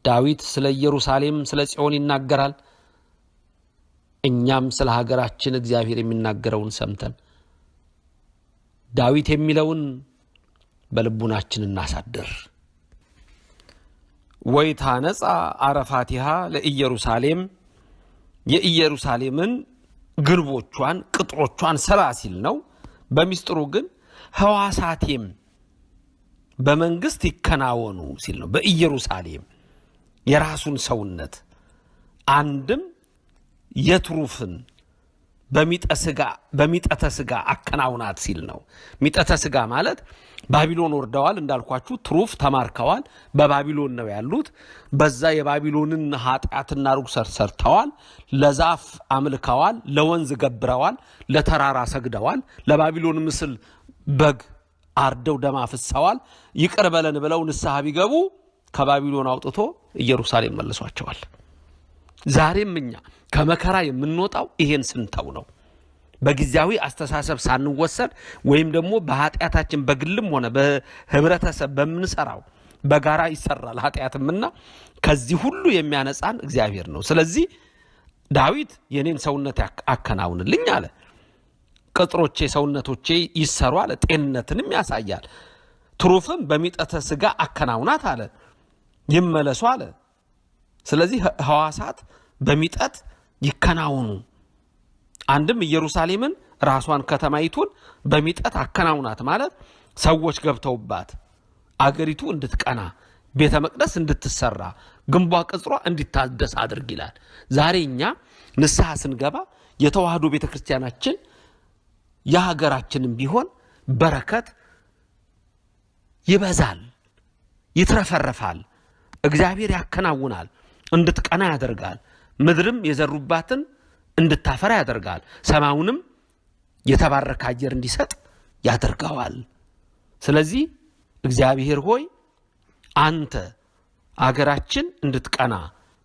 ዳዊት ስለ ኢየሩሳሌም ስለ ጽዮን ይናገራል። እኛም ስለ ሀገራችን እግዚአብሔር የሚናገረውን ሰምተን ዳዊት የሚለውን በልቡናችን እናሳድር። ወይታነጻ አረፋቲሃ ለኢየሩሳሌም፣ የኢየሩሳሌምን ግንቦቿን ቅጥሮቿን ሰራ ሲል ነው። በሚስጥሩ ግን ሕዋሳቴም በመንግስት ይከናወኑ ሲል ነው። በኢየሩሳሌም የራሱን ሰውነት አንድም የትሩፍን በሚጠተ ስጋ አከናውናት ሲል ነው። ሚጠተ ስጋ ማለት ባቢሎን ወርደዋል እንዳልኳችሁ፣ ትሩፍ ተማርከዋል፣ በባቢሎን ነው ያሉት። በዛ የባቢሎንን ኃጢአትና ርኩሰት ሰርተዋል፣ ለዛፍ አምልከዋል፣ ለወንዝ ገብረዋል፣ ለተራራ ሰግደዋል፣ ለባቢሎን ምስል በግ አርደው ደም አፍሰዋል። ይቅር በለን ብለው ንስሐ ቢገቡ ከባቢሎን አውጥቶ ኢየሩሳሌም መልሷቸዋል። ዛሬም እኛ ከመከራ የምንወጣው ይሄን ስንተው ነው። በጊዜያዊ አስተሳሰብ ሳንወሰድ ወይም ደግሞ በኃጢአታችን በግልም ሆነ በህብረተሰብ በምንሰራው በጋራ ይሰራል ኃጢአትምና ከዚህ ሁሉ የሚያነጻን እግዚአብሔር ነው። ስለዚህ ዳዊት የኔን ሰውነት አከናውንልኝ አለ። ቅጥሮቼ ሰውነቶቼ ይሰሩ አለ። ጤንነትንም ያሳያል። ትሩፍም በሚጠተ ስጋ አከናውናት አለ። ይመለሱ አለ። ስለዚህ ህዋሳት በሚጠት ይከናውኑ። አንድም ኢየሩሳሌምን ራሷን ከተማይቱን በሚጠት አከናውናት ማለት ሰዎች ገብተውባት አገሪቱ እንድትቀና ቤተ መቅደስ እንድትሰራ ግንቧ ቅጽሯ እንዲታደስ አድርግ ይላል። ዛሬ እኛ ንስሐ ስንገባ የተዋህዶ ቤተክርስቲያናችን የሀገራችንም ቢሆን በረከት ይበዛል፣ ይትረፈረፋል። እግዚአብሔር ያከናውናል፣ እንድትቀና ያደርጋል። ምድርም የዘሩባትን እንድታፈራ ያደርጋል። ሰማዩንም የተባረከ አየር እንዲሰጥ ያደርገዋል። ስለዚህ እግዚአብሔር ሆይ አንተ አገራችን እንድትቀና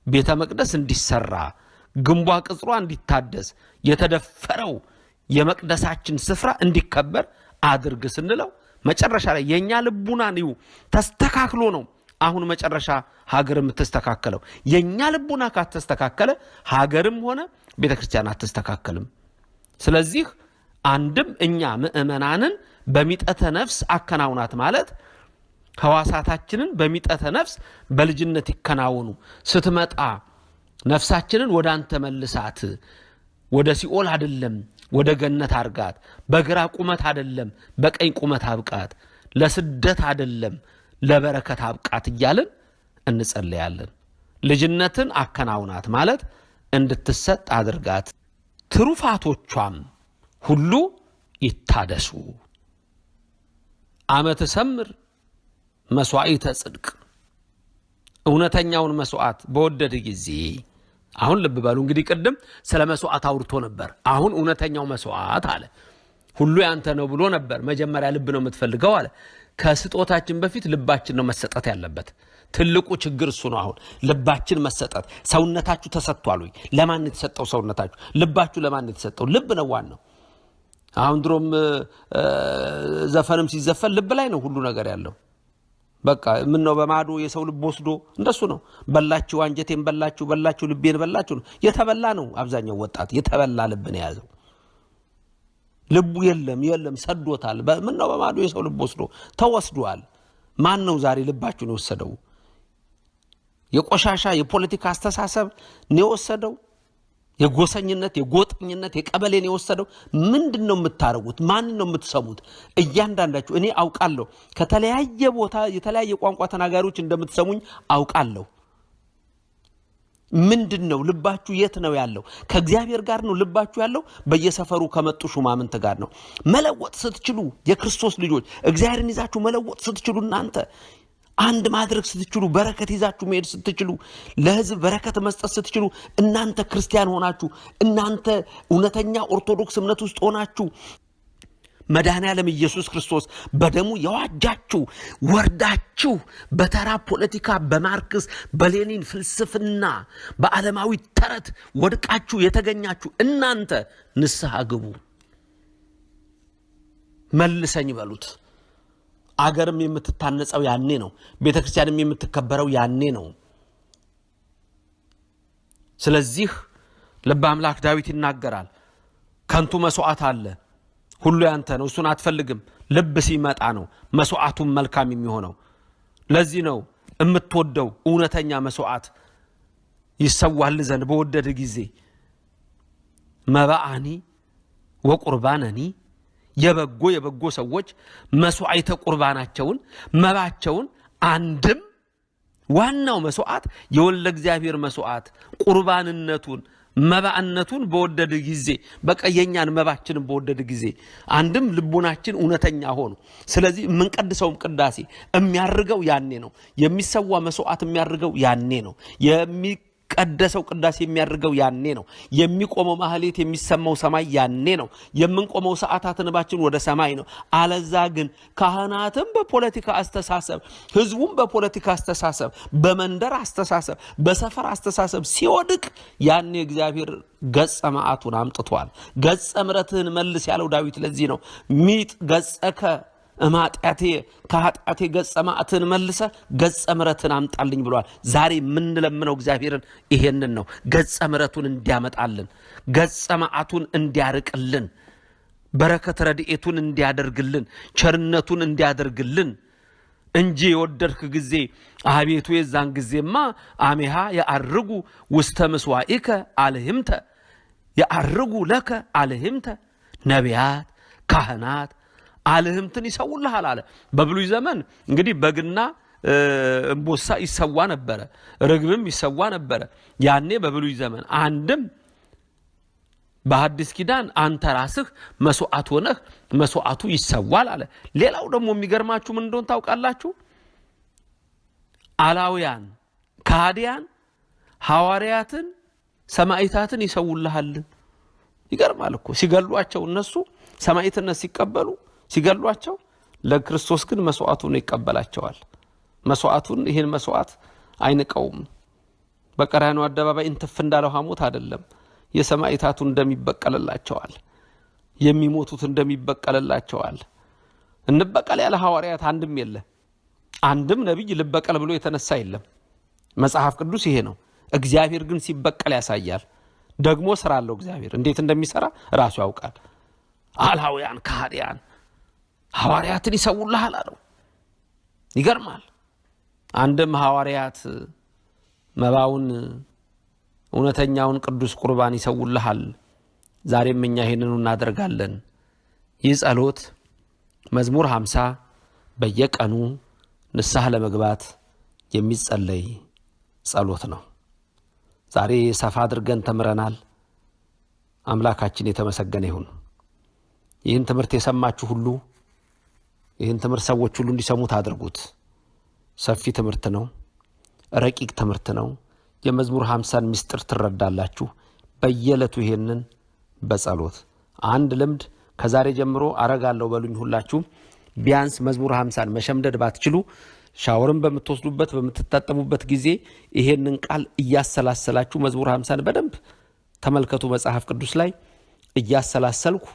ቤተ መቅደስ እንዲሰራ ግንቧ ቅጽሯ እንዲታደስ የተደፈረው የመቅደሳችን ስፍራ እንዲከበር አድርግ ስንለው መጨረሻ ላይ የኛ ልቡና ነው ተስተካክሎ ነው አሁን መጨረሻ ሀገር የምትስተካከለው። የኛ ልቡና ካተስተካከለ ሀገርም ሆነ ቤተክርስቲያን አትስተካከልም። ስለዚህ አንድም እኛ ምእመናንን በሚጠተ ነፍስ አከናውናት ማለት ህዋሳታችንን በሚጠተ ነፍስ በልጅነት ይከናወኑ። ስትመጣ ነፍሳችንን ወደ አንተ መልሳት። ወደ ሲኦል አይደለም ወደ ገነት አርጋት። በግራ ቁመት አይደለም በቀኝ ቁመት አብቃት። ለስደት አይደለም ለበረከት አብቃት እያልን እንጸልያለን። ልጅነትን አከናውናት ማለት እንድትሰጥ አድርጋት። ትሩፋቶቿም ሁሉ ይታደሱ። ዓመተ ሰምር መስዋዕተ ጽድቅ እውነተኛውን መስዋዕት በወደደ ጊዜ። አሁን ልብ በሉ እንግዲህ ቅድም ስለ መስዋዕት አውርቶ ነበር። አሁን እውነተኛው መስዋዕት አለ። ሁሉ ያንተ ነው ብሎ ነበር። መጀመሪያ ልብ ነው የምትፈልገው አለ። ከስጦታችን በፊት ልባችን ነው መሰጠት ያለበት። ትልቁ ችግር እሱ ነው። አሁን ልባችን መሰጠት። ሰውነታችሁ ተሰጥቷል ወይ? ለማን የተሰጠው ሰውነታችሁ? ልባችሁ ለማን የተሰጠው? ልብ ነው ዋናው። አሁን ድሮም ዘፈንም ሲዘፈን ልብ ላይ ነው ሁሉ ነገር ያለው። በቃ ምን ነው በማዶ የሰው ልብ ወስዶ እንደሱ ነው። በላችሁ አንጀቴን በላችሁ፣ በላችሁ ልቤን በላችሁ ነው። የተበላ ነው አብዛኛው ወጣት የተበላ ልብ ነው ያዘው። ልቡ የለም ሰዶታል። ምን ነው በማዶ የሰው ልብ ወስዶ ተወስዷል። ማን ነው ዛሬ ልባችሁን የወሰደው? የቆሻሻ የፖለቲካ አስተሳሰብ ነው የወሰደው? የጎሰኝነት የጎጥኝነት የቀበሌን የወሰደው? ምንድነው የምታረጉት? ማን ነው የምትሰሙት? እያንዳንዳችሁ እኔ አውቃለሁ። ከተለያየ ቦታ የተለያየ ቋንቋ ተናጋሪዎች እንደምትሰሙኝ አውቃለሁ። ምንድነው ልባችሁ የት ነው ያለው? ከእግዚአብሔር ጋር ነው ልባችሁ ያለው? በየሰፈሩ ከመጡ ሹማምንት ጋር ነው? መለወጥ ስትችሉ የክርስቶስ ልጆች እግዚአብሔርን ይዛችሁ መለወጥ ስትችሉ እናንተ አንድ ማድረግ ስትችሉ በረከት ይዛችሁ መሄድ ስትችሉ ለሕዝብ በረከት መስጠት ስትችሉ እናንተ ክርስቲያን ሆናችሁ እናንተ እውነተኛ ኦርቶዶክስ እምነት ውስጥ ሆናችሁ መድኃኔዓለም ኢየሱስ ክርስቶስ በደሙ የዋጃችሁ ወርዳችሁ በተራ ፖለቲካ በማርክስ በሌኒን ፍልስፍና በዓለማዊ ተረት ወድቃችሁ የተገኛችሁ እናንተ ንስሐ ግቡ። መልሰኝ በሉት። አገርም የምትታነጸው ያኔ ነው። ቤተክርስቲያንም የምትከበረው ያኔ ነው። ስለዚህ ልበ አምላክ ዳዊት ይናገራል። ከንቱ መስዋዕት አለ፣ ሁሉ ያንተ ነው፣ እሱን አትፈልግም። ልብ ሲመጣ ነው መስዋዕቱም መልካም የሚሆነው። ለዚህ ነው የምትወደው እውነተኛ መስዋዕት ይሰዋል ዘንድ በወደደ ጊዜ መባአኒ ወቁርባነኒ የበጎ ሰዎች መስዋዕተ ቁርባናቸውን መባቸውን አንድም ዋናው መስዋዕት የወልደ እግዚአብሔር መስዋዕት ቁርባንነቱን መባእነቱን በወደደ ጊዜ በቃ የኛን መባችንን በወደደ ጊዜ አንድም ልቡናችን እውነተኛ ሆኖ ስለዚህ የምንቀድሰውም ቅዳሴ የሚያርገው ያኔ ነው። የሚሰዋ መስዋዕት የሚያርገው ያኔ ነው። የሚቀደሰው ቅዳሴ የሚያደርገው ያኔ ነው። የሚቆመው ማህሌት የሚሰማው ሰማይ ያኔ ነው። የምንቆመው ሰዓታት እንባችን ወደ ሰማይ ነው። አለዛ ግን ካህናትም በፖለቲካ አስተሳሰብ፣ ህዝቡም በፖለቲካ አስተሳሰብ፣ በመንደር አስተሳሰብ፣ በሰፈር አስተሳሰብ ሲወድቅ ያኔ እግዚአብሔር ገጸ መዓቱን አምጥቷል። ገጸ ምሕረትህን መልስ ያለው ዳዊት ለዚህ ነው። ሚጥ ገጸከ እማጥያቴ ከኃጢአቴ ገጸ መዓትህን መልሰ ገጸ ምሕረትን አምጣልኝ ብሏል። ዛሬ የምንለምነው እግዚአብሔርን ይሄንን ነው። ገጸ ምሕረቱን እንዲያመጣልን፣ ገጸ መዓቱን እንዲያርቅልን፣ በረከት ረድኤቱን እንዲያደርግልን፣ ቸርነቱን እንዲያደርግልን እንጂ የወደድክ ጊዜ አቤቱ የዛን ጊዜማ አሜሃ የአርጉ ውስተ ምስዋኢከ አልህምተ የአርጉ ለከ አልህምተ ነቢያት ካህናት አልህምትን ይሰውልሃል አለ። በብሉይ ዘመን እንግዲህ በግና እንቦሳ ይሰዋ ነበረ፣ ርግብም ይሰዋ ነበረ። ያኔ በብሉይ ዘመን አንድም በሐዲስ ኪዳን አንተ ራስህ መስዋዕት ሆነህ መስዋዕቱ ይሰዋል አለ። ሌላው ደግሞ የሚገርማችሁ ምን እንደሆነ ታውቃላችሁ? አላውያን ከሃዲያን ሐዋርያትን ሰማዕታትን ይሰውልሃል። ይገርማል እኮ ሲገሏቸው እነሱ ሰማዕትነት ሲቀበሉ ሲገሏቸው፣ ለክርስቶስ ግን መስዋዕቱን ይቀበላቸዋል። መስዋዕቱን ይሄን መስዋዕት አይንቀውም። በቀራንዮ አደባባይ እንትፍ እንዳለው ሐሞት አይደለም። የሰማዕታቱን እንደሚበቀልላቸዋል፣ የሚሞቱት እንደሚበቀልላቸዋል። እንበቀል ያለ ሐዋርያት አንድም የለ። አንድም ነቢይ ልበቀል ብሎ የተነሳ የለም። መጽሐፍ ቅዱስ ይሄ ነው። እግዚአብሔር ግን ሲበቀል ያሳያል። ደግሞ ስራ አለው። እግዚአብሔር እንዴት እንደሚሰራ ራሱ ያውቃል። አላውያን ከሃዲያን ሐዋርያትን ይሰውልሃል አለው። ይገርማል። አንድም ሐዋርያት መባውን እውነተኛውን ቅዱስ ቁርባን ይሰውልሃል። ዛሬም እኛ ይሄንን እናደርጋለን። ይህ ጸሎት መዝሙር 50 በየቀኑ ንስሐ ለመግባት የሚጸለይ ጸሎት ነው። ዛሬ ሰፋ አድርገን ተምረናል። አምላካችን የተመሰገነ ይሁን። ይህን ትምህርት የሰማችሁ ሁሉ ይህን ትምህርት ሰዎች ሁሉ እንዲሰሙት አድርጉት። ሰፊ ትምህርት ነው። ረቂቅ ትምህርት ነው። የመዝሙር 50ን ምስጢር ትረዳላችሁ። በየዕለቱ ይሄንን በጸሎት አንድ ልምድ ከዛሬ ጀምሮ አረጋለሁ በሉኝ ሁላችሁ። ቢያንስ መዝሙር 50ን መሸምደድ ባትችሉ ሻወርን በምትወስዱበት በምትታጠቡበት ጊዜ ይሄንን ቃል እያሰላሰላችሁ መዝሙር 50ን በደንብ ተመልከቱ። መጽሐፍ ቅዱስ ላይ እያሰላሰልኩ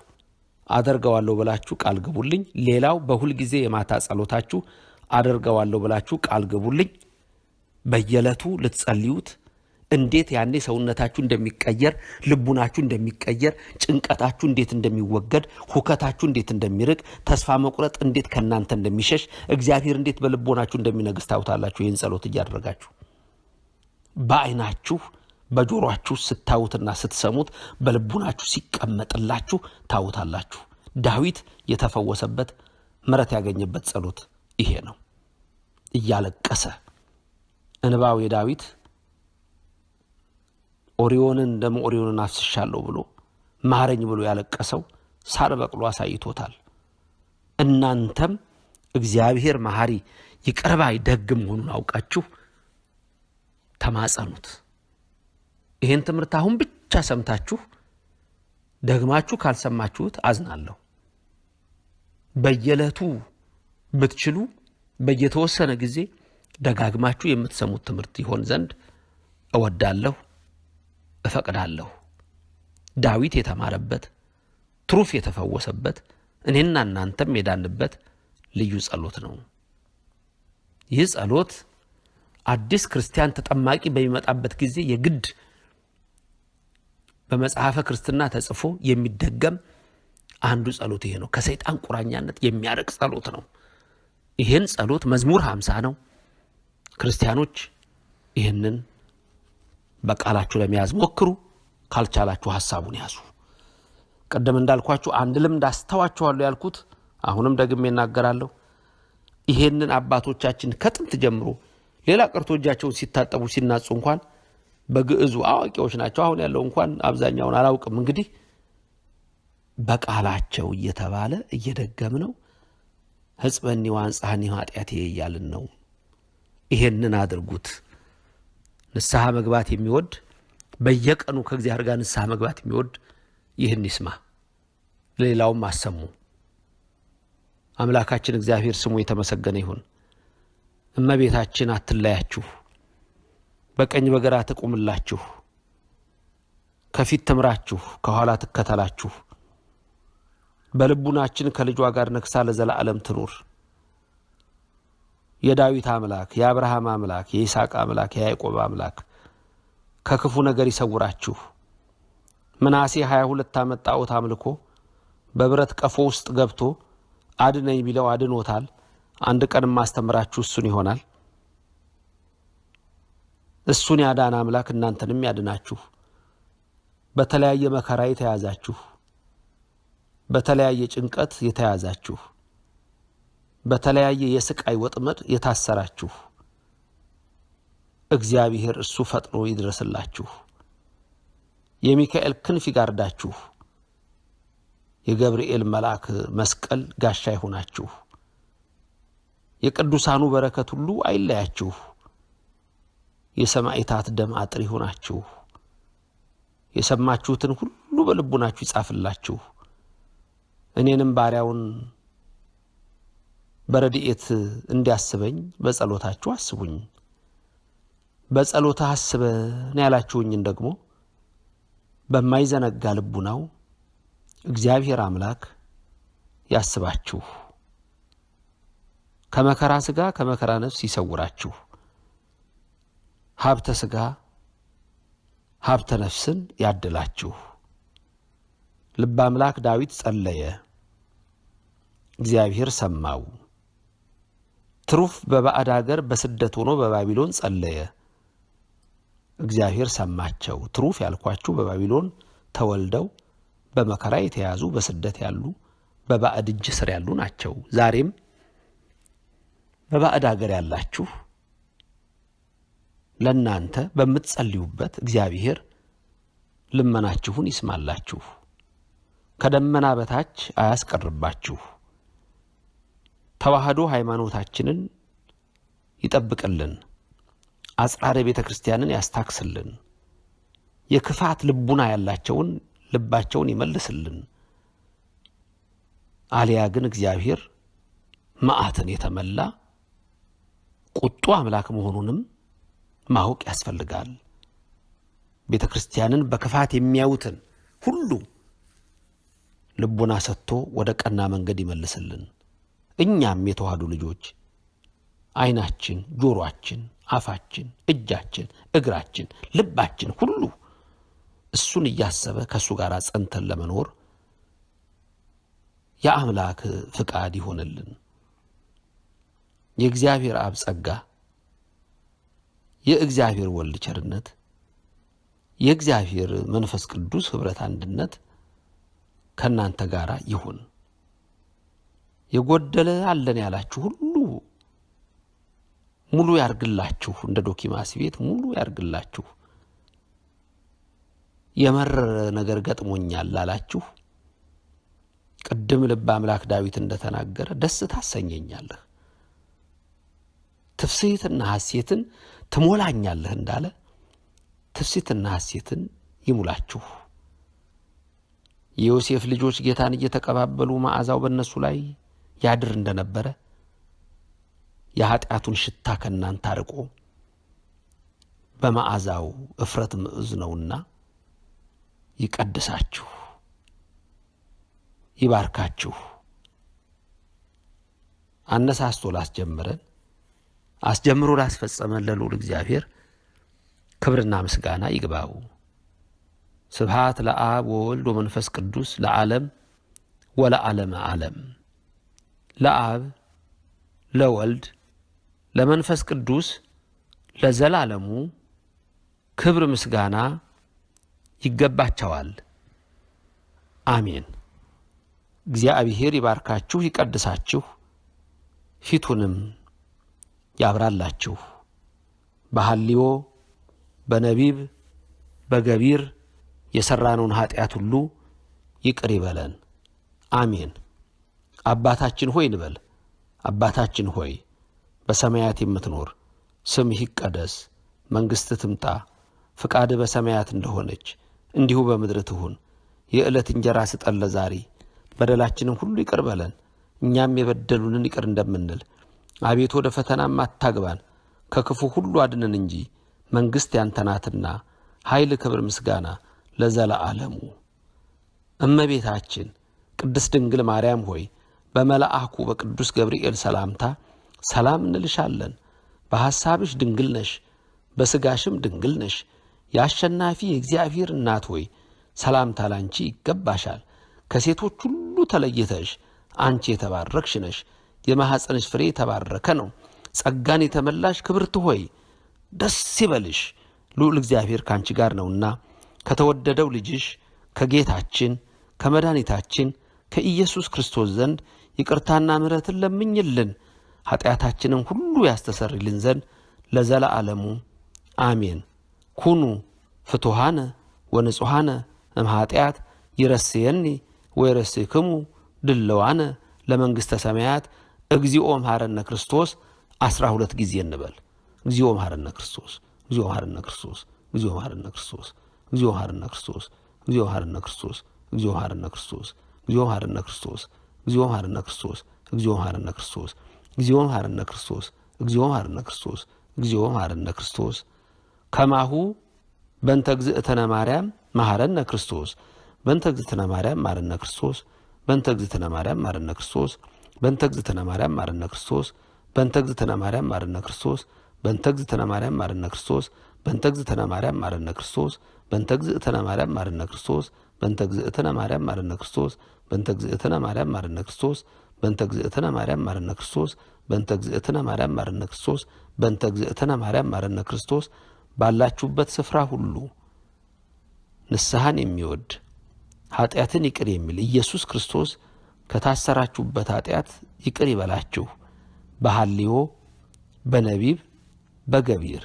አደርገዋለሁ ብላችሁ ቃል ግቡልኝ። ሌላው በሁል ጊዜ የማታ ጸሎታችሁ አደርገዋለሁ ብላችሁ ቃል ግቡልኝ። በየዕለቱ ልትጸልዩት እንዴት ያኔ ሰውነታችሁ እንደሚቀየር፣ ልቡናችሁ እንደሚቀየር፣ ጭንቀታችሁ እንዴት እንደሚወገድ፣ ሁከታችሁ እንዴት እንደሚርቅ፣ ተስፋ መቁረጥ እንዴት ከናንተ እንደሚሸሽ፣ እግዚአብሔር እንዴት በልቦናችሁ እንደሚነግስ ታውታላችሁ። ይህን ጸሎት እያደረጋችሁ በአይናችሁ በጆሮአችሁ ስታዩትና ስትሰሙት በልቡናችሁ ሲቀመጥላችሁ ታውታላችሁ። ዳዊት የተፈወሰበት ምሕረት ያገኘበት ጸሎት ይሄ ነው። እያለቀሰ እንባው የዳዊት ኦሪዮንን ደም ኦሪዮንን አፍስሻለሁ ብሎ ማረኝ ብሎ ያለቀሰው ሳር በቅሎ አሳይቶታል። እናንተም እግዚአብሔር መሐሪ ይቅር ባይ ደግ መሆኑን አውቃችሁ ተማጸኑት። ይሄን ትምህርት አሁን ብቻ ሰምታችሁ ደግማችሁ ካልሰማችሁት አዝናለሁ። በየዕለቱ ብትችሉ በየተወሰነ ጊዜ ደጋግማችሁ የምትሰሙት ትምህርት ይሆን ዘንድ እወዳለሁ፣ እፈቅዳለሁ። ዳዊት የተማረበት ትሩፍ የተፈወሰበት እኔና እናንተም የዳንበት ልዩ ጸሎት ነው። ይህ ጸሎት አዲስ ክርስቲያን ተጠማቂ በሚመጣበት ጊዜ የግድ በመጽሐፈ ክርስትና ተጽፎ የሚደገም አንዱ ጸሎት ይሄ ነው። ከሰይጣን ቁራኛነት የሚያርቅ ጸሎት ነው። ይሄን ጸሎት መዝሙር 50 ነው። ክርስቲያኖች ይሄንን በቃላችሁ ለመያዝ ሞክሩ። ካልቻላችሁ ሐሳቡን ያዙ። ቀደም እንዳልኳችሁ አንድ ልምድ አስተዋችኋለሁ ያልኩት አሁንም ደግሜ እናገራለሁ። ይሄንን አባቶቻችን ከጥንት ጀምሮ ሌላ ቀርቶ እጃቸውን ሲታጠቡ ሲናጹ እንኳን በግዕዙ አዋቂዎች ናቸው። አሁን ያለው እንኳን አብዛኛውን አላውቅም። እንግዲህ በቃላቸው እየተባለ እየደገምነው ሕጽበኒ ወአንጽሐኒ ኃጢአቴ እያልን ነው። ይሄንን አድርጉት። ንስሐ መግባት የሚወድ በየቀኑ ከእግዚአብሔር ጋር ንስሐ መግባት የሚወድ ይህን ይስማ፣ ሌላውም አሰሙ። አምላካችን እግዚአብሔር ስሙ የተመሰገነ ይሁን። እመቤታችን አትለያችሁ፣ በቀኝ በግራ ትቁምላችሁ፣ ከፊት ትምራችሁ፣ ከኋላ ትከተላችሁ። በልቡናችን ከልጇ ጋር ነግሳ ለዘላለም ትኑር። የዳዊት አምላክ፣ የአብርሃም አምላክ፣ የይስሐቅ አምላክ፣ የያዕቆብ አምላክ ከክፉ ነገር ይሰውራችሁ። ምናሴ 22 ዓመት ጣዖት አምልኮ በብረት ቀፎ ውስጥ ገብቶ አድነኝ ቢለው አድኖታል። አንድ ቀን ማስተምራችሁ እሱን ይሆናል። እሱን ያዳነ አምላክ እናንተንም ያድናችሁ። በተለያየ መከራ የተያዛችሁ፣ በተለያየ ጭንቀት የተያዛችሁ፣ በተለያየ የስቃይ ወጥመድ የታሰራችሁ እግዚአብሔር እሱ ፈጥኖ ይድረስላችሁ። የሚካኤል ክንፍ ይጋርዳችሁ። የገብርኤል መልአክ መስቀል ጋሻ ይሆናችሁ። የቅዱሳኑ በረከት ሁሉ አይለያችሁ። የሰማዕታት ደም አጥር ይሆናችሁ። የሰማችሁትን ሁሉ በልቡናችሁ ይጻፍላችሁ። እኔንም ባሪያውን በረድኤት እንዲያስበኝ በጸሎታችሁ አስቡኝ። በጸሎታ አስበን ያላችሁኝን ደግሞ በማይዘነጋ ልቡናው እግዚአብሔር አምላክ ያስባችሁ። ከመከራ ሥጋ ከመከራ ነፍስ ይሰውራችሁ። ሀብተ ሥጋ ሀብተ ነፍስን ያድላችሁ። ልበ አምላክ ዳዊት ጸለየ፣ እግዚአብሔር ሰማው። ትሩፍ በባዕድ አገር በስደት ሆኖ በባቢሎን ጸለየ፣ እግዚአብሔር ሰማቸው። ትሩፍ ያልኳችሁ በባቢሎን ተወልደው በመከራ የተያዙ በስደት ያሉ በባዕድ እጅ ስር ያሉ ናቸው። ዛሬም በባዕድ አገር ያላችሁ ለእናንተ በምትጸልዩበት እግዚአብሔር ልመናችሁን ይስማላችሁ፣ ከደመና በታች አያስቀርባችሁ። ተዋህዶ ሃይማኖታችንን ይጠብቅልን፣ አጽራረ ቤተ ክርስቲያንን ያስታክስልን፣ የክፋት ልቡና ያላቸውን ልባቸውን ይመልስልን። አልያ ግን እግዚአብሔር መዓትን የተመላ ቁጡ አምላክ መሆኑንም ማወቅ ያስፈልጋል። ቤተ ክርስቲያንን በክፋት የሚያዩትን ሁሉ ልቡና ሰጥቶ ወደ ቀና መንገድ ይመልስልን። እኛም የተዋህዶ ልጆች ዓይናችን፣ ጆሮአችን፣ አፋችን፣ እጃችን፣ እግራችን፣ ልባችን ሁሉ እሱን እያሰበ ከእሱ ጋር ጸንተን ለመኖር የአምላክ ፍቃድ ይሆንልን። የእግዚአብሔር አብ ጸጋ፣ የእግዚአብሔር ወልድ ቸርነት፣ የእግዚአብሔር መንፈስ ቅዱስ ኅብረት አንድነት ከእናንተ ጋር ይሁን። የጎደለ አለን ያላችሁ ሁሉ ሙሉ ያርግላችሁ። እንደ ዶኪማስ ቤት ሙሉ ያርግላችሁ። የመረረ ነገር ገጥሞኛል ላላችሁ ቅድም ልበ አምላክ ዳዊት እንደተናገረ ደስ ታሰኘኛለህ፣ ትፍስሕትና ሐሴትን ትሞላኛለህ እንዳለ ትፍስሕትና ሐሴትን ይሙላችሁ። የዮሴፍ ልጆች ጌታን እየተቀባበሉ መዓዛው በእነሱ ላይ ያድር እንደነበረ የኃጢአቱን ሽታ ከእናንተ አርቆ በመዓዛው እፍረት ምዕዝ ነውና ይቀድሳችሁ፣ ይባርካችሁ። አነሳስቶ ላስጀምረን አስጀምሮ ላስፈጸመን ለልዑል እግዚአብሔር ክብርና ምስጋና ይግባው። ስብሐት ለአብ ወወልድ ወመንፈስ ቅዱስ ለዓለም ወለዓለመ ዓለም። ለአብ ለወልድ ለመንፈስ ቅዱስ ለዘላለሙ ክብር ምስጋና ይገባቸዋል። አሜን። እግዚአብሔር ይባርካችሁ፣ ይቀድሳችሁ፣ ፊቱንም ያብራላችሁ። በሐልዮ በነቢብ በገቢር የሰራነውን ኃጢአት ሁሉ ይቅር ይበለን። አሜን። አባታችን ሆይ እንበል። አባታችን ሆይ በሰማያት የምትኖር ስምህ ይቀደስ፣ መንግሥት ትምጣ፣ ፍቃድ በሰማያት እንደሆነች እንዲሁ በምድር ትሁን። የዕለት እንጀራ ስጠን ዛሬ፣ በደላችንን ሁሉ ይቅር በለን እኛም የበደሉንን ይቅር እንደምንል። አቤቱ ወደ ፈተናም አታግባን፣ ከክፉ ሁሉ አድነን እንጂ መንግሥት ያንተ ናትና ኃይል፣ ክብር፣ ምስጋና ለዘለዓለሙ። እመቤታችን ቅድስት ድንግል ማርያም ሆይ በመልአኩ በቅዱስ ገብርኤል ሰላምታ ሰላም እንልሻለን። በሐሳብሽ ድንግል ነሽ፣ በሥጋሽም ድንግል ነሽ። የአሸናፊ የእግዚአብሔር እናት ሆይ ሰላምታ ላንቺ ይገባሻል። ከሴቶች ሁሉ ተለይተሽ አንቺ የተባረክሽ ነሽ፣ የማኅፀንሽ ፍሬ የተባረከ ነው። ጸጋን የተመላሽ ክብርት ሆይ ደስ ይበልሽ፣ ልዑል እግዚአብሔር ካንቺ ጋር ነውና ከተወደደው ልጅሽ ከጌታችን ከመድኃኒታችን ከኢየሱስ ክርስቶስ ዘንድ ይቅርታና ምሕረትን ለምኝልን ኃጢአታችንን ሁሉ ያስተሰርይልን ዘንድ ለዘለዓለሙ አሜን። ኩኑ ፍቱሃነ ወንጹሃነ እምኃጢአት ይረስየኒ ወይረስይክሙ ድለዋነ ለመንግሥተ ሰማያት እግዚኦ መሐረነ ክርስቶስ 12 ጊዜ እንበል። እግዚኦ መሐረነ ክርስቶስ፣ እግዚኦ መሐረነ ክርስቶስ፣ እግዚኦ መሐረነ ክርስቶስ፣ እግዚኦ መሐረነ ክርስቶስ፣ እግዚኦ መሐረነ ክርስቶስ፣ እግዚኦ መሐረነ ክርስቶስ፣ እግዚኦ መሐረነ ክርስቶስ፣ እግዚኦ መሐረነ ክርስቶስ፣ እግዚኦ መሐረነ ክርስቶስ፣ እግዚኦ መሐረነ ክርስቶስ፣ እግዚኦ መሐረነ ክርስቶስ፣ እግዚኦ መሐረነ ክርስቶስ። ከማሁ በእንተ እግዝእትነ ማርያም መሐረነ ክርስቶስ፣ በእንተ እግዝእትነ ማርያም መሐረነ ክርስቶስ፣ በእንተ እግዝእትነ ማርያም መሐረነ ክርስቶስ፣ በእንተ እግዝእትነ ማርያም መሐረነ ክርስቶስ፣ በእንተ እግዝእትነ ማርያም መሐረነ ክርስቶስ፣ በእንተ እግዝእትነ ማርያም መሐረነ ክርስቶስ፣ በእንተ እግዝእትነ ማርያም መሐረነ ክርስቶስ፣ በእንተ እግዝእትነ ማርያም መሐረነ ክርስቶስ፣ በእንተ እግዝእትነ ማርያም መሐረነ ክርስቶስ፣ በእንተ እግዝእትነ ማርያም መሐረነ ክርስቶስ፣ በእንተ እግዝእትነ ማርያም መሐረነ ክርስቶስ፣ በእንተ እግዝእትነ ማርያም መሐረነ ክርስቶስ፣ በእንተ እግዝእትነ ማርያም መሐረነ ክርስቶስ። ባላችሁበት ስፍራ ሁሉ ንስሐን የሚወድ ኃጢአትን ይቅር የሚል ኢየሱስ ክርስቶስ ከታሰራችሁበት ኃጢአት ይቅር ይበላችሁ። በሐልዮ በነቢብ በገቢር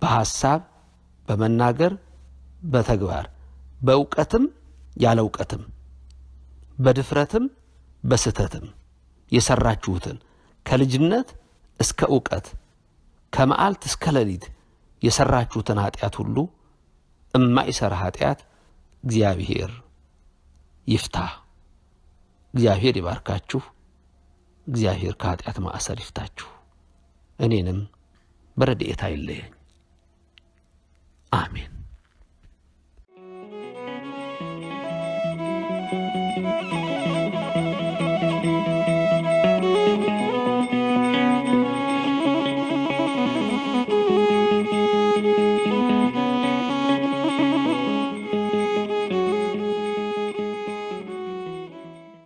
በሐሳብ በመናገር በተግባር በእውቀትም ያለ እውቀትም በድፍረትም በስተትም የሰራችሁትን ከልጅነት እስከ እውቀት ከመዓልት እስከ ሌሊት የሰራችሁትን ኃጢአት ሁሉ እማይሰራ ኃጢአት እግዚአብሔር ይፍታ። እግዚአብሔር ይባርካችሁ። እግዚአብሔር ከኃጢአት ማዕሰር ይፍታችሁ። እኔንም በረድኤት አይለየኝ። አሜን።